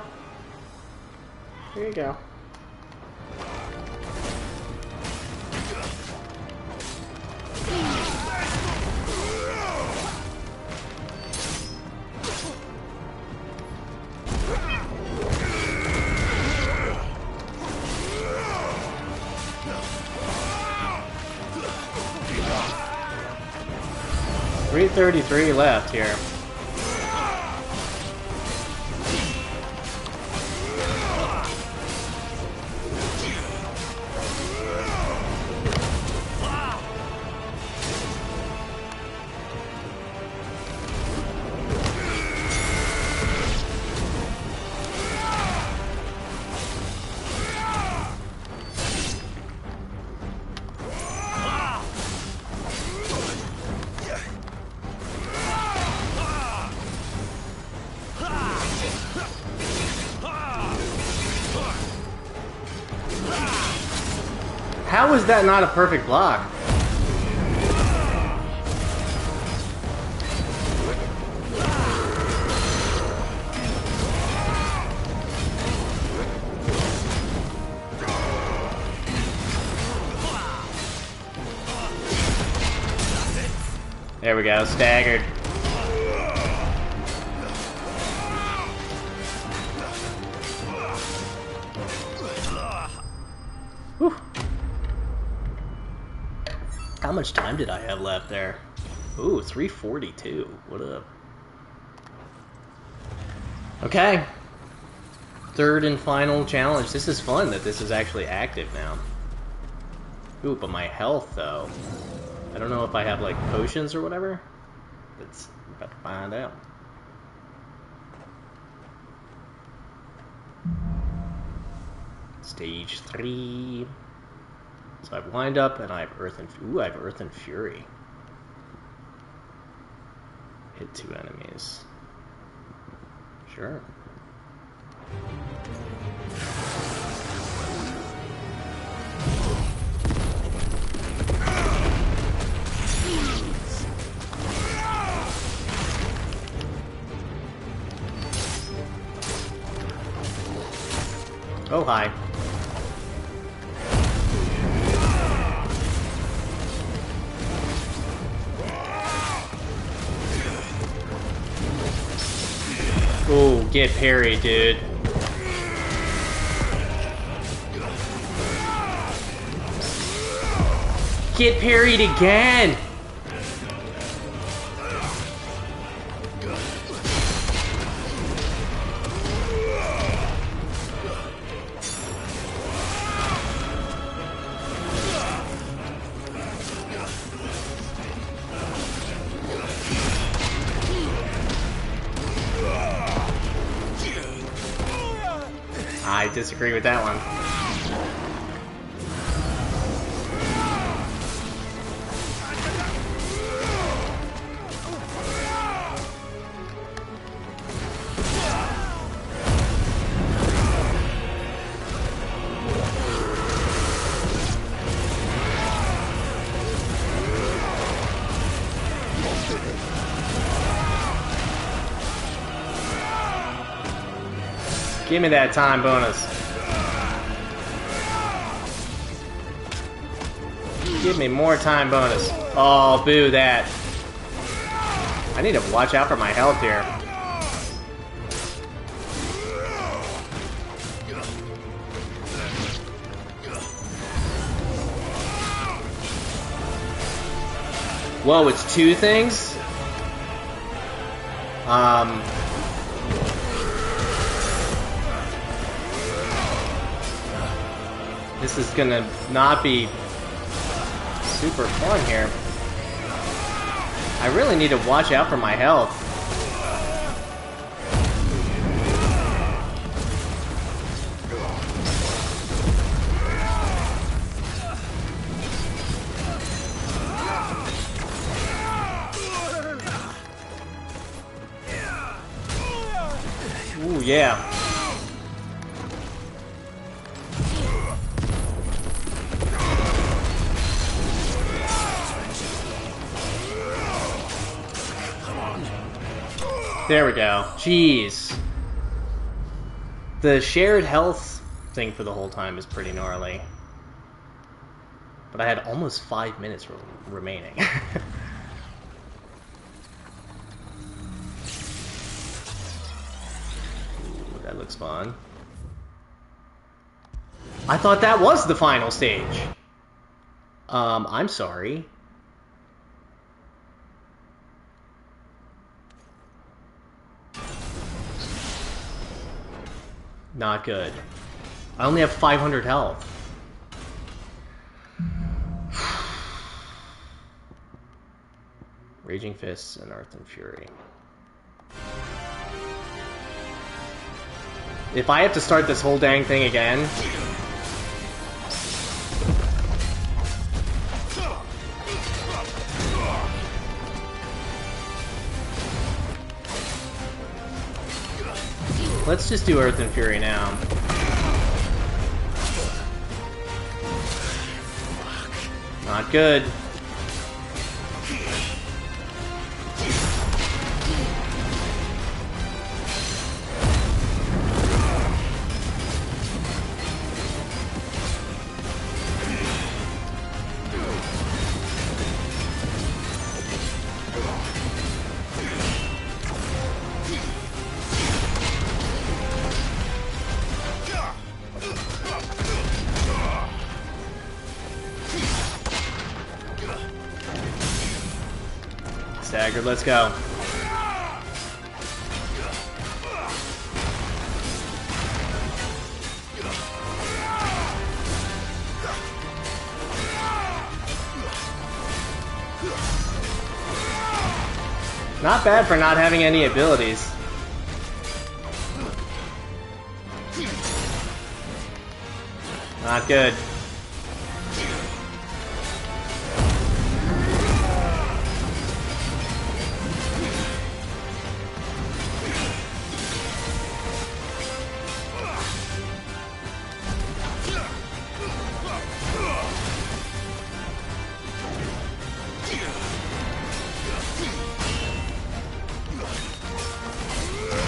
Here you go. $333 left here. How is that not a perfect block? There we go, staggered. Whew. How much time did I have left there? Ooh, 342. What up? Okay. Third and final challenge. This is fun that this is actually active now. Ooh, but my health, though. I don't know if I have, like, potions or whatever. Let's about to find out. Stage 3. So I have Wind Up, and I have Earth and... Ooh, I have Earth and Fury. Hit 2 enemies. Sure. Oh, hi. Oh, get parried, dude. Get parried again! I disagree with that one. Give me that time bonus. Give me more time bonus. Oh, boo that. I need to watch out for my health here. Whoa, it's two things? This is gonna not be super fun here. I really need to watch out for my health. Ooh, yeah. There we go. Jeez. The shared health thing for the whole time is pretty gnarly. But I had almost 5 minutes remaining. Ooh, that looks fun. I thought that was the final stage. I'm sorry. Not good. I only have 500 health. Raging Fists and Earth and Fury. If I have to start this whole dang thing again... Let's just do Earth and Fury now. Not good. Staggered, let's go. Not bad for not having any abilities. Not good.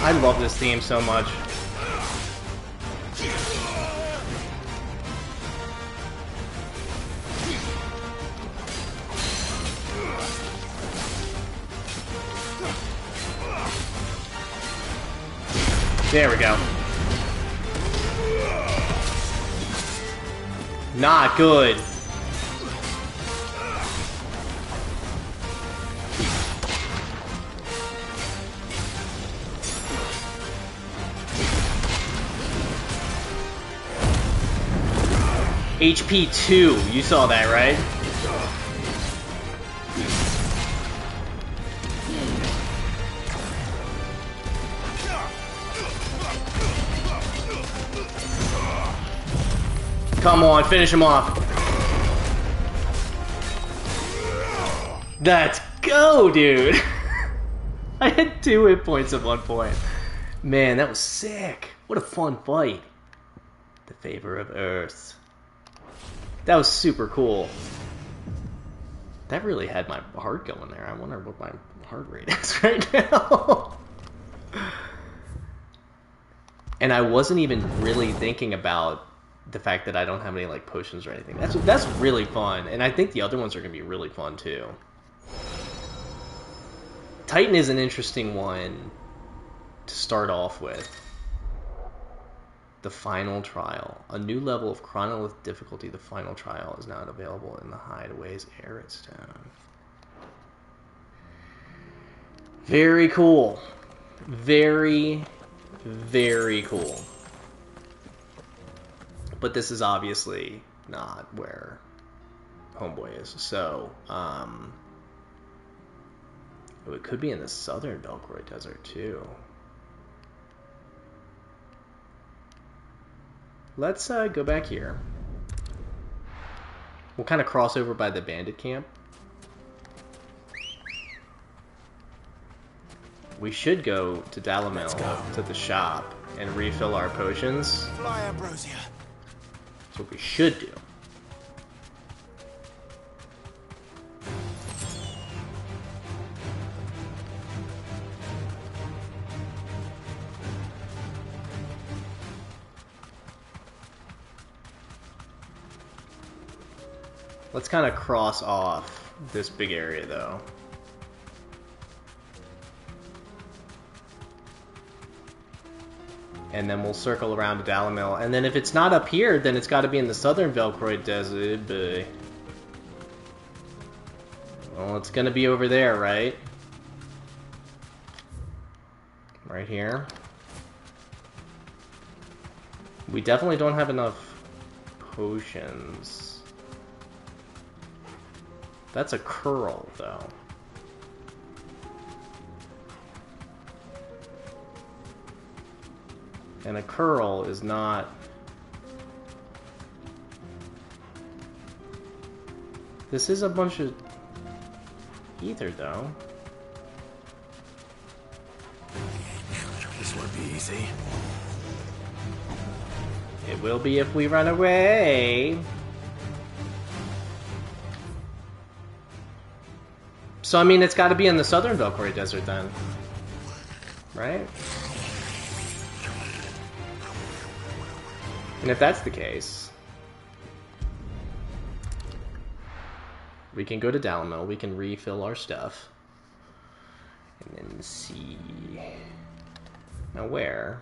I love this theme so much. There we go. Not good. HP 2, you saw that, right? Come on, finish him off. Let's go, dude. I had 2 hit points at one point. Man, that was sick. What a fun fight. The favor of Earth. That was super cool. That really had my heart going there. I wonder what my heart rate is right now. And I wasn't even really thinking about the fact that I don't have any like potions or anything. That's really fun, and I think the other ones are gonna be really fun too. Titan is an interesting one to start off with. The Final Trial. A new level of chronolith difficulty, the Final Trial, is now available in the Hideaways Aridstone. Very cool. Very, very cool. But this is obviously not where Homeboy is. So, it could be in the southern Belkroy Desert too. Let's go back here. We'll kind of cross over by the bandit camp. We should go to Dalimil, to the shop, and refill our potions. Fly, Ambrosia. That's what we should do. Let's kind of cross off this big area, though. And then we'll circle around to Dalimil. And then if it's not up here, then it's got to be in the southern Belkroy Desert. Well, it's going to be over there, right? Right here. We definitely don't have enough potions. That's a curl, though. And a curl is not... This is a bunch of ether, though. This won't be easy. It will be if we run away. So, I mean, it's got to be in the southern Belkroy Desert, then. Right? And if that's the case, we can go to Dalimil, we can refill our stuff, and then see... Now, where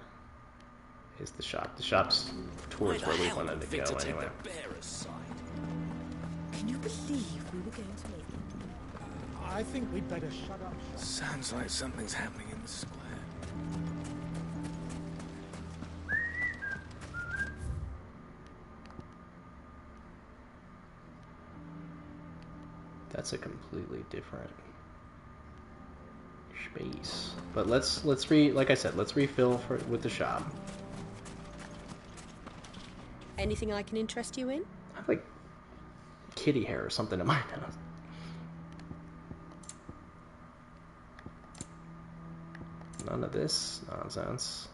is the shop? The shop's towards where we wanted to go, anyway. Can you believe we were going to make it? I think we'd better shut up. Sounds like something's happening in the square. That's a completely different space. But let's like I said, let's refill with the shop. Anything I can interest you in? I have like kitty hair or something in my nose. None of this nonsense.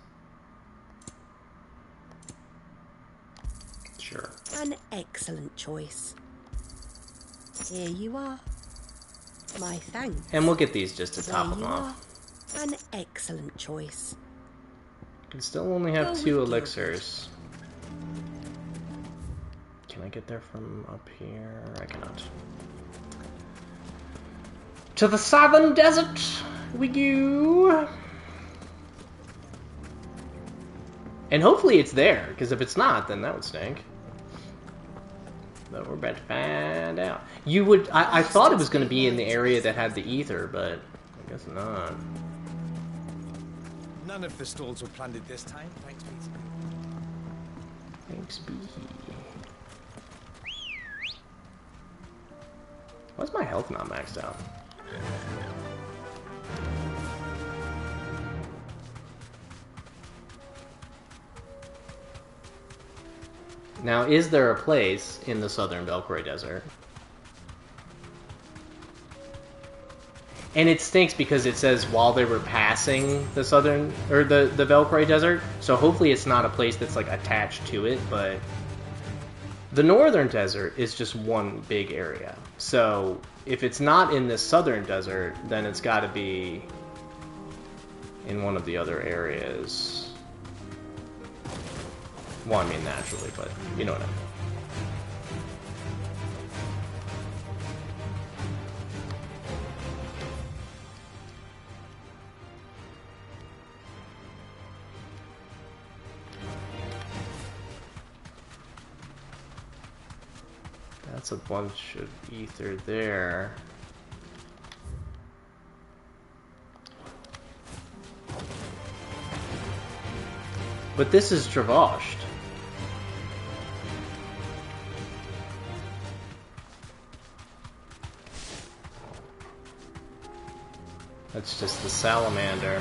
Sure. An excellent choice. Here you are. My thanks. And we'll get these just to top them off. An excellent choice. Can still only have 2 elixirs. Can I get there from up here? I cannot. To the southern desert we go. And hopefully it's there, because if it's not, then that would stink. But we're about to find out. You would... I thought it was going to be in the area that had the ether, but I guess not. None of the stalls were plundered this time, thanks, Pete. Thanks, B. Why's my health not maxed out? Now, is there a place in the southern Velcroy Desert? And it stinks because it says while they were passing the southern, or the Velcroy Desert, so hopefully it's not a place that's like attached to it, but the northern desert is just one big area. So if it's not in the southern desert, then it's got to be in one of the other areas. Well, I mean naturally, but you know what I mean. That's a bunch of ether there. But this is Travashed. That's just the salamander.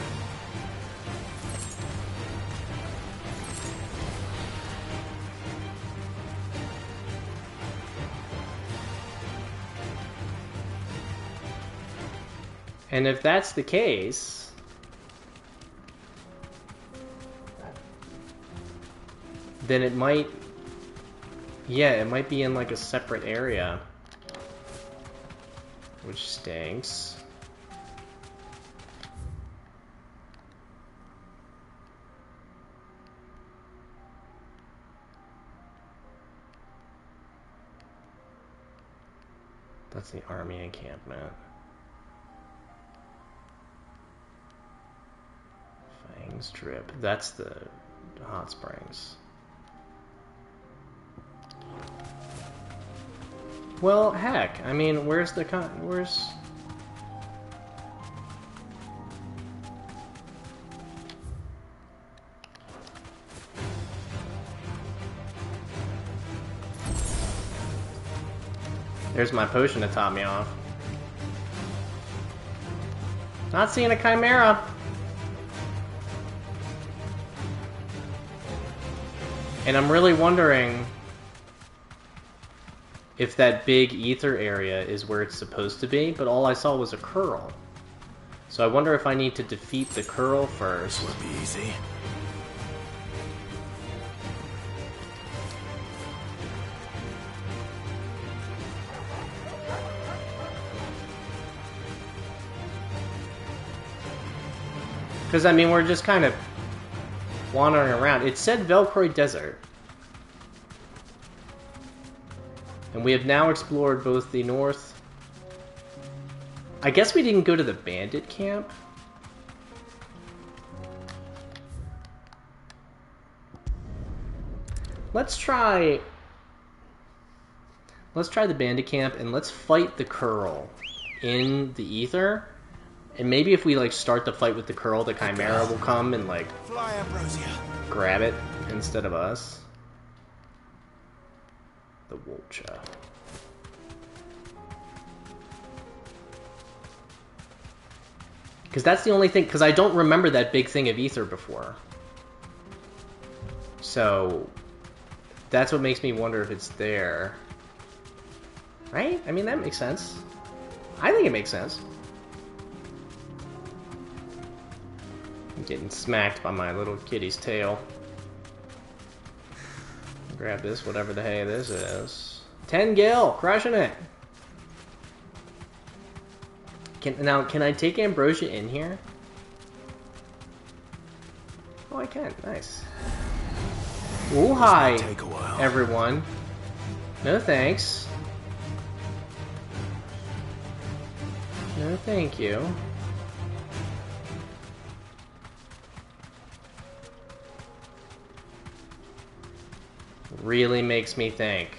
And if that's the case, then it might, yeah, it might be in like a separate area, which stinks. That's the army encampment. Fangs Drip. That's the hot springs. Well, heck. I mean, where's the where's... There's my potion to top me off. Not seeing a chimera. And I'm really wondering if that big ether area is where it's supposed to be, but all I saw was a curl. So I wonder if I need to defeat the curl first. This would be easy. Because, I mean, we're just kind of wandering around. It said Velcroy Desert. And we have now explored both the north... I guess we didn't go to the bandit camp. Let's try the bandit camp and let's fight the curl in the ether. And maybe if we like start the fight with the curl, the chimera will come and like grab it instead of us. The vulture. Because that's the only thing, because I don't remember that big thing of ether before. So that's what makes me wonder if it's there. Right? I mean, that makes sense. I think it makes sense. I'm getting smacked by my little kitty's tail. Grab this, whatever the hey this is. 10 gil, crushing it. Can I take ambrosia in here? Oh, I can. Nice. Oh, hi, everyone. No thanks. No, thank you. really makes me think.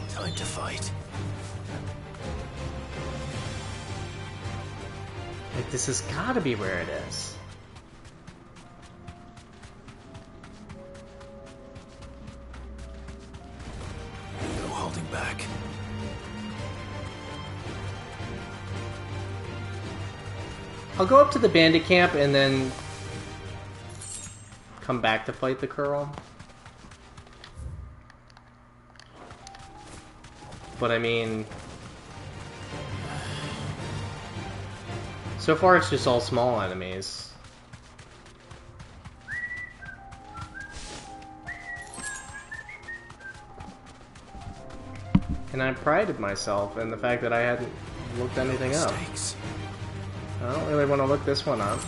Time to fight. Like, this has gotta be where it is. No holding back. I'll go up to the bandit camp and then come back to fight the Curl. But I mean, so far it's just all small enemies. And I prided myself in the fact that I hadn't looked anything up. I don't really want to look this one up.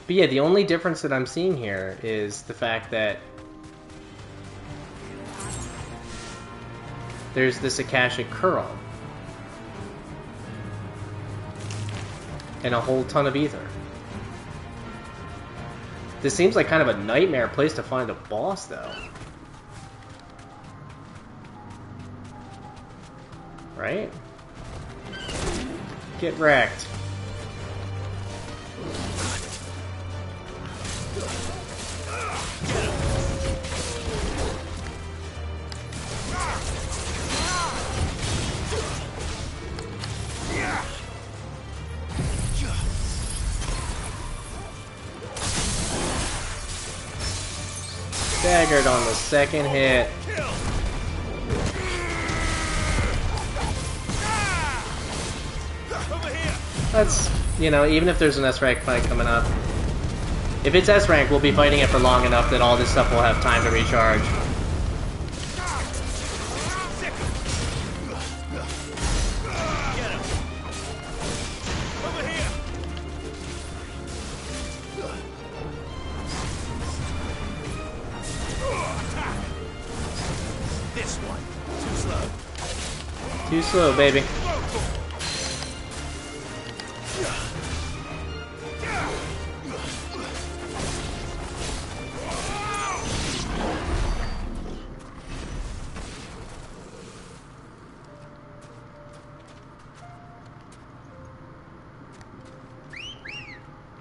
But yeah, the only difference that I'm seeing here is the fact that there's this Akashic Curl and a whole ton of ether. This seems like kind of a nightmare place to find a boss, though. Right? Get wrecked. Staggered on the second hit. That's, you know, even if there's an S-rank fight coming up. If it's S-rank, we'll be fighting it for long enough that all this stuff will have time to recharge. Too slow, baby.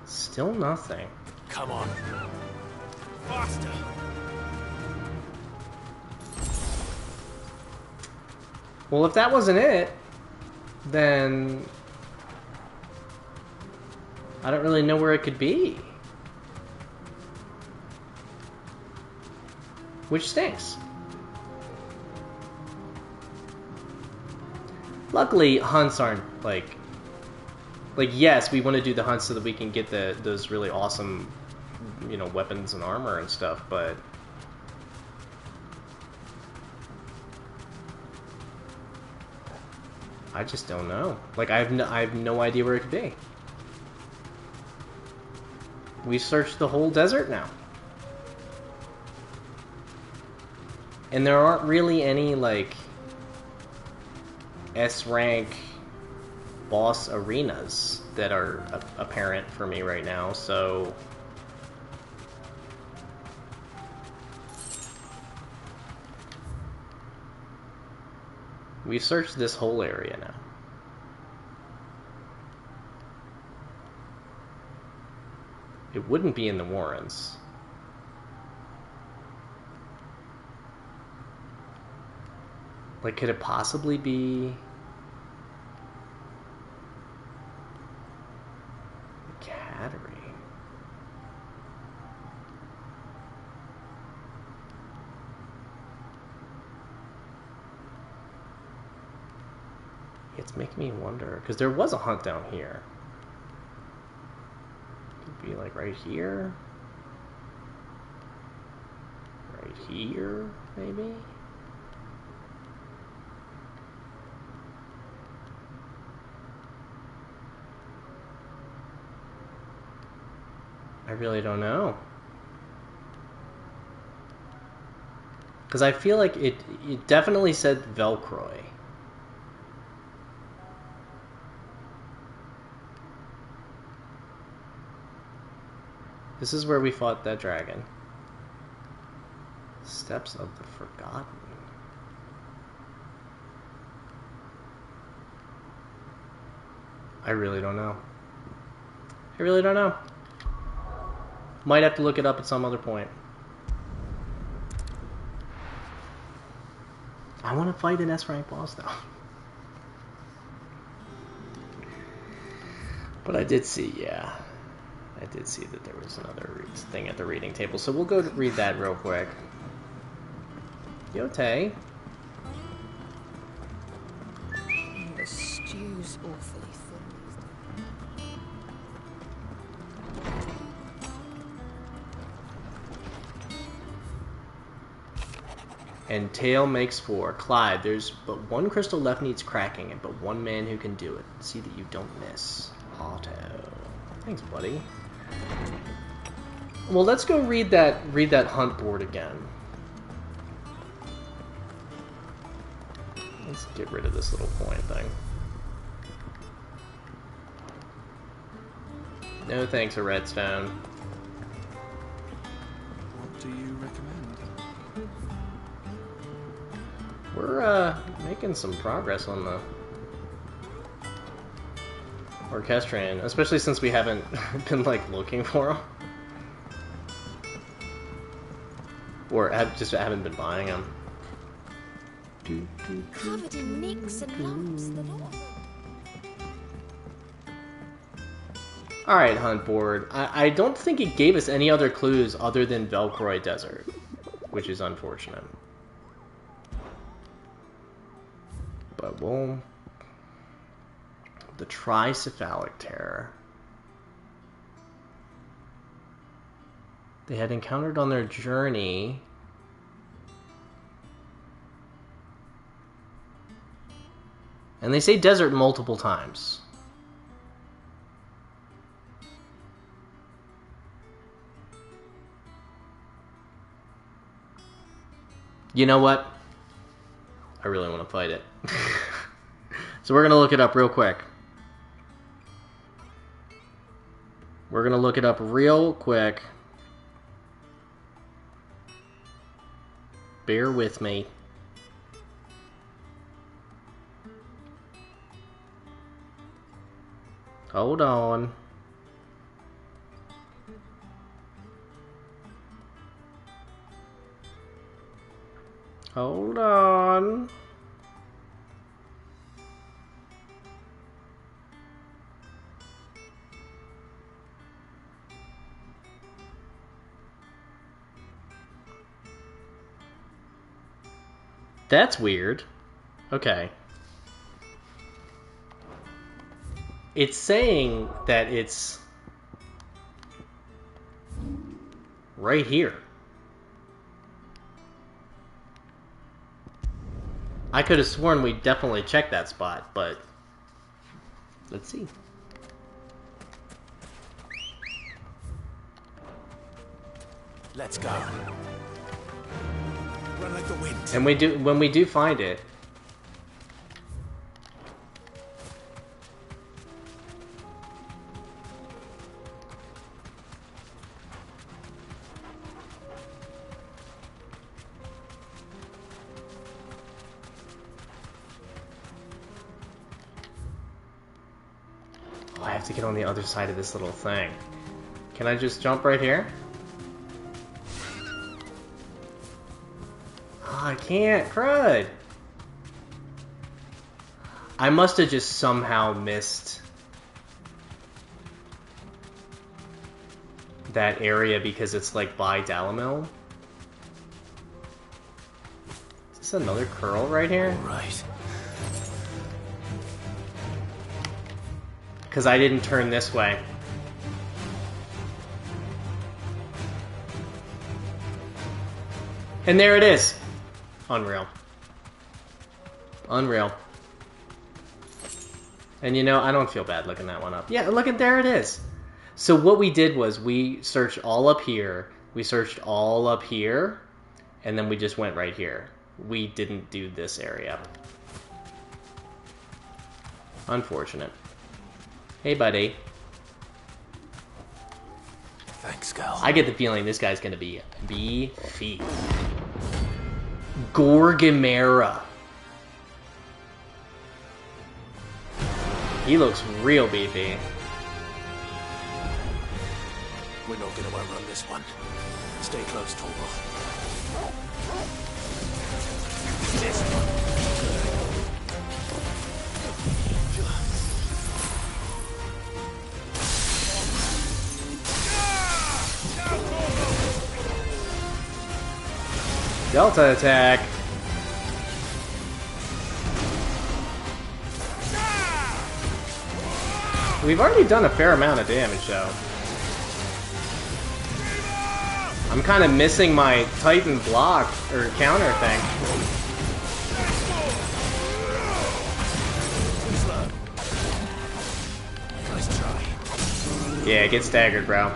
Still nothing. Come on. Faster. Well, if that wasn't it, then I don't really know where it could be. Which stinks. Luckily, hunts aren't like yes, we want to do the hunts so that we can get those really awesome, you know, weapons and armor and stuff, but I just don't know. Like, I have no idea where it could be. We searched the whole desert now. And there aren't really any, like, S-rank boss arenas that are apparent for me right now, so we've searched this whole area now. It wouldn't be in the Warrens. Like, could it possibly be the Cattery? It's making me wonder, because there was a hunt down here. Could be like right here. Right here, maybe? I really don't know. Because I feel like it definitely said Velcroy. This is where we fought that dragon. Steps of the Forgotten. I really don't know. I really don't know. Might have to look it up at some other point. I want to fight an S-rank boss though. But I did see, yeah. I did see that there was another thing at the reading table. So we'll go read that real quick. Yote. The stew's awfully And tail makes 4. Clyde, there's but one crystal left needs cracking, and but one man who can do it. See that you don't miss. Otto. Thanks, buddy. Well, let's go read that hunt board again. Let's get rid of this little coin thing. No thanks, a redstone. What do you recommend? We're making some progress on the orchestrion, especially since we haven't been like looking for them, or haven't been buying them. Covered in nicks and lumps. All right, hunt board. I don't think it gave us any other clues other than Velcroy Desert, which is unfortunate. But we'll... The Tricephalic Terror. They had encountered on their journey... And they say desert multiple times. You know what? I really want to fight it. So we're going to look it up real quick. We're going to look it up real quick. Bear with me. Hold on. Hold on. That's weird. Okay. It's saying that it's right here. I could have sworn we definitely checked that spot, but let's see. Let's go. Run like the wind. And when we do find it. Oh, I have to get on the other side of this little thing. Can I just jump right here? I can't, crud. I must have just somehow missed that area because it's like by Dalamil. Is this another curl right here? Right. Because I didn't turn this way. And there it is. Unreal. Unreal. And you know, I don't feel bad looking that one up. Yeah, look at, there it is. So what we did was we searched all up here, we searched all up here, and then we just went right here. We didn't do this area. Unfortunate. Hey, buddy. Thanks, Gal. I get the feeling this guy's gonna be beefy. Gorgamera. He looks real beefy. We're not gonna outrun this one. Stay close, Torvald. This one. Delta attack. We've already done a fair amount of damage, though. I'm kind of missing my Titan block or counter thing. Nice try. Yeah, get staggered, bro.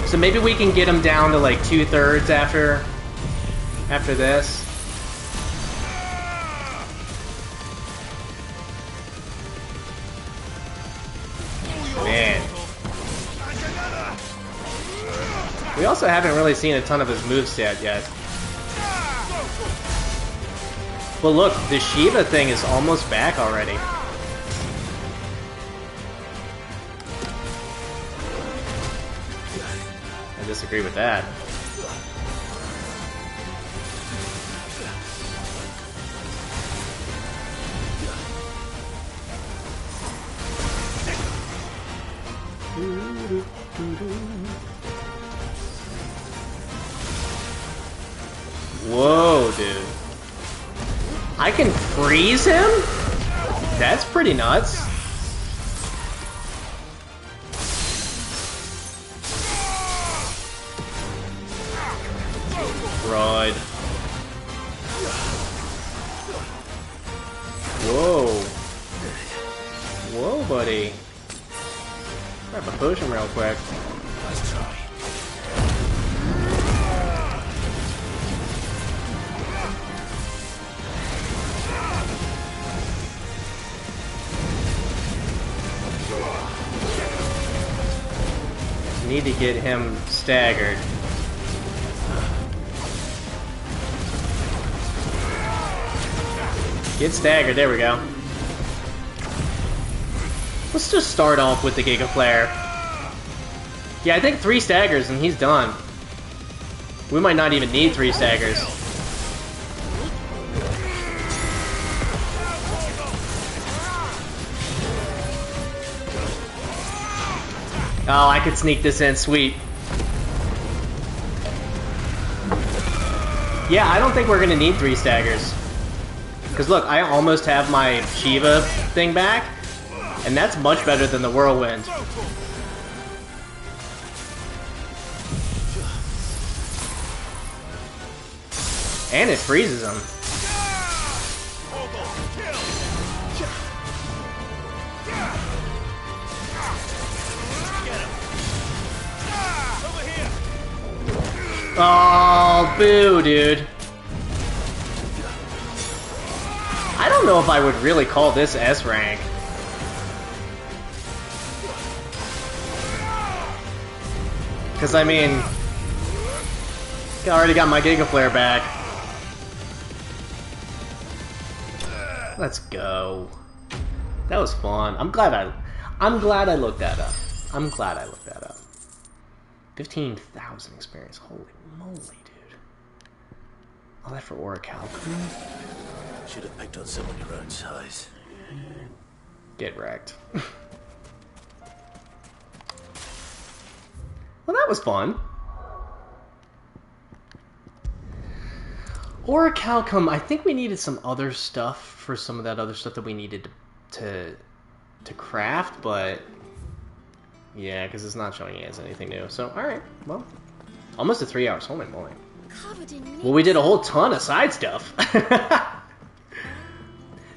So maybe we can get him down to like 2/3 after this. Man. We also haven't really seen a ton of his moveset yet. But look, the Shiva thing is almost back already. I disagree with that. Whoa, dude. I can freeze him? That's pretty nuts. Right. Whoa. Whoa, buddy. Grab a potion real quick. Nice try. Need to get him staggered. Get staggered, there we go. Let's just start off with the Giga Flare. Yeah, I think 3 staggers and he's done. We might not even need 3 staggers. Oh, I could sneak this in, sweet. Yeah, I don't think we're gonna need 3 staggers. Because look, I almost have my Shiva thing back, and that's much better than the Whirlwind. And it freezes him. Oh, boo, dude. I don't know if I would really call this S rank. Because, I mean, I already got my Giga Flare back. Let's go. That was fun. I'm glad I looked that up. I'm glad I looked that up. 15,000 experience. Holy moly, dude. All that for Oracle. Should have picked on someone your own size. Get wrecked. Well, that was fun. Orichalcum, I think we needed some other stuff for some of that other stuff that we needed to craft, but yeah, because it's not showing it as anything new. So, alright, well, almost to 3 hours. Holy moly. Well, we did a whole ton of side stuff.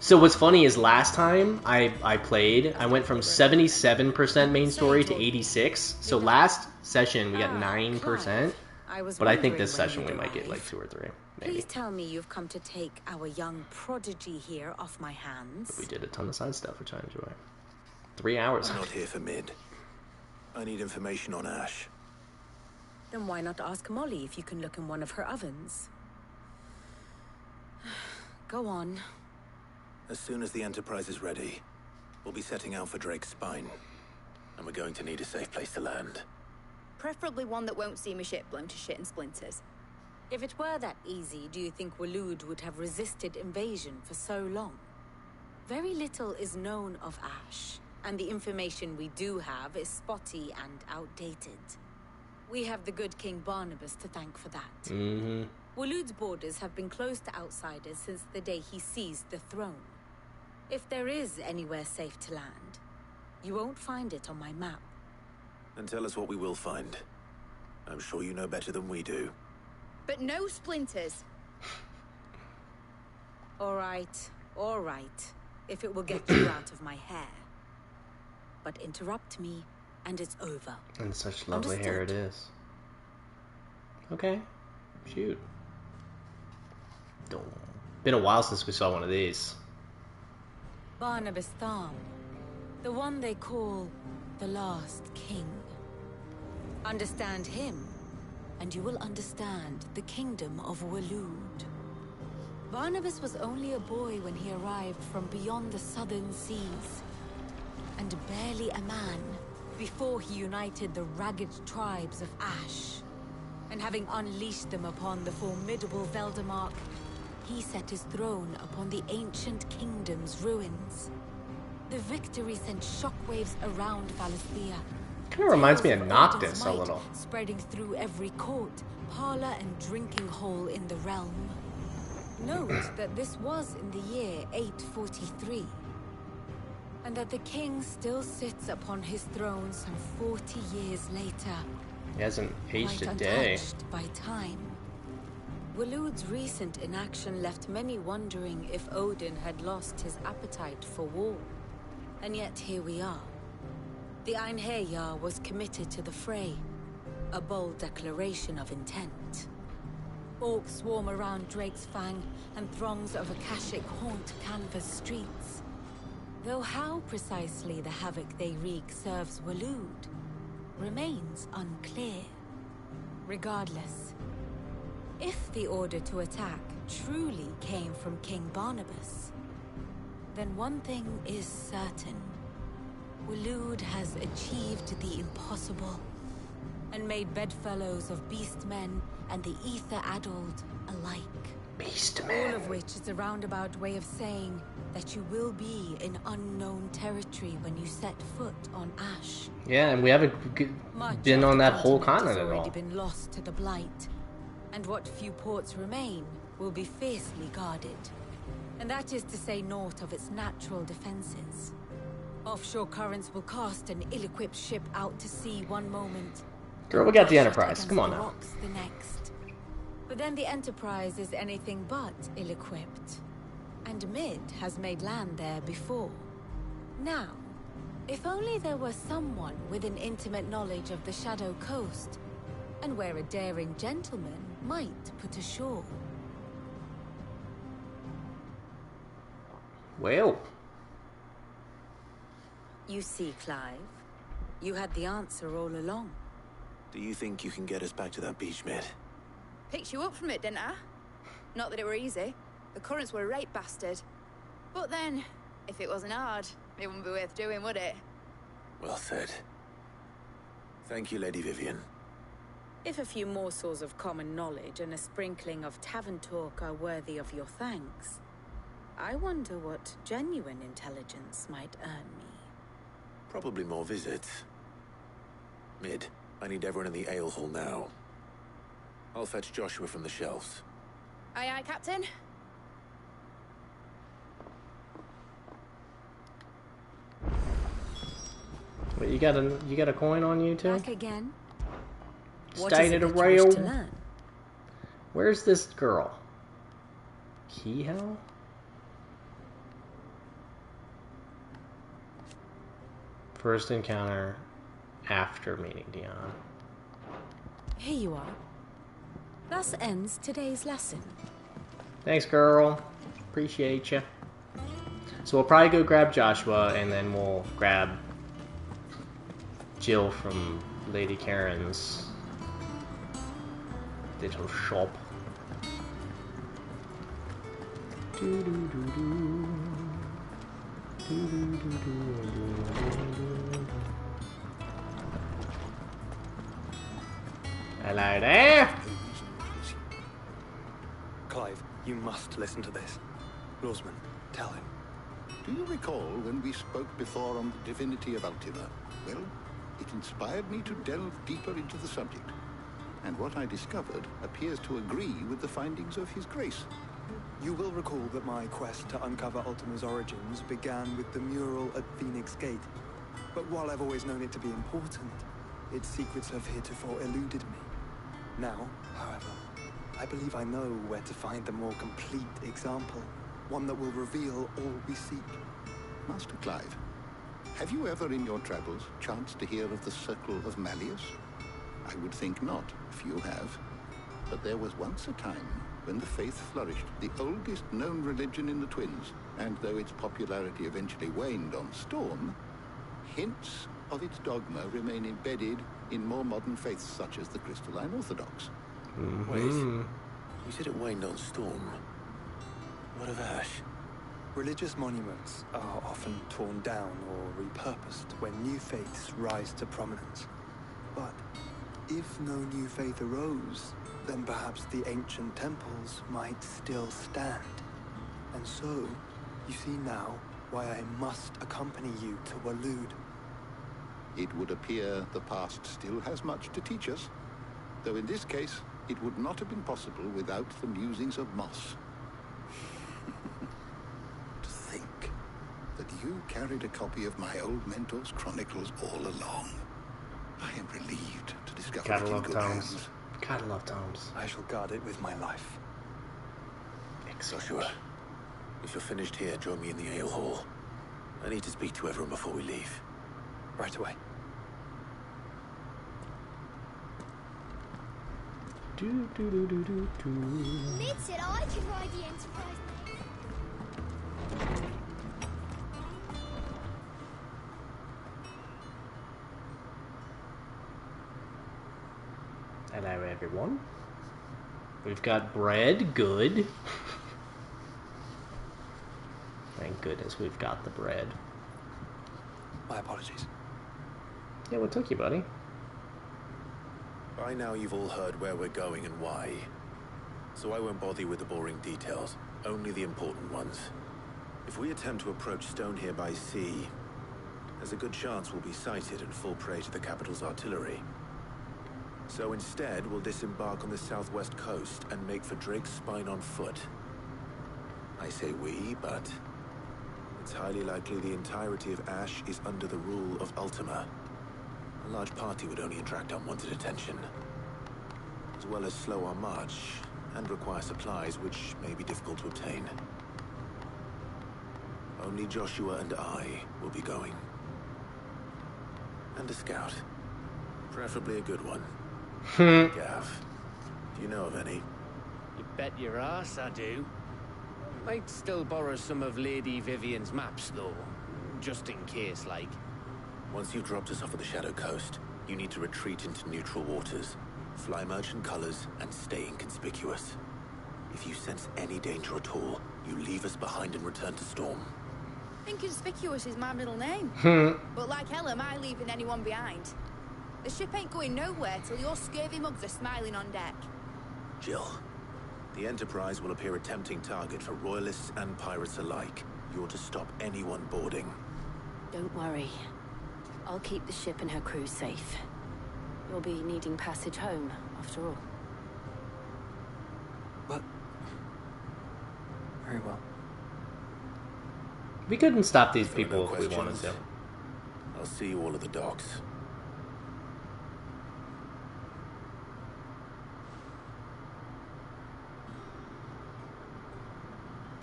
So what's funny is last time I played, I went from 77% main story to 86. So last session we got 9%. But I think this session we might get like 2 or 3, maybe. Please tell me you've come to take our young prodigy here off my hands. But we did a ton of side stuff, which I enjoy. 3 hours. I'm not here for Mid. I need information on Ash. Then why not ask Molly if you can look in one of her ovens? Go on. As soon as the Enterprise is ready, we'll be setting out for Drake's Spine. And we're going to need a safe place to land. Preferably one that won't see my ship blown to shit and splinters. If it were that easy, do you think Waloed would have resisted invasion for so long? Very little is known of Ash, and the information we do have is spotty and outdated. We have the good King Barnabas to thank for that. Mm-hmm. Waloed's borders have been closed to outsiders since the day he seized the throne. If there is anywhere safe to land, you won't find it on my map. And tell us what we will find. I'm sure you know better than we do. But no splinters. All right, if it will get you out of my hair. But interrupt me, and it's over. And such lovely hair it is. Okay, shoot. Been a while since we saw one of these. Barnabas Thom, the one they call the Last King. Understand him, and you will understand the kingdom of Waloed. Barnabas was only a boy when he arrived from beyond the southern seas, and barely a man before he united the ragged tribes of Ash. And having unleashed them upon the formidable Veldamark, he set his throne upon the ancient kingdom's ruins. The victory sent shockwaves around Valisthea. Kind of reminds me of Noctis a little. Spreading through every court, parlor, and drinking hole in the realm. Note that this was in the year 843, and that the king still sits upon his throne some 40 years later. He hasn't aged a quite day. untouched by time. Waloed's recent inaction left many wondering if Odin had lost his appetite for war. And yet here we are. The Einherjar was committed to the fray, a bold declaration of intent. Orcs swarm around Drake's Fang, and throngs of Akashic haunt Canvas streets. Though how precisely the havoc they wreak serves Waloed remains unclear. Regardless, if the order to attack truly came from King Barnabas, then one thing is certain. Waloed has achieved the impossible, and made bedfellows of beastmen and the ether-addled alike. Beastmen. All of which is a roundabout way of saying that you will be in unknown territory when you set foot on Ash. Yeah, and we haven't been on that whole continent has at already all. been lost to the Blight, and what few ports remain will be fiercely guarded. And that is to say naught of its natural defenses. Offshore currents will cast an ill-equipped ship out to sea one moment. Girl, we got the shut Enterprise. against Come on the now. rocks the next. But then the Enterprise is anything but ill-equipped. And Mid has made land there before. Now, if only there were someone with an intimate knowledge of the Shadow Coast, and where a daring gentleman might put ashore. Well. You see, Clive, you had the answer all along. Do you think you can get us back to that beach, Mid? Picked you up from it, didn't I? Not that it were easy. The currents were a right bastard. But then, if it wasn't hard, it wouldn't be worth doing, would it? Well said. Thank you, Lady Vivian. If a few morsels of common knowledge and a sprinkling of tavern talk are worthy of your thanks, I wonder what genuine intelligence might earn me. Probably more visits. Mid, I need everyone in the ale hall now. I'll fetch Joshua from the shelves. Aye, aye, Captain. Wait, you got a coin on you too? Back again? Stated a rail. Where's this girl? Kehoe? First encounter after meeting Dion. Here you are. Thus ends today's lesson. Thanks, girl. Appreciate you. So we'll probably go grab Joshua, and then we'll grab Jill from Lady Karen's little shop. Hello there! Clive, you must listen to this. Lawsman, tell him. Do you recall when we spoke before on the divinity of Ultima? Well, it inspired me to delve deeper into the subject. And what I discovered appears to agree with the findings of His Grace. You will recall that my quest to uncover Ultima's origins began with the mural at Phoenix Gate. But while I've always known it to be important, its secrets have heretofore eluded me. Now, however, I believe I know where to find the more complete example. One that will reveal all we seek. Master Clive, have you ever in your travels chanced to hear of the Circle of Malleus? I would think not, if you have. But there was once a time when the faith flourished, the oldest known religion in the Twins, and though its popularity eventually waned on Storm, hints of its dogma remain embedded in more modern faiths such as the Crystalline Orthodox. Wait, you said it waned on Storm. What of Ash? Religious monuments are often torn down or repurposed when new faiths rise to prominence. But if no new faith arose, then perhaps the ancient temples might still stand. And so, you see now why I must accompany you to Waloed. It would appear the past still has much to teach us, though in this case, it would not have been possible without the musings of Moss. To think that you carried a copy of my old mentor's chronicles all along. I am relieved to discover it in good hands. Gotta love Tomes. I shall guard it with my life. Joshua, if you're finished here, join me in the ale hall. I need to speak to everyone before we leave. Right away. Admits it, I can ride the Enterprise. Hello, everyone. We've got bread. Good. Thank goodness we've got the bread. My apologies. Yeah, what took you, buddy? By now you've all heard where we're going and why. So I won't bother you with the boring details, only the important ones. If we attempt to approach Stone here by sea, there's a good chance we'll be sighted and fall prey to the capital's artillery. So instead, we'll disembark on the southwest coast and make for Drake's Spine on foot. I say we, but it's highly likely the entirety of Ash is under the rule of Ultima. A large party would only attract unwanted attention, as well as slow our march and require supplies which may be difficult to obtain. Only Joshua and I will be going. And a scout. Preferably a good one. Gav, do you know of any? You bet your ass I do. Might still borrow some of Lady Vivian's maps, though. Just in case, like. Once you've dropped us off at the Shadow Coast, you need to retreat into neutral waters, fly merchant colors, and stay inconspicuous. If you sense any danger at all, you leave us behind and return to Storm. Inconspicuous is my middle name. But like hell am I leaving anyone behind. The ship ain't going nowhere till your scurvy mugs are smiling on deck. Jill, the Enterprise will appear a tempting target for royalists and pirates alike. You're to stop anyone boarding. Don't worry. I'll keep the ship and her crew safe. You'll be needing passage home, after all. But... very well. We couldn't stop these people if we wanted to. I'll see you all at the docks.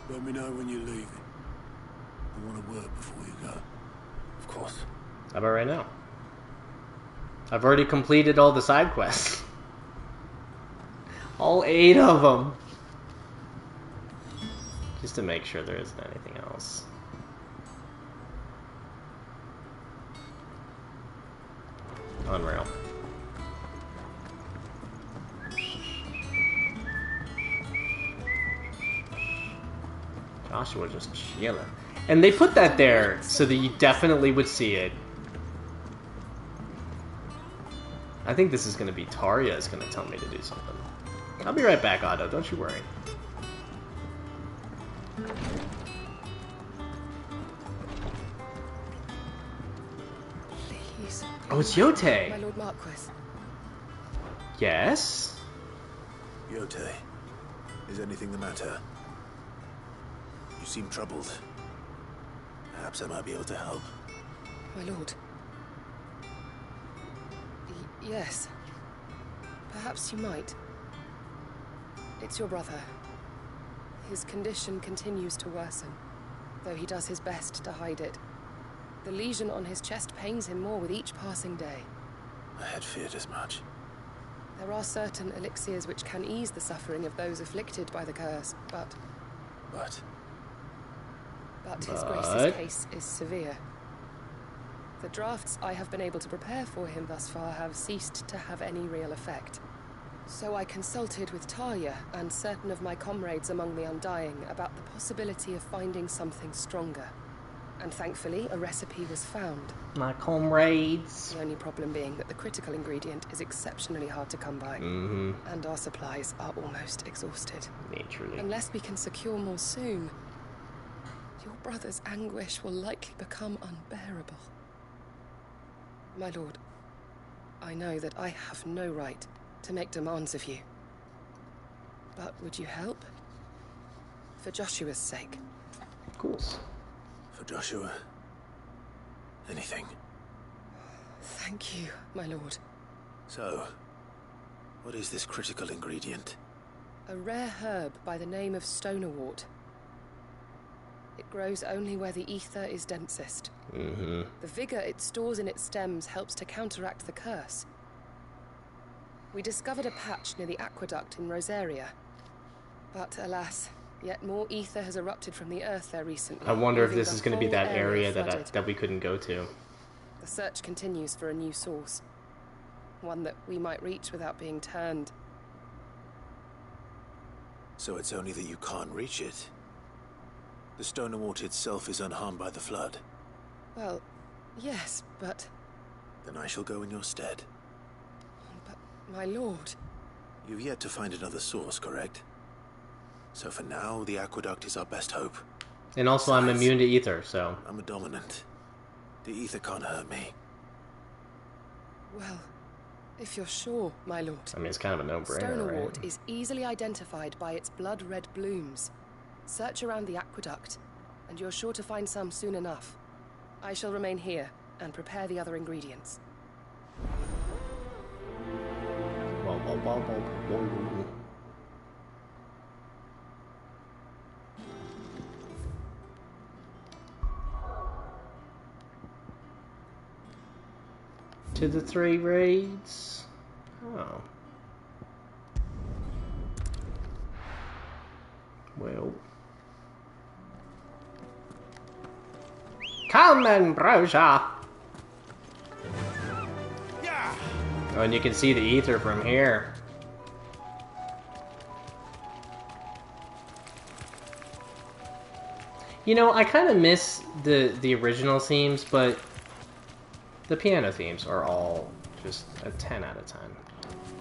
Let me know when you're leaving. I want to work before you go. Of course. How about right now? I've already completed all the side quests. All 8 of them. Just to make sure there isn't anything else. Unreal. Joshua just chilling. And they put that there so that you definitely would see it. I think this is going to be Tarya is going to tell me to do something. I'll be right back, Otto. Don't you worry. Please. Oh, it's Yote. My Lord Marquis. Yes? Yote, is anything the matter? You seem troubled. Perhaps I might be able to help. My lord. Yes. Perhaps you might. It's your brother. His condition continues to worsen, though he does his best to hide it. The lesion on his chest pains him more with each passing day. I had feared as much. There are certain elixirs which can ease the suffering of those afflicted by the curse, but His Grace's case is severe. The drafts I have been able to prepare for him thus far have ceased to have any real effect. So I consulted with Tarya and certain of my comrades among the Undying about the possibility of finding something stronger. And thankfully, a recipe was found. My comrades. The only problem being that the critical ingredient is exceptionally hard to come by. And our supplies are almost exhausted. Naturally. Unless we can secure more soon, your brother's anguish will likely become unbearable. My lord, I know that I have no right to make demands of you. But would you help? For Joshua's sake. Of course. For Joshua? Anything. Thank you, my lord. So, what is this critical ingredient? A rare herb by the name of stonerwort. It grows only where the ether is densest. The vigor it stores in its stems helps to counteract the curse. We discovered a patch near the aqueduct in Rosaria. But alas, yet more ether has erupted from the earth there recently. I wonder if this leaving is the going to be whole that area flooded. that we couldn't go to. The search continues for a new source. One that we might reach without being turned. So it's only that you can't reach it. The stonerwort itself is unharmed by the flood. Well, yes, but... Then I shall go in your stead. But, my lord... You've yet to find another source, correct? So for now, the aqueduct is our best hope. And also, I'm immune to ether, so... I'm a dominant. The ether can't hurt me. Well, if you're sure, my lord... I mean, it's kind of a no-brainer, Stonerwort right? is easily identified by its blood-red blooms. Search around the aqueduct, and you're sure to find some soon enough. I shall remain here and prepare the other ingredients. To the 3 raids? Oh. Well. Come, Ambrosia! Oh, and you can see the ether from here. You know, I kind of miss the original themes, but the piano themes are all just a 10 out of 10.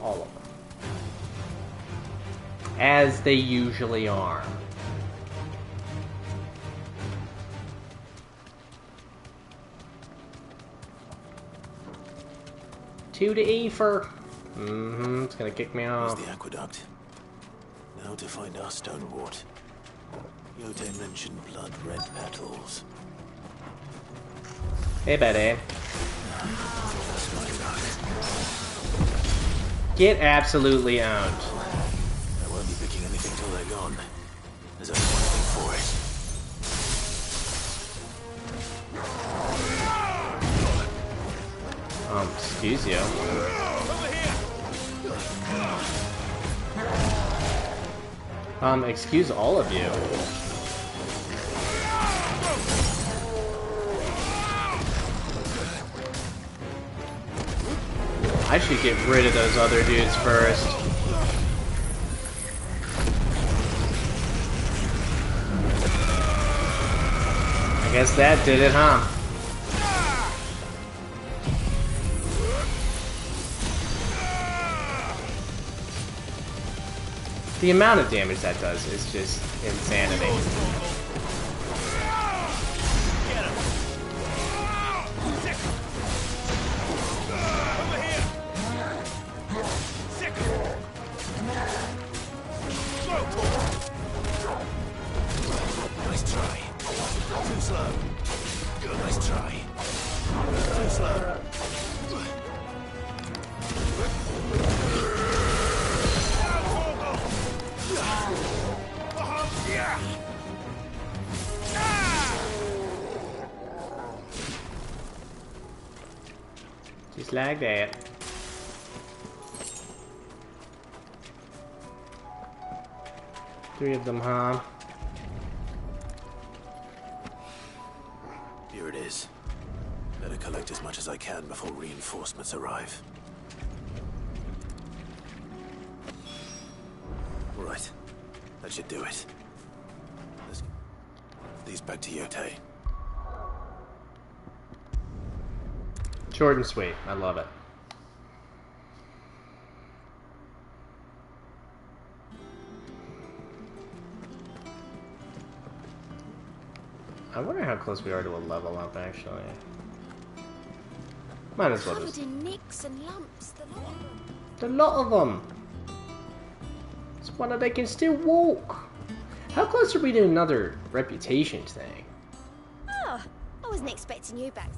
All of them. As they usually are. To the ether. It's gonna kick me off. There's the aqueduct. Now to find our stonerwort. Yote mentioned blood-red petals. Hey, buddy. Get absolutely owned. I won't be picking anything till they're gone. There's only one thing for it. Excuse you. Over here. Excuse all of you. I should get rid of those other dudes first. I guess that did it, huh? The amount of damage that does is just insanity. Nice try. Too slow. Good, nice try. Too slow. Just like that. Three of them, huh? Here it is. Better collect as much as I can before reinforcements arrive. All right. That should do it. Let's get these back to Yote. Short and sweet. I love it. I wonder how close we are to a level up, actually. Might as well just... Covered in nicks and lumps, the lot of them. The lot of them! It's wonder they can still walk! How close are we to another reputation thing? Oh, I wasn't expecting you back.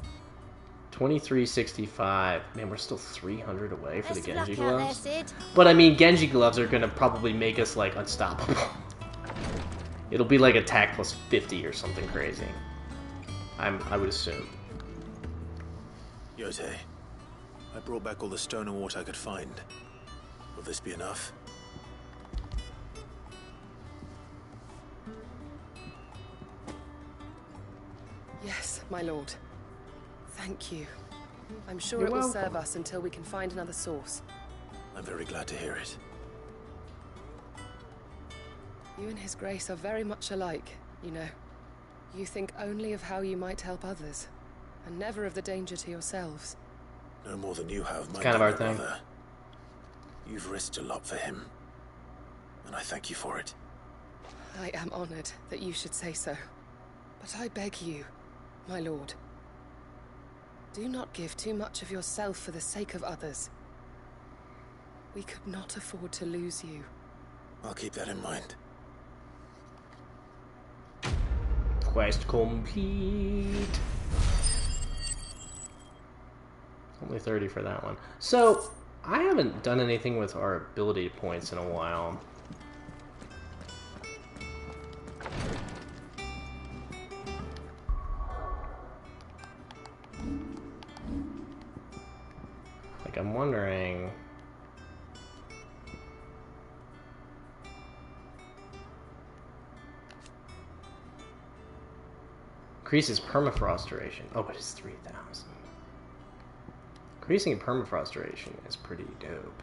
2365. Man, we're still 300 away for the Genji Best of luck out gloves. there, Sid. But I mean, Genji gloves are gonna probably make us like unstoppable. It'll be like attack plus 50 or something crazy. I would assume. Yote, I brought back all the stone and water I could find. Will this be enough? Yes, my lord. Thank you. I'm sure You're it will welcome. serve us until we can find another source. I'm very glad to hear it. You and His Grace are very much alike, you know. You think only of how you might help others, and never of the danger to yourselves. No more than you have, my kind of our younger thing. brother. You've risked a lot for him, and I thank you for it. I am honored that you should say so. But I beg you, my lord, do not give too much of yourself for the sake of others. We could not afford to lose you. I'll keep that in mind. Quest complete. Only 30 for that one. So, I haven't done anything with our ability points in a while. Like, I'm wondering... Increases permafrost duration. Oh, but it's 3,000. Increasing permafrost duration is pretty dope.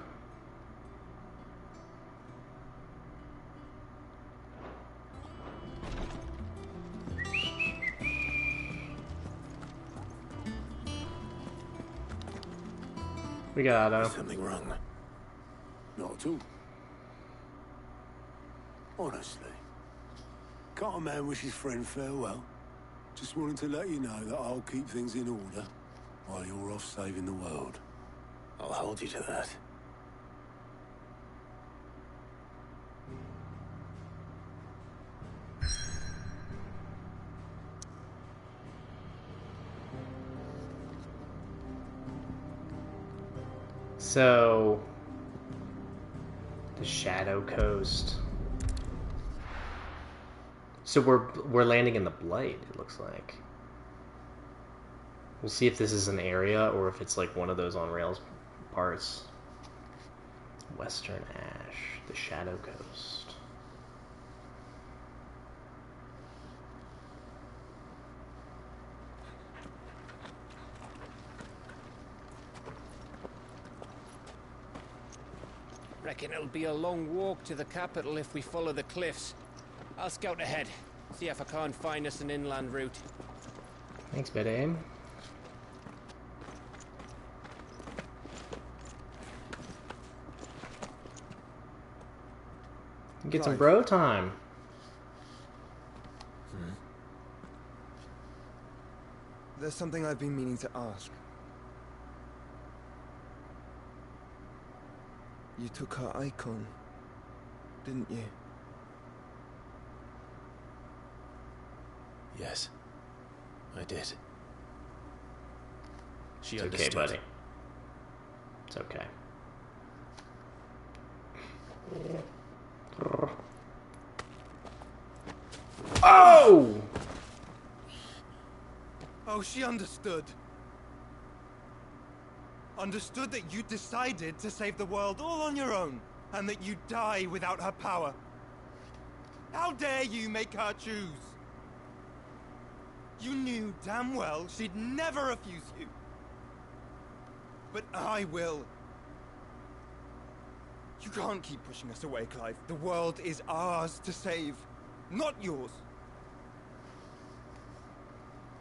We got something wrong. Not at all. Honestly, can't a man wish his friend farewell? Just wanted to let you know that I'll keep things in order while you're off saving the world. I'll hold you to that. So, the Shadow Coast. So we're landing in the Blight, it looks like. We'll see if this is an area or if it's like one of those on rails parts. Western Ash, the Shadow Coast. reckon it'll be a long walk to the capital if we follow the cliffs. I'll scout ahead, see if I can't find us an inland route. Thanks, Bed Aim. Get some bro time. There's something I've been meaning to ask. You took her Eikon, didn't you? Yes, I did. She It's understood. okay, buddy. It's okay. Oh! Oh, she understood. Understood that you decided to save the world all on your own, and that you'd die without her power. How dare you make her choose? You knew damn well she'd never refuse you. But I will. You can't keep pushing us away, Clive. The world is ours to save, not yours.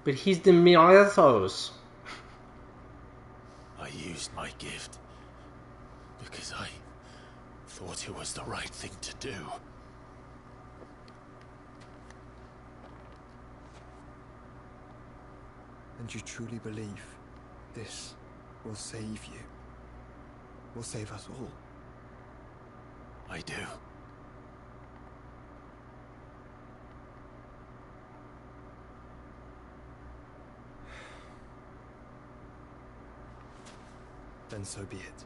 But he's the Miathos. I used my gift because I thought it was the right thing to do. And you truly believe this will save you? Will save us all? I do. Then so be it.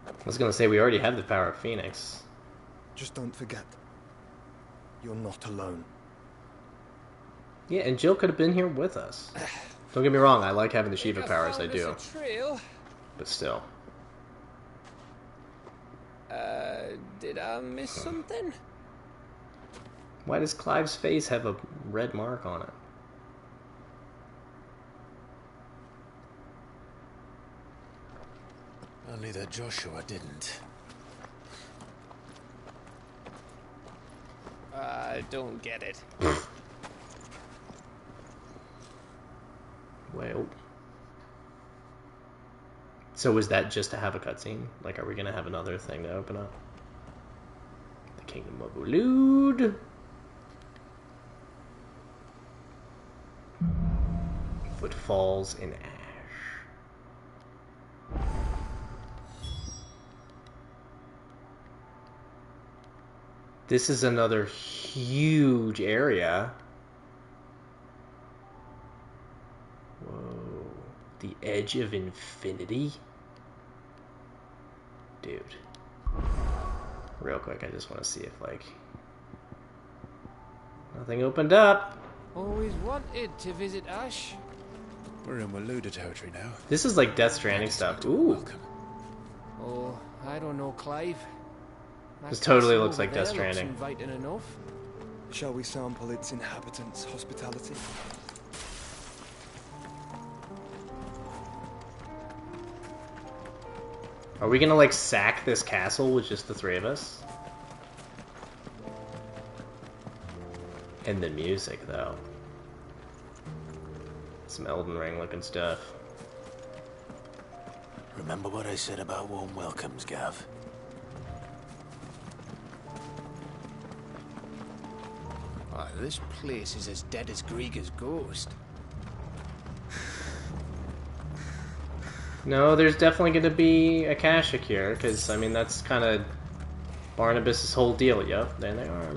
I was gonna say, we already have the power of Phoenix. Just don't forget, you're not alone. Yeah, and Jill could have been here with us. Don't get me wrong, I like having the Shiva powers, I do. Trail. But still. Did I miss something? Why does Clive's face have a red mark on it? Only that Joshua didn't. I don't get it. Well. So is that just to have a cutscene? Like, are we gonna have another thing to open up? The Kingdom of Ulud. Footfalls in ash. This is another huge area. Whoa. The edge of infinity? Dude. Real quick, I just want to see if, like... Nothing opened up. Always wanted to visit Ash. We're in Waluda territory now. This is like Death Stranding stuff. Ooh. Oh, I don't know, Clive. This totally looks like Death Stranding. Inviting enough. Shall we sample its inhabitants' hospitality? Are we gonna, like, sack this castle with just the three of us? And the music, though. Some Elden Ring looking stuff. Remember what I said about warm welcomes, Gav? Oh, this place is as dead as Grieger's ghost. No, there's definitely going to be a Akashic here, because, I mean, that's kind of Barnabas' whole deal. Yep, there they are.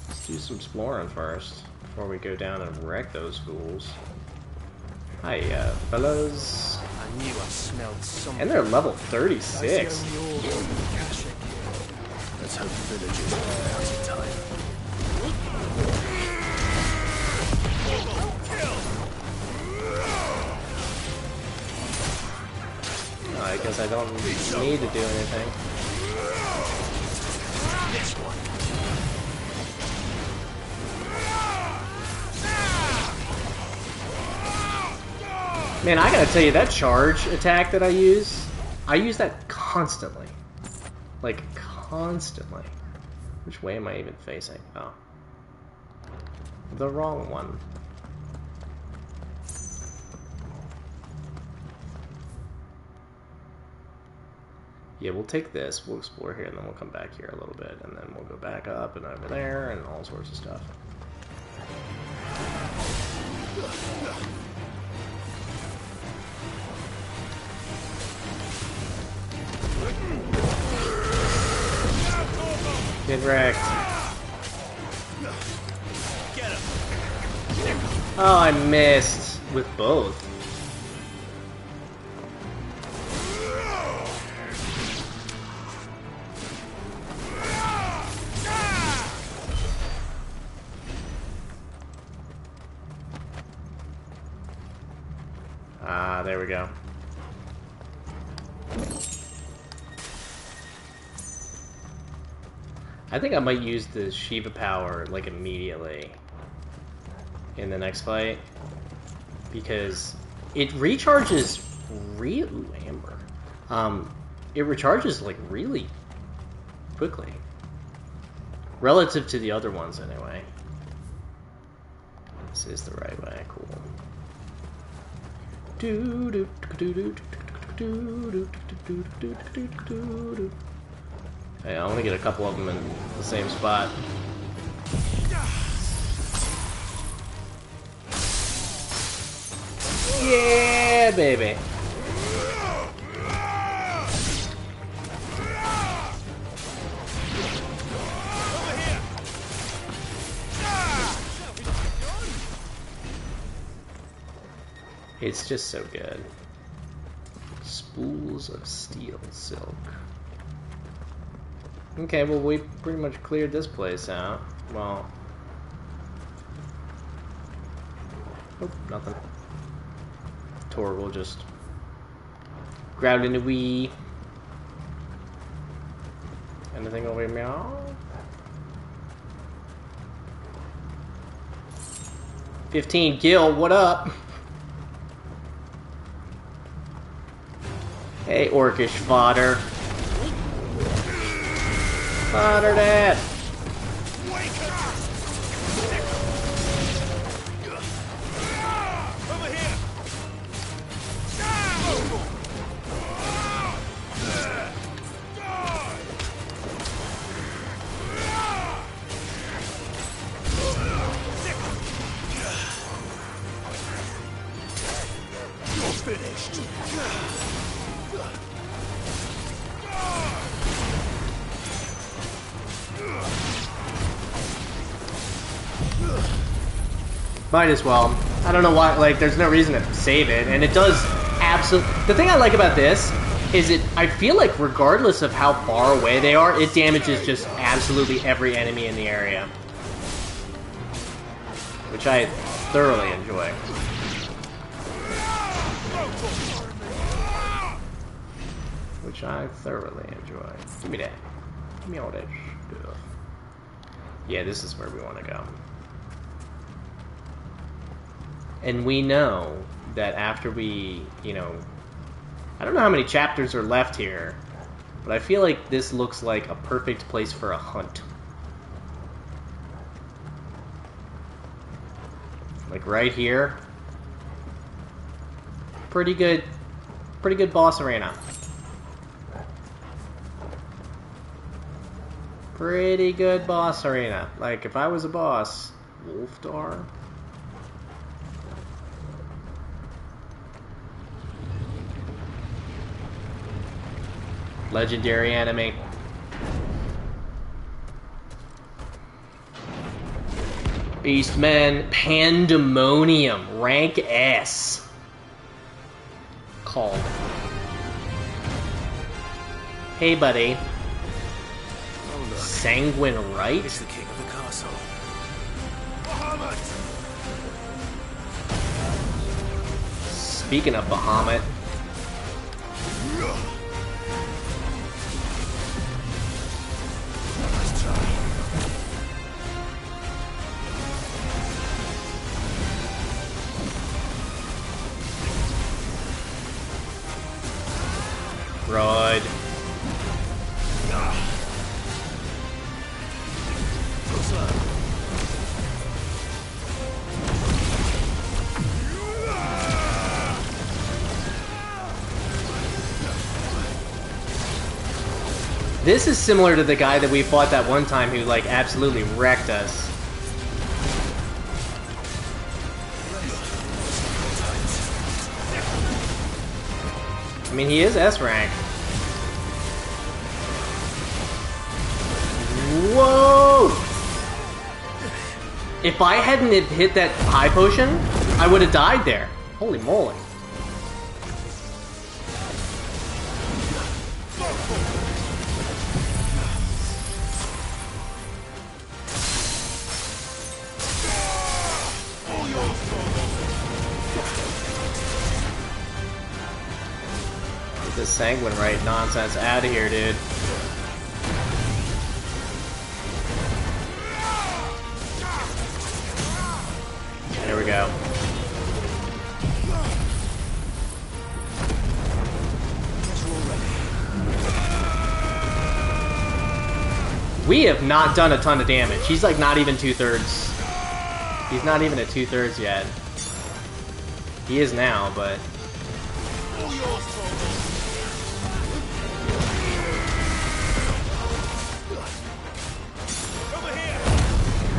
Let's do some exploring first, before we go down and wreck those fools. Hi, fellas. I knew I smelled something. And they're level 36. Let's hope the villagers are out in time. I guess I don't need to do anything. This one. Man, I gotta tell you, that charge attack that I use that constantly. Like, constantly. Which way am I even facing? Oh. The wrong one. Yeah, we'll take this, we'll explore here, and then we'll come back here a little bit, and then we'll go back up and over there, and all sorts of stuff. Get wrecked. Oh, I missed with both. Ah, there we go. I think I might use the Shiva power, like, immediately in the next fight, because it recharges ooh, amber. It recharges, like, really quickly. Relative to the other ones, anyway. This is the right way, cool. Hey, I want to get a couple of them in the same spot. Yeah, baby. It's just so good. Spools of steel silk. Okay, well, we pretty much cleared this place out. Well... Oh, nothing. Torgal just grabbed into wee. Anything over here? Meow? 15, Gil, what up? Hey, orcish fodder. Fodder that! Might as well. I don't know why, like, there's no reason to save it, and it does absolutely... The thing I like about this is I feel like regardless of how far away they are, it damages just absolutely every enemy in the area. Which I thoroughly enjoy. Which I thoroughly enjoy. Give me that. Give me all that stuff. Yeah, this is where we want to go. And we know that after we, you know... I don't know how many chapters are left here, but I feel like this looks like a perfect place for a hunt. Like right here. Pretty good boss arena. Pretty good boss arena. Like if I was a boss, Wolfdar. Legendary enemy. Beastmen, Pandemonium, rank S. Called. Hey, buddy. Oh, look. Sanguine Right? It's the king of the castle. Speaking of Bahamut. This is similar to the guy that we fought that one time who, like, absolutely wrecked us. I mean, he is S rank. Whoa! If I hadn't hit that high potion, I would have died there. Holy moly. Get this sanguine right nonsense out of here, dude. There we go. We have not done a ton of damage. He's like not even 2/3. He's not even at 2/3 yet. He is now, but...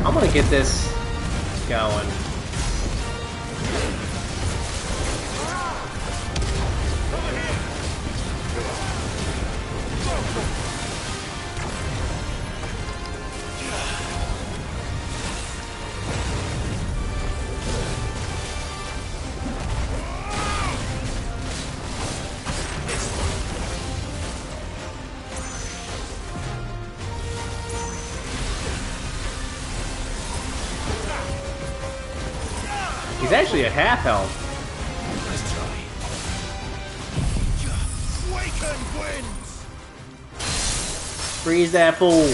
I'm gonna get this going. He's actually at half health. Freeze that fool.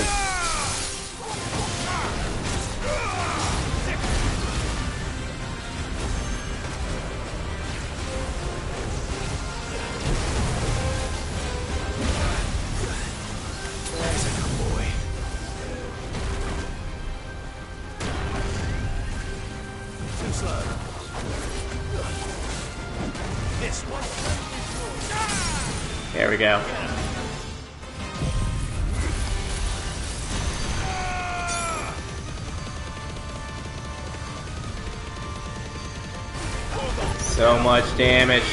There we go. So much damage.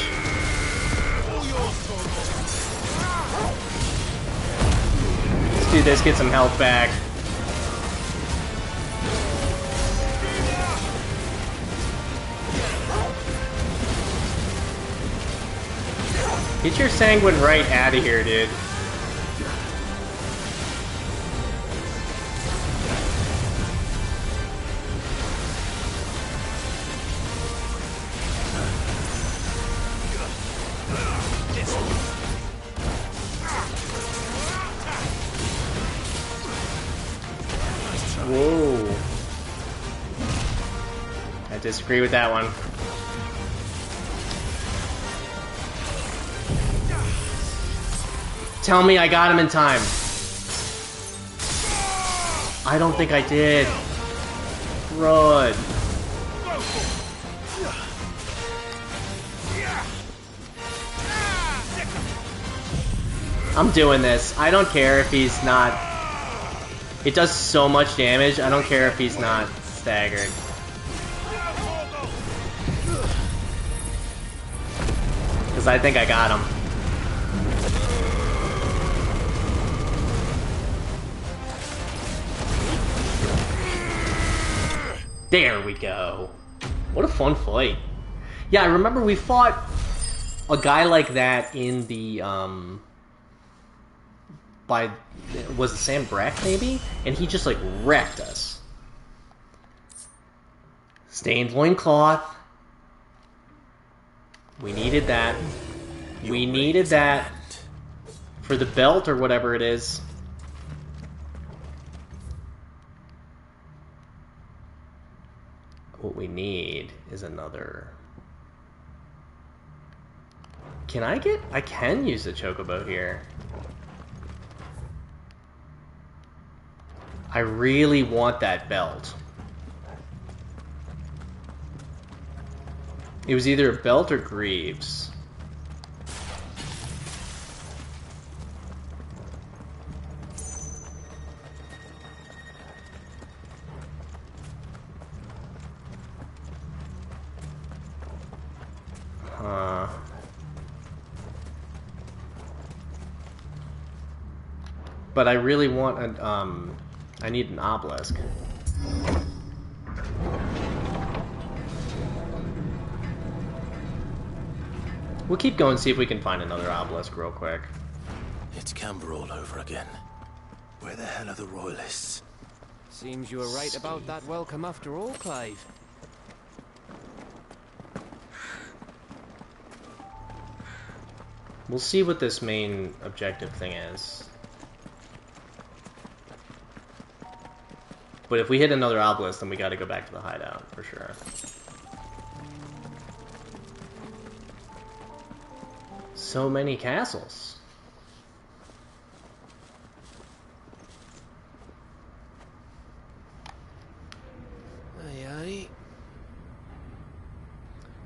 Let's do this, get some health back. Get your sanguine right out of here, dude. Whoa. I disagree with that one. Tell me I got him in time. I don't think I did. Crud. I'm doing this. I don't care if he's not... It does so much damage, I don't care if he's not staggered. Because I think I got him. There we go. What a fun fight. Yeah, I remember we fought a guy like that in the, was it Sam Brack, maybe? And he just, like, wrecked us. Stained loincloth. We needed that. We needed that for the belt or whatever it is. What we need is another... Can I get... I can use the chocobo here. I really want that belt. It was either a belt or Greaves. But I really want an, I need an obelisk. We'll keep going, see if we can find another obelisk real quick. It's Camber all over again. Where the hell are the royalists? Seems you were right about that welcome after all, Clive. We'll see what this main objective thing is. But if we hit another obelisk, then we gotta go back to the hideout, for sure. So many castles. Aye, aye.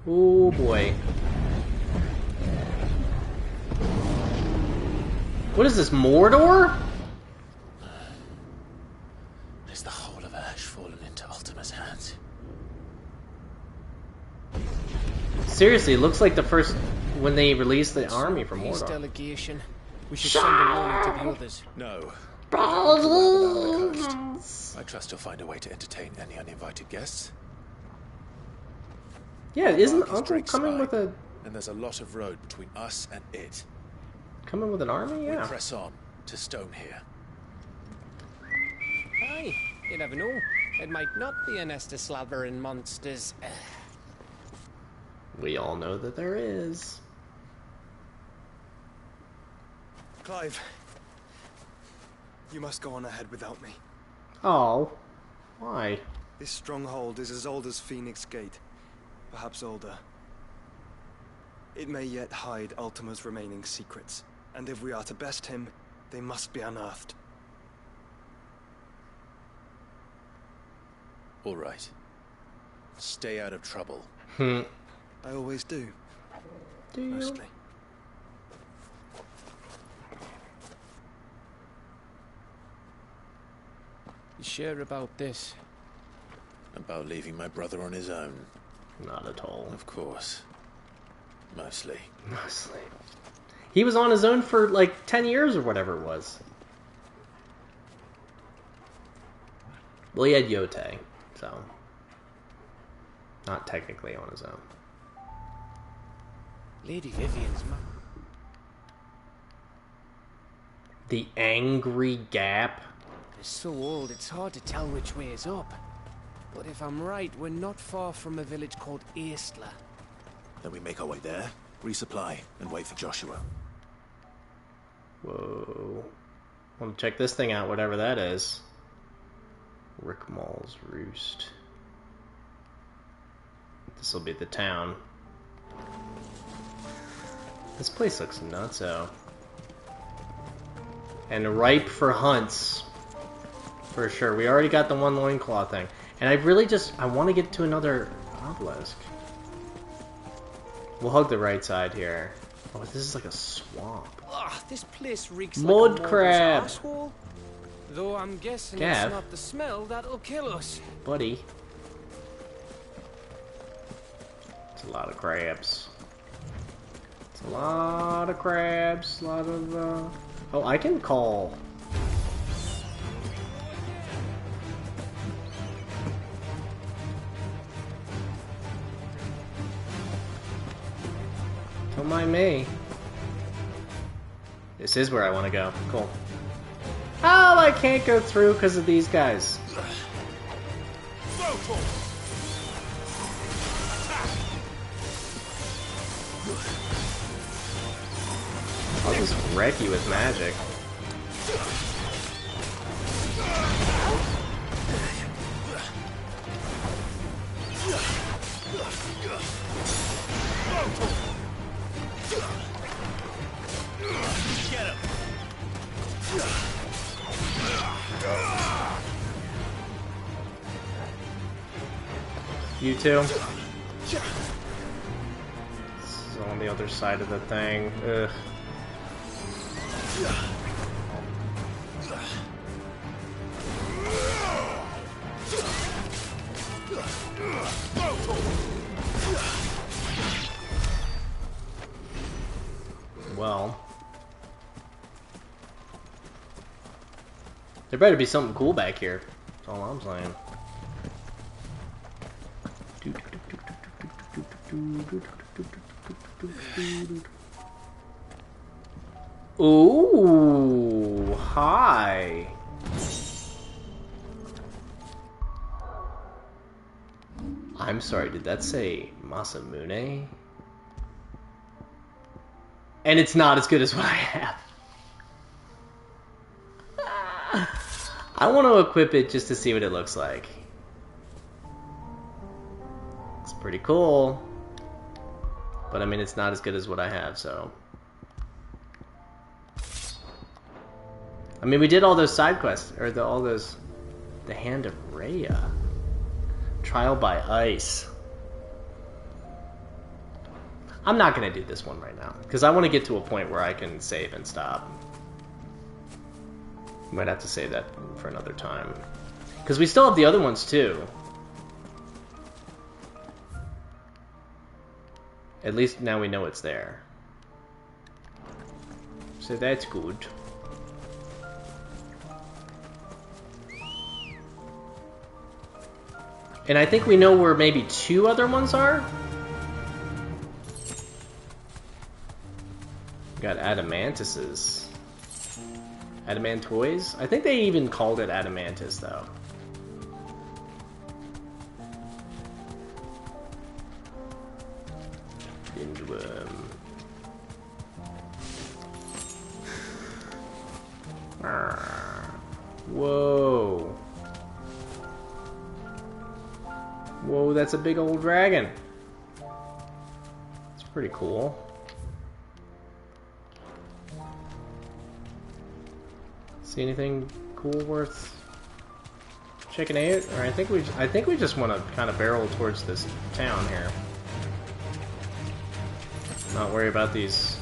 Oh boy. What is this, Mordor? Is the whole of Ash fallen into Ultima's hands? Seriously, it looks like the first when they released the army from Mordor. Delegation. We should send a warning to the others. No. I trust you'll find a way to entertain any uninvited guests. Yeah, isn't Uncle coming with a... And there's a lot of road between us and it. Coming with an army? Yeah. We press on to Stone here. Aye, you never know. It might not be a nest of slathering monsters. We all know that there is. Clive, you must go on ahead without me. Oh, why? This stronghold is as old as Phoenix Gate, perhaps older. It may yet hide Ultima's remaining secrets, and if we are to best him, they must be unearthed. All right. Stay out of trouble. I always do. Do you? Mostly. You sure about this? About leaving my brother on his own? Not at all. Of course. Mostly. Mostly. He was on his own for like 10 years or whatever it was. Well, he had Yote, so... Not technically on his own. Lady Vivian's mom. The Angry Gap. It's so old, it's hard to tell which way is up. But if I'm right, we're not far from a village called Eastla. Then we make our way there, resupply, and wait for Joshua. Whoa. Want to check this thing out, whatever that is. Rick Maul's Roost. This will be the town. This place looks nutso. And ripe for hunts. For sure. We already got the one loincloth thing. And I really just... I want to get to another obelisk. We'll hug the right side here. Oh, this is like a swamp. Ugh, this place reeks Mud like a crab. asshole. Though I'm guessing Gav. it's not the smell that'll kill us. Buddy. It's a lot of crabs. It's a lot of crabs. A lot of, Oh, I can call... Don't mind me. This is where I want to go. Cool. Oh, I can't go through because of these guys. I'll just wreck you with magic. Get him! You too? This is on the other side of the thing. Ugh. There better be something cool back here. That's all I'm saying. Ooh, hi. I'm sorry, did that say Masamune? And it's not as good as what I have. I want to equip it just to see what it looks like. It's pretty cool. But I mean, it's not as good as what I have, so... I mean, we did all those side quests, or all those... The Hand of Rhea. Trial by Ice. I'm not going to do this one right now, because I want to get to a point where I can save and stop. Might have to save that for another time. Because we still have the other ones, too. At least now we know it's there. So that's good. And I think we know where maybe 2 other ones are. We got Adamantises. Adamantoids? I think they even called it Adamantis, though. Windworm. Whoa. Whoa, that's a big old dragon. It's pretty cool. See anything cool worth checking out? Or I think we just want to kind of barrel towards this town here. Not worry about these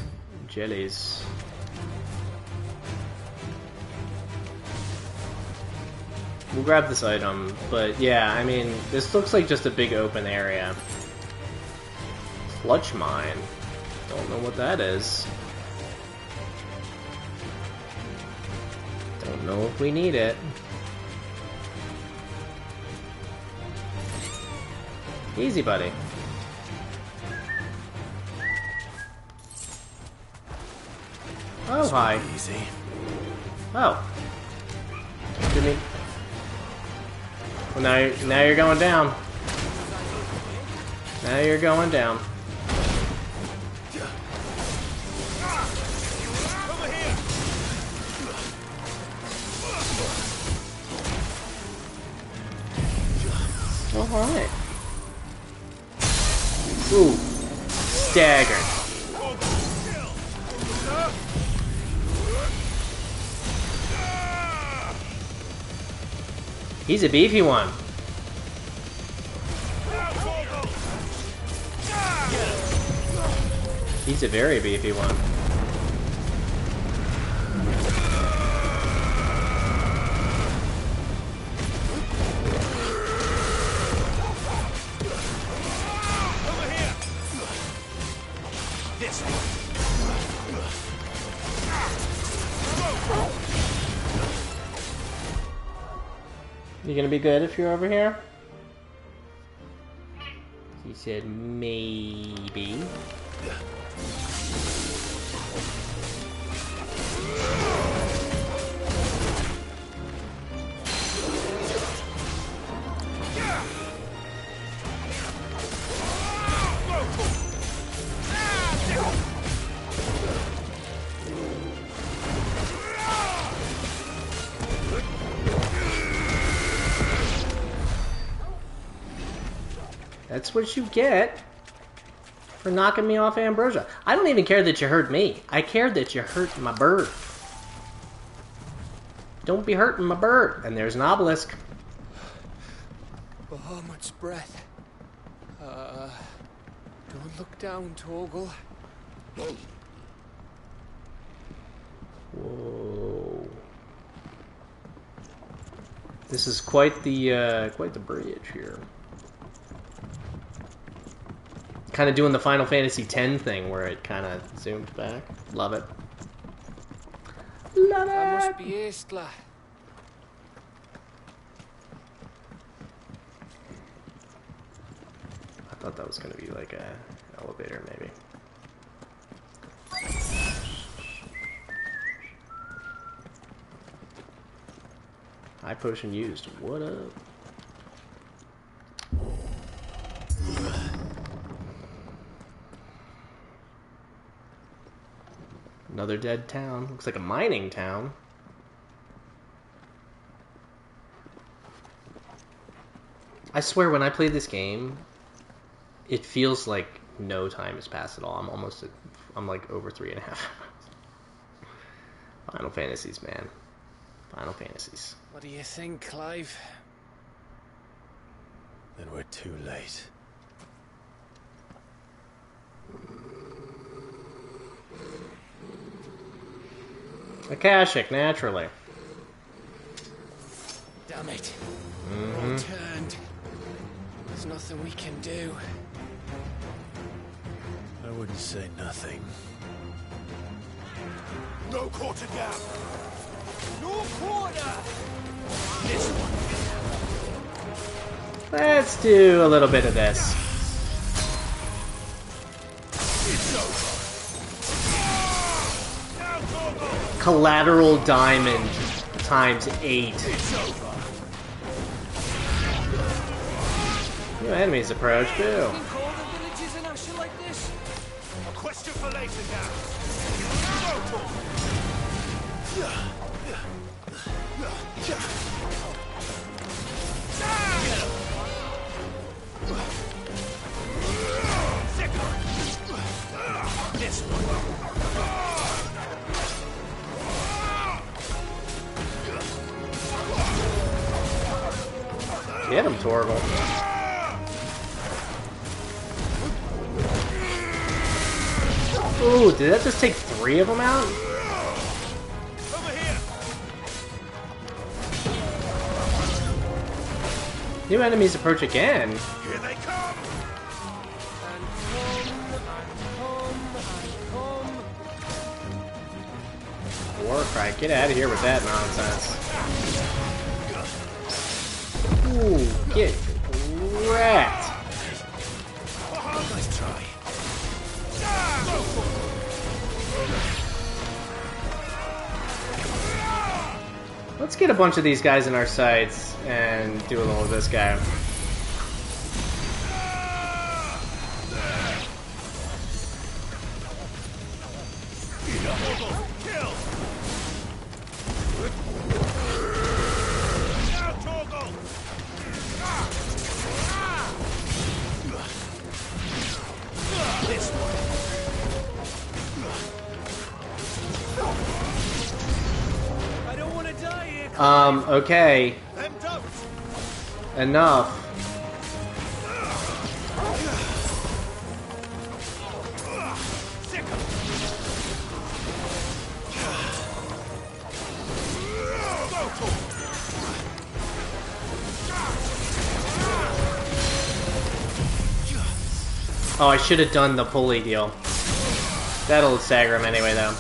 jellies. We'll grab this item, but yeah, I mean, this looks like just a big open area. Sludge mine. Don't know what that is. Don't know if we need it. Easy, buddy. Oh, hi. Easy. Oh. Give me. Well, now you're going down. Now you're going down. Alright. Ooh. Staggered. He's a beefy one. He's a very beefy one. You gonna be good if you're over here? He said maybe. That's what you get for knocking me off Ambrosia. I don't even care that you hurt me. I care that you hurt my bird. Don't be hurting my bird. And there's an obelisk. Oh, much breath. Don't look down, Torgal. Whoa. This is quite the bridge here. Kind of doing the Final Fantasy X thing where it kind of zoomed back. Love it. Love it! That must be Estla. thought that was gonna be like a elevator, maybe. High potion used. What up? Another dead town. Looks like a mining town. I swear, when I play this game, it feels like no time has passed at all. I'm like over 3.5 hours. Final Fantasies, man. Final Fantasies. What do you think, Clive? Then we're too late. Akashic, naturally. Damn it. Mm-hmm. All turned. There's nothing we can do. I wouldn't say nothing. No quarter gap! No quarter! This one. Let's do a little bit of this. Collateral diamond times 8. New enemies approach, too. A question for later, Gap. This one. Get him, Torgal. Ooh, did that just take 3 of them out? Over here. New enemies approach again. Here they come. Warcry, get out of here with that nonsense. Ooh, get wrecked. Nice try. Let's get a bunch of these guys in our sights and do a little of this guy. Okay. Enough. Oh, I should have done the pulley deal. That'll stagger him anyway, though.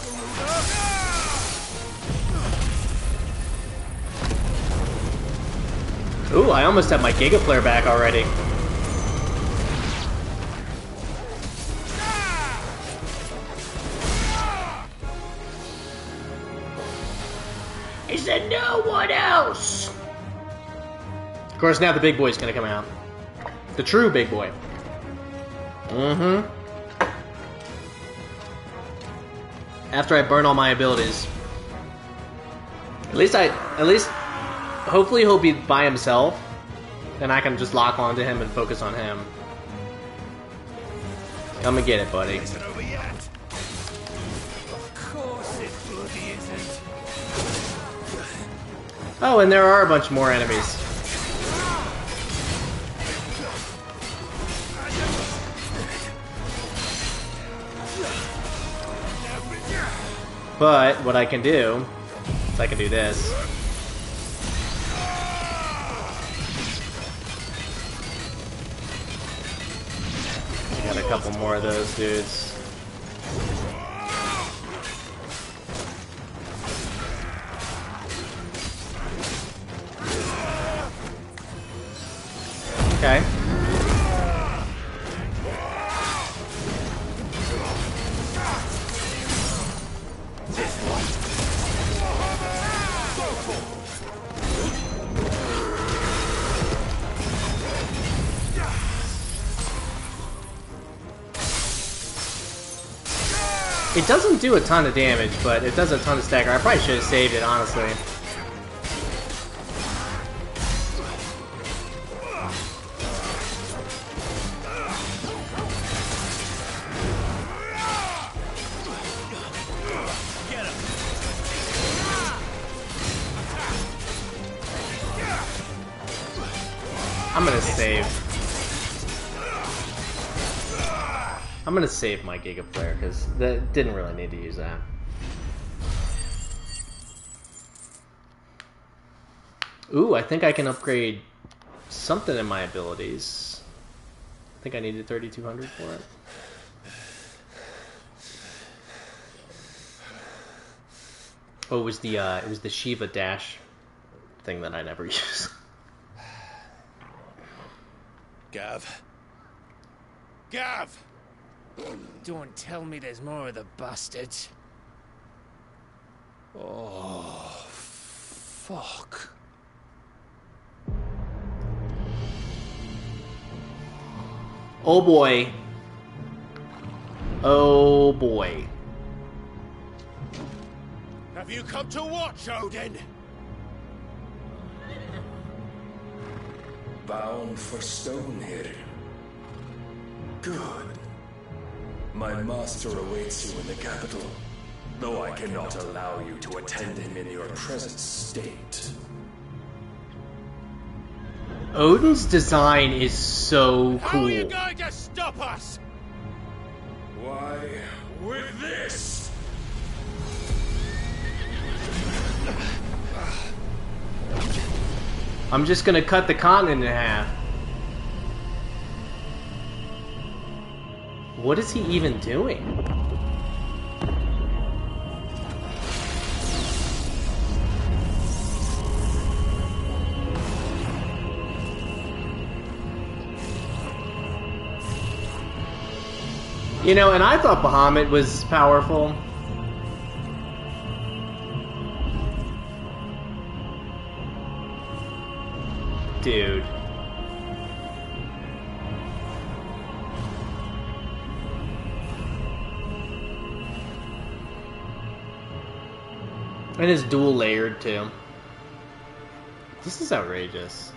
Ooh, I almost have my Giga Flare back already. He said no one else! Of course, now the big boy's gonna come out. The true big boy. Mm-hmm. After I burn all my abilities. At least hopefully he'll be by himself, and I can just lock onto him and focus on him. Come and get it, buddy. Isn't over yet. Of course it bloody isn't. Oh, and there are a bunch more enemies. But what I can do is I can do this. Got a couple more of those dudes. Okay. It doesn't do a ton of damage, but it does a ton of stagger. I probably should have saved it, honestly. I'm gonna save. I'm gonna save my Giga Flare because that didn't really need to use that. Ooh, I think I can upgrade something in my abilities. I think I needed 3,200 for it. Oh, it was the Shiva dash thing that I never use. Gav. Gav! Don't tell me there's more of the bastards. Oh, fuck. Oh boy. Oh boy. Have you come to watch, Odin? Bound for Stonehill. Good. My master awaits you in the capital, though I cannot allow you to attend him in your present state. Odin's design is so cool. How are you going to stop us? Why, with this! I'm just gonna cut the continent in half. What is he even doing? You know, and I thought Bahamut was powerful. Dude. And it's dual layered too. This is outrageous.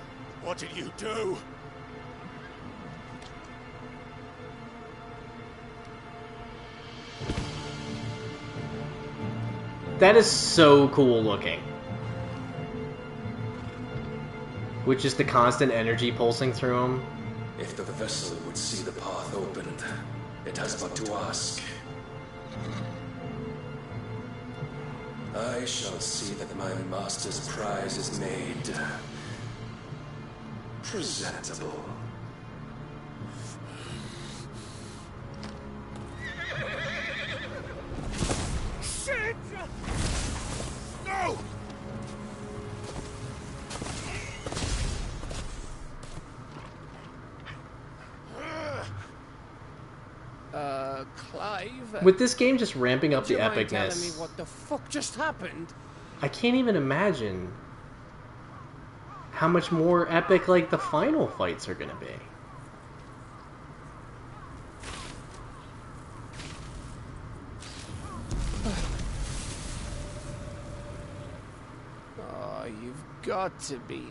What did you do? That is so cool looking. With just the constant energy pulsing through him. If the vessel would see the path opened, it has but to ask. I shall see that my master's prize is made presentable. Shit! No! Clive? With this game just ramping up the Would you mind telling me epicness, what the fuck just happened? I can't even imagine how much more epic like the final fights are gonna be. Oh, you've got to be.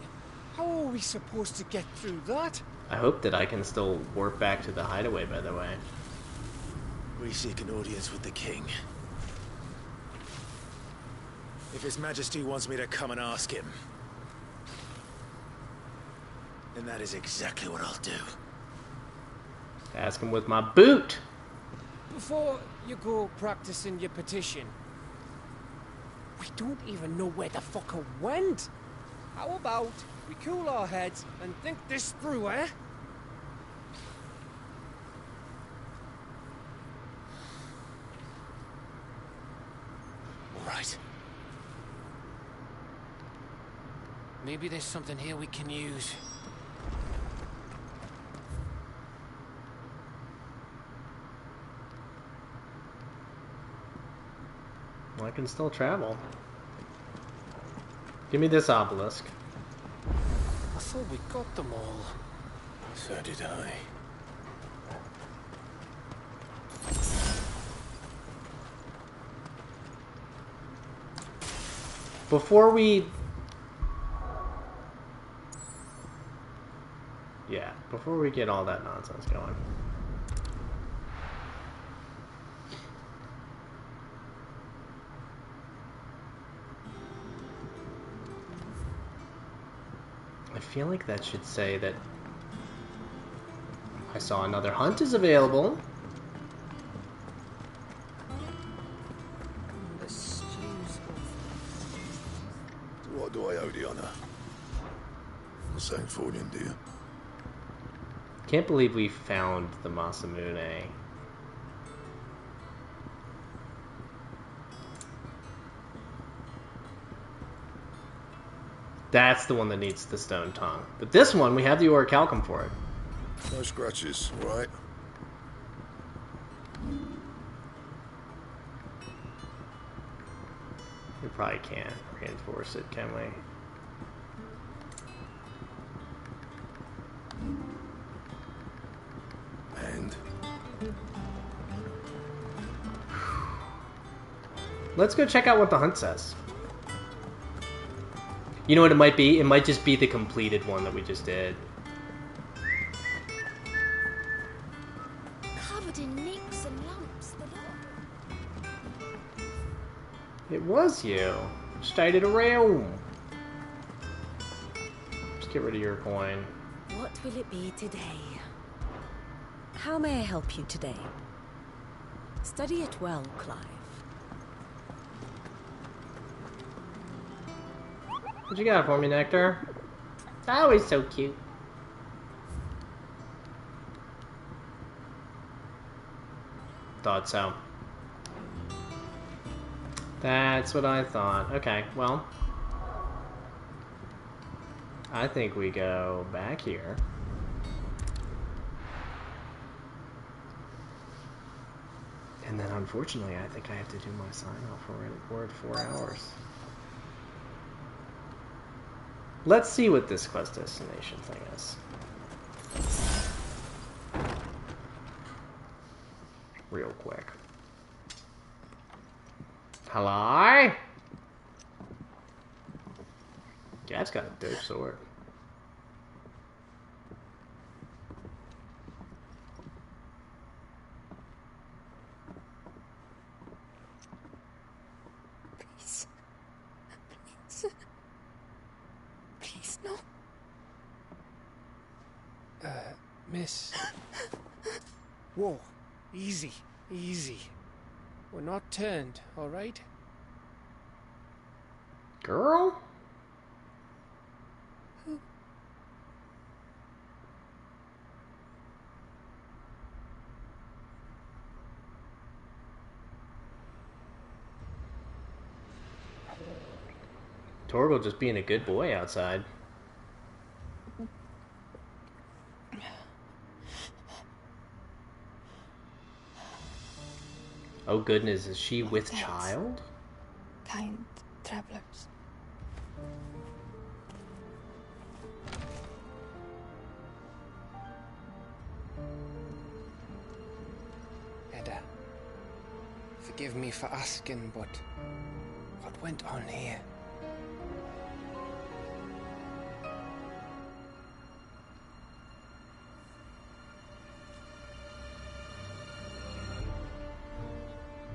How are we supposed to get through that? I hope that I can still warp back to the hideaway, by the way. We seek an audience with the king. If His Majesty wants me to come and ask him, then that is exactly what I'll do. Ask him with my boot! Before you go practicing your petition, we don't even know where the fucker went. How about we cool our heads and think this through, eh? All right. Maybe there's something here we can use. Well, I can still travel. Give me this obelisk. I thought we got them all. So did I. Before we get all that nonsense going. I feel like that should say that I saw another hunt is available. What do I owe the honor? The same fortune, do you? Can't believe we found the Masamune. That's the one that needs the stone tongue. But this one, we have the orichalcum for it. No scratches, right? We probably can't reinforce it, can we? And? Let's go check out what the hunt says. You know what it might be? It might just be the completed one that we just did. Covered in nicks and lumps, the lot. It was you. Stayed around. Just get rid of your coin. What will it be today? How may I help you today? Study it well, Clive. What you got for me, Nectar? Oh, he's so cute. Thought so. That's what I thought. Okay, well. I think we go back here. And then, unfortunately, I think I have to do my sign-off for it. We're at 4 hours. Let's see what this quest destination thing is. Real quick. Hello? Dad's got a dope sword. Please. Please, no. Miss. Whoa. Easy. Easy. We're not turned, alright? Girl? Torgal just being a good boy outside. Oh goodness, is she with child? Kind travelers. Edda, forgive me for asking, but what went on here?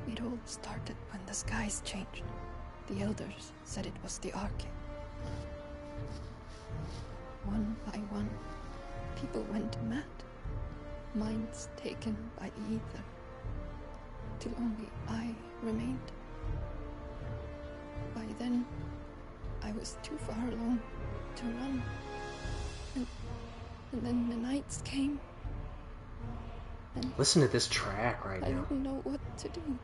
It all started when the skies changed. The elders said it was the Arche. One by one, people went mad. Minds taken by the ether. Till only I remained. By then, I was too far along to run. And then the nights came. And listen to this track right now. I didn't know what to do.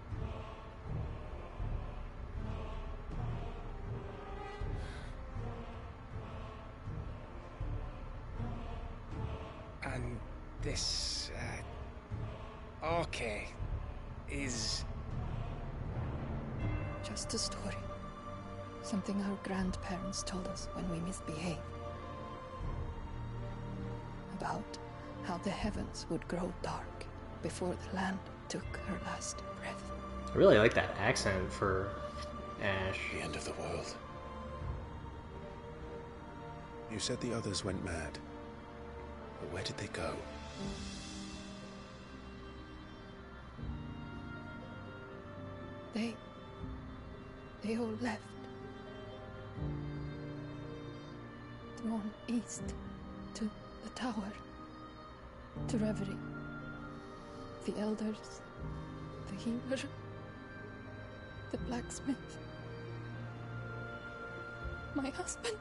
And this, Arche is... just a story. Something our grandparents told us when we misbehaved. About how the heavens would grow dark before the land took her last breath. I really like that accent for Ash. The end of the world. You said the others went mad. But where did they go? They all left. Gone east to the tower, to Reverie. The elders, the healer, the blacksmith, my husband.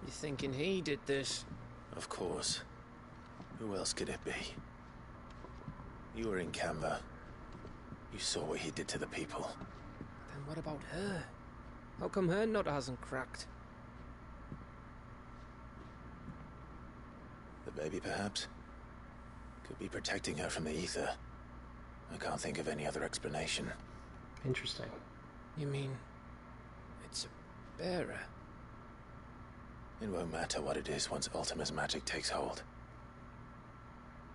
You thinking he did this? Of course. Who else could it be? You were in Canva. You saw what he did to the people. Then what about her? How come her nut hasn't cracked? The baby, perhaps? Could be protecting her from the ether. I can't think of any other explanation. Interesting. You mean it's a bearer? It won't matter what it is once Ultima's magic takes hold.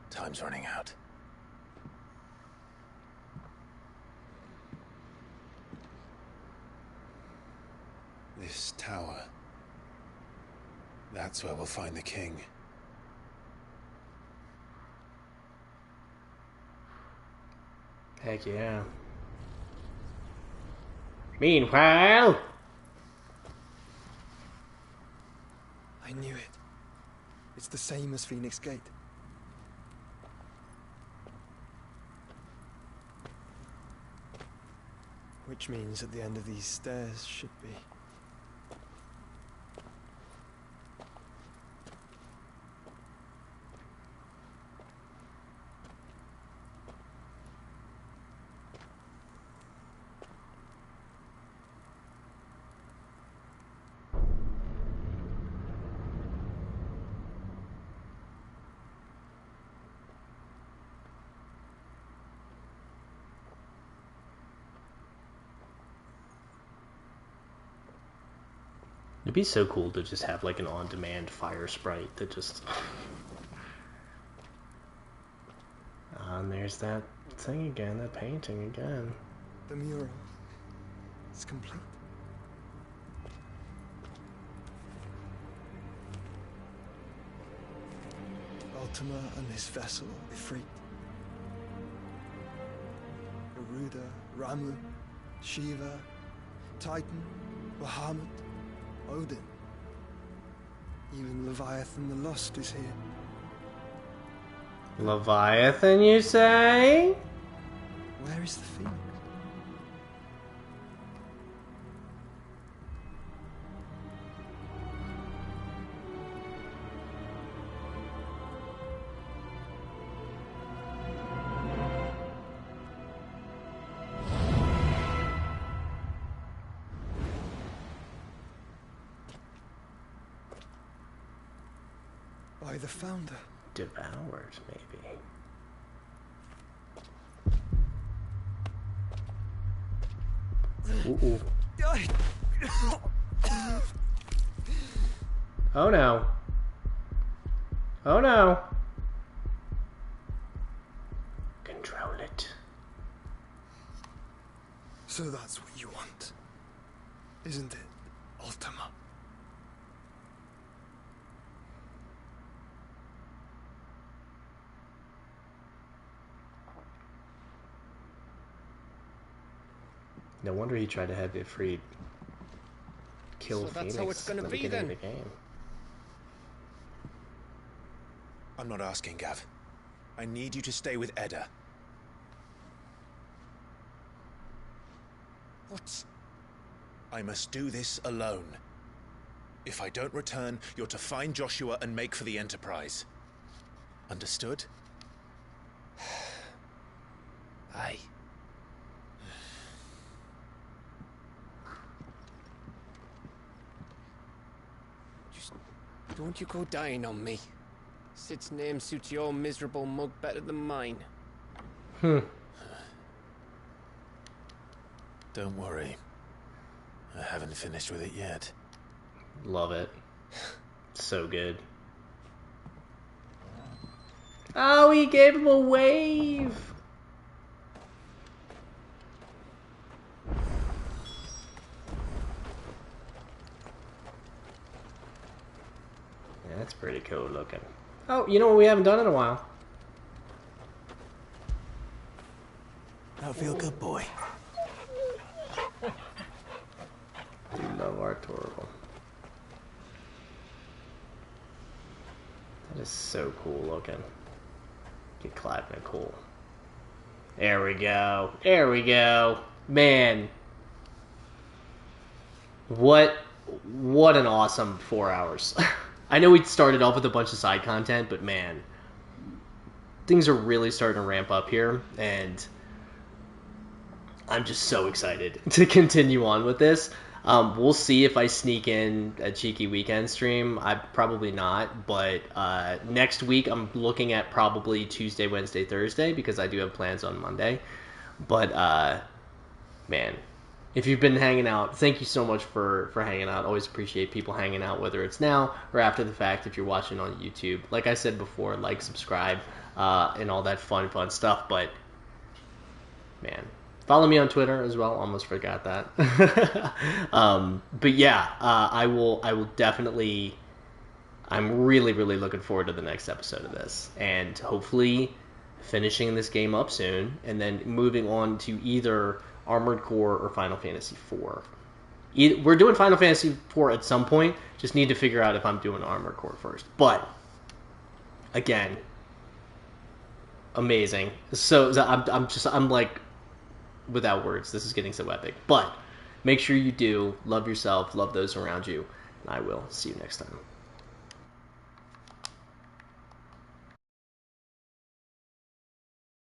Time's running out. This tower. That's where we'll find the king. Heck yeah. Meanwhile... I knew it. It's the same as Phoenix Gate. Which means at the end of these stairs should be... It'd be so cool to just have like an on-demand fire sprite that just... and there's that thing again, that painting again. The mural. It's complete. Ultima and his vessel, Ifrit. Garuda, Ramu, Shiva, Titan, Bahamut, Odin. Even Leviathan the Lost is here. Leviathan, you say? Where is the Phoenix? By the founder. Devoured, maybe. Ooh. Oh no. Oh no. Control it. So that's what you want, isn't it, Ultima? No wonder he tried to have Ifrit kill So Phoenix that's how it's gonna in the be beginning then. of the game. I'm not asking, Gav. I need you to stay with Edda. What? I must do this alone. If I don't return, you're to find Joshua and make for the Enterprise. Understood? Aye. Just don't you go dying on me. Sid's name suits your miserable mug better than mine. Don't worry. I haven't finished with it yet. Love it. So good. Oh, he gave him a wave! That's pretty cool looking. Oh, you know what we haven't done in a while? I feel good, boy. You love Artorial. That is so cool looking. Get clapping it cool. There we go. There we go. Man. What an awesome 4 hours. I know we started off with a bunch of side content, but man, things are really starting to ramp up here, and I'm just so excited to continue on with this. We'll see if I sneak in a cheeky weekend stream. Probably not, but next week I'm looking at probably Tuesday, Wednesday, Thursday, because I do have plans on Monday. But, man, if you've been hanging out, thank you so much for hanging out. Always appreciate people hanging out, whether it's now or after the fact if you're watching on YouTube. Like I said before, like, subscribe, and all that fun stuff. But, man, follow me on Twitter as well. Almost forgot that. But yeah, I will definitely... I'm really looking forward to the next episode of this. And hopefully finishing this game up soon, and then moving on to either Armored Core or Final Fantasy IV. We're doing Final Fantasy IV at some point. Just need to figure out if I'm doing Armored Core first. But, again, amazing. So I'm like, without words. This is getting so epic. But make sure you do love yourself, love those around you, and I will see you next time.